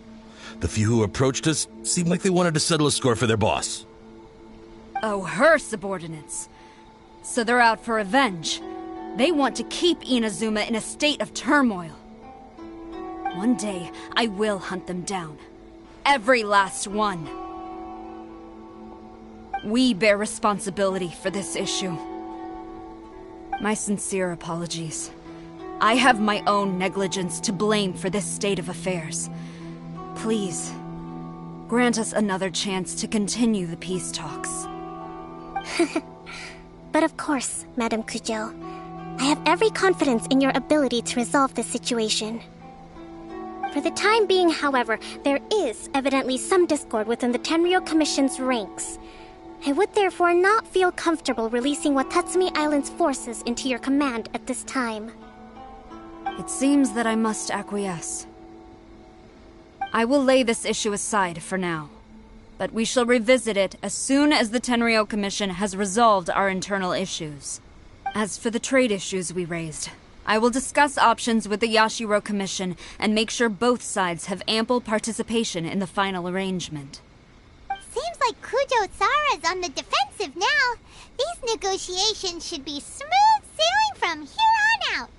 S15: The few who approached us seemed like they wanted to settle a score for their boss.
S9: Oh, her subordinates. So they're out for revenge. They want to keep Inazuma in a state of turmoil. One day, I will hunt them down. Every last one. We bear responsibility for this issue. My sincere apologies. I have my own negligence to blame for this state of affairs. Please, grant us another chance to continue the peace talks.
S17: But of course, Madam Kujo, I have every confidence in your ability to resolve this situation. For the time being, however, there is evidently some discord within the Tenryou Commission's ranks. I would therefore not feel comfortable releasing Watatsumi Island's forces into your command at this time.
S9: It seems that I must acquiesce. I will lay this issue aside for now, but we shall revisit it as soon as the Tenryou Commission has resolved our internal issues. As for the trade issues we raised, I will discuss options with the Yashiro Commission and make sure both sides have ample participation in the final arrangement.
S2: Seems like Kujo-Sara's on the defensive now. These negotiations should be smooth sailing from here on out.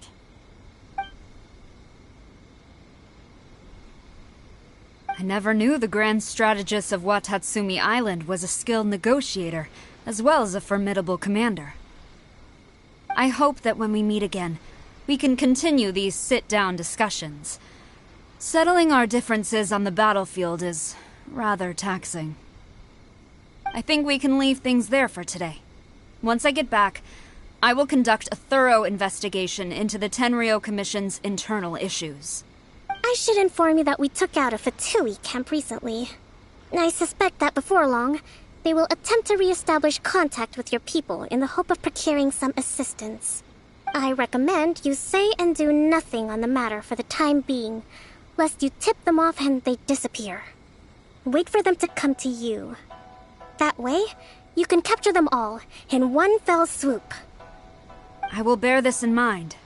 S9: I never knew the grand strategist of Watatsumi Island was a skilled negotiator, as well as a formidable commander. I hope that when we meet again, we can continue these sit-down discussions. Settling our differences on the battlefield is rather taxing. I think we can leave things there for today. Once I get back, I will conduct a thorough investigation into the Tenryou Commission's internal issues.
S17: I should inform you that we took out a Fatui camp recently. I suspect that before long, they will attempt to re-establish contact with your people in the hope of procuring some assistance. I recommend you say and do nothing on the matter for the time being, lest you tip them off and they disappear. Wait for them to come to you. That way, you can capture them all in one fell swoop.
S9: I will bear this in mind.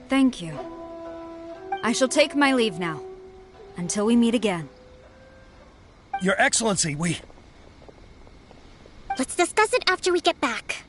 S9: Thank you. I shall take my leave now. Until we meet again.
S7: Your Excellency,
S17: Let's discuss it after we get back.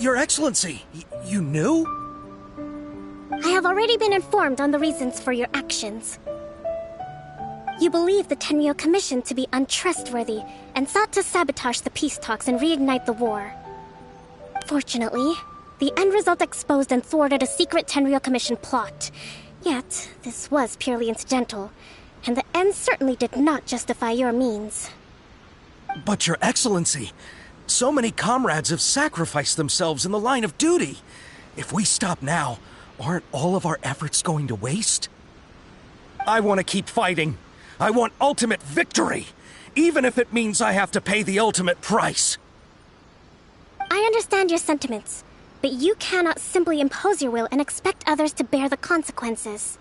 S7: Your Excellency, you knew?
S17: I have already been informed on the reasons for your actions. You believe the Tenryou Commission to be untrustworthy and sought to sabotage the peace talks and reignite the war. Fortunately, the end result exposed and thwarted a secret Tenryou Commission plot. Yet, this was purely incidental, and the end certainly did not justify your means.
S7: But Your Excellency, so many comrades have sacrificed themselves in the line of duty. If we stop now, aren't all of our efforts going to waste? I want to keep fighting. I want ultimate victory, even if it means I have to pay the ultimate price.
S17: I understand your sentiments, but you cannot simply impose your will and expect others to bear the consequences.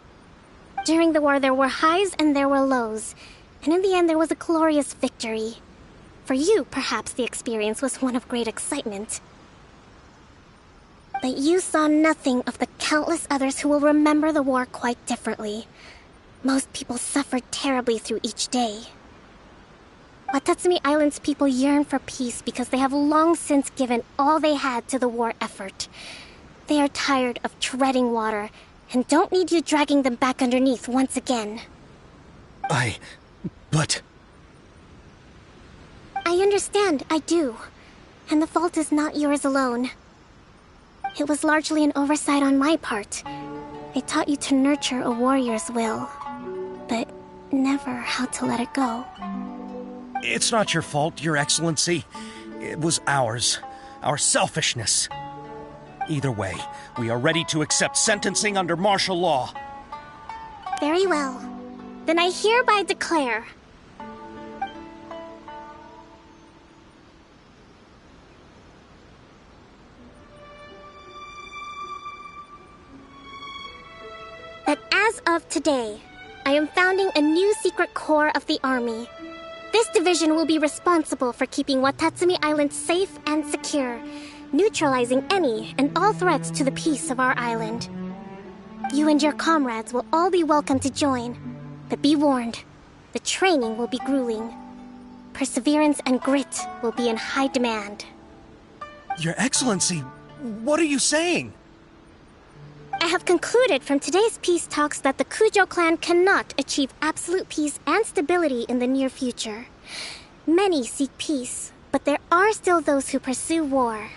S17: During the war, there were highs and there were lows, and in the end, there was a glorious victory. For you, perhaps the experience was one of great excitement. But you saw nothing of the countless others who will remember the war quite differently. Most people suffered terribly through each day. Watatsumi Island's people yearn for peace because they have long since given all they had to the war effort. They are tired of treading water and don't need you dragging them back underneath once again.
S7: But...
S17: I understand, I do. And the fault is not yours alone. It was largely an oversight on my part. I taught you to nurture a warrior's will, but never how to let it go.
S7: It's not your fault, Your Excellency. It was ours. Our selfishness. Either way, we are ready to accept sentencing under martial law.
S17: Very well. Then I hereby declare... that as of today, I am founding a new secret corps of the army. This division will be responsible for keeping Watatsumi Island safe and secure, neutralizing any and all threats to the peace of our island. You and your comrades will all be welcome to join, but be warned, the training will be grueling. Perseverance and grit will be in high demand.
S7: Your Excellency, what are you saying?
S17: I have concluded from today's peace talks that the Kujo clan cannot achieve absolute peace and stability in the near future. Many seek peace, but there are still those who pursue war.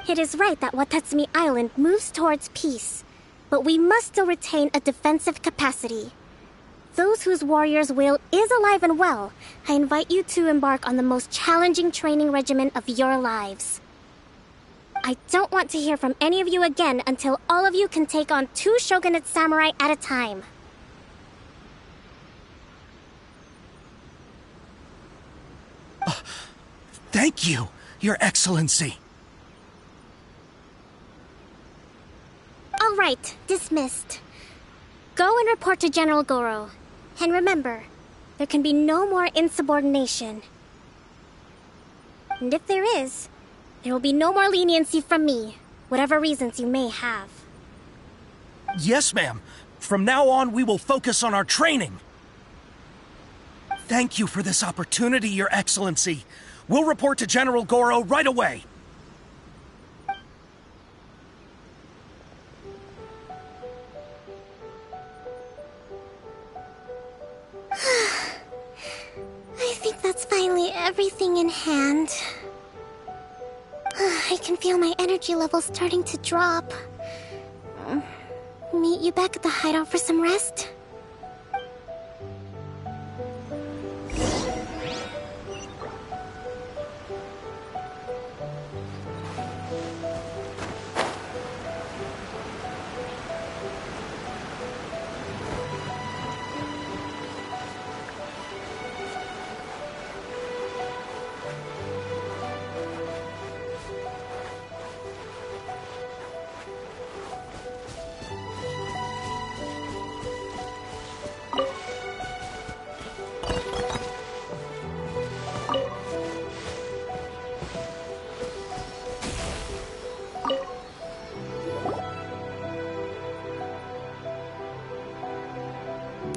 S17: It is right that Watatsumi Island moves towards peace, but we must still retain a defensive capacity. Those whose warrior's will is alive and well, I invite you to embark on the most challenging training regimen of your lives. I don't want to hear from any of you again until all of you can take on 2 shogunate samurai at a time.
S7: Thank you, Your Excellency.
S17: All right, dismissed. Go and report to General Goro. And remember, there can be no more insubordination. And if there is, there will be no more leniency from me, whatever reasons you may have.
S7: Yes, ma'am. From now on, we will focus on our training. Thank you for this opportunity, Your Excellency. We'll report to General Goro right away.
S17: I think that's finally everything in hand. I can feel my energy levels starting to drop. Meet you back at the hideout for some rest?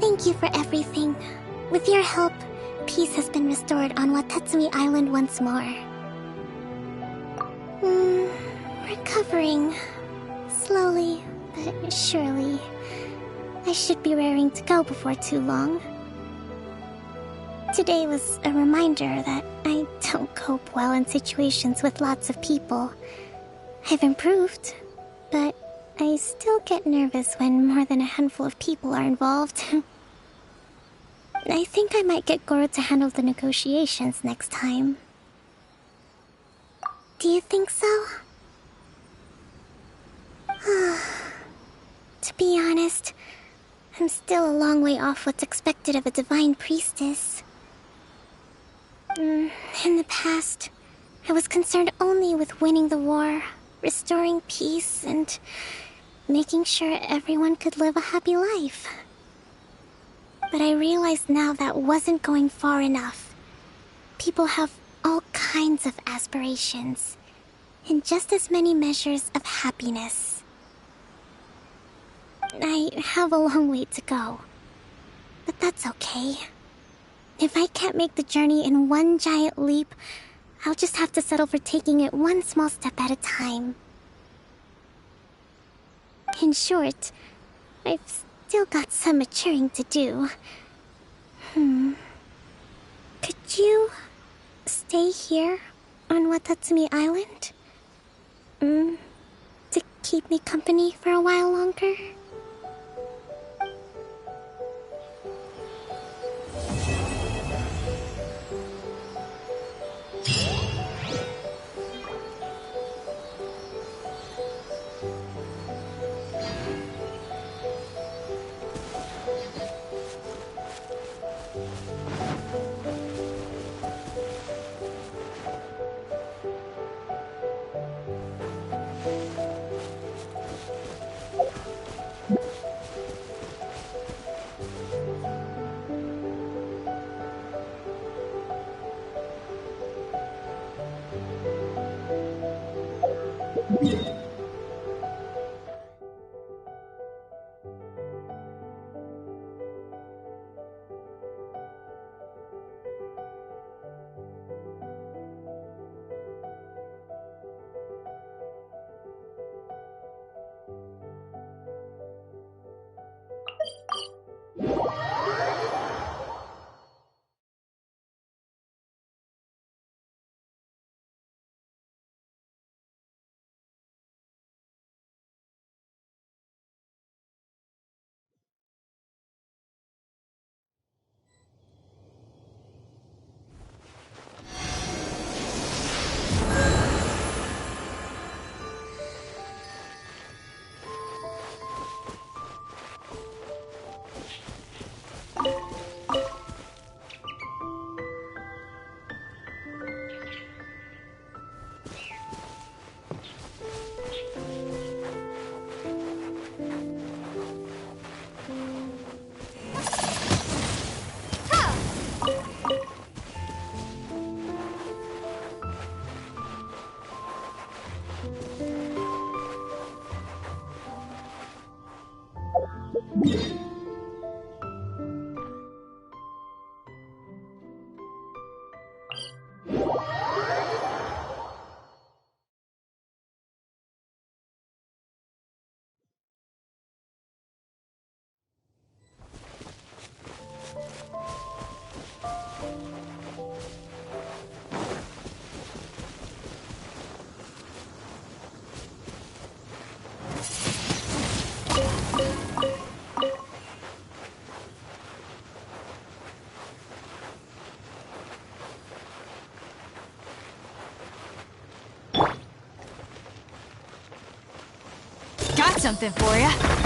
S17: Thank you for everything. With your help, peace has been restored on Watatsumi Island once more. recovering. Slowly, but surely. I should be raring to go before too long. Today was a reminder that I don't cope well in situations with lots of people. I've improved, but I still get nervous when more than a handful of people are involved. I think I might get Goro to handle the negotiations next time. Do you think so? To be honest, I'm still a long way off what's expected of a divine priestess. In the past, I was concerned only with winning the war, restoring peace, and making sure everyone could live a happy life. But I realized now that wasn't going far enough. People have all kinds of aspirations, and just as many measures of happiness. I have a long way to go, but that's okay. If I can't make the journey in one giant leap, I'll just have to settle for taking it one small step at a time. In short, I've still got some maturing to do. Could you stay here on Watatsumi Island? To keep me company for a while longer?
S6: Got something for ya.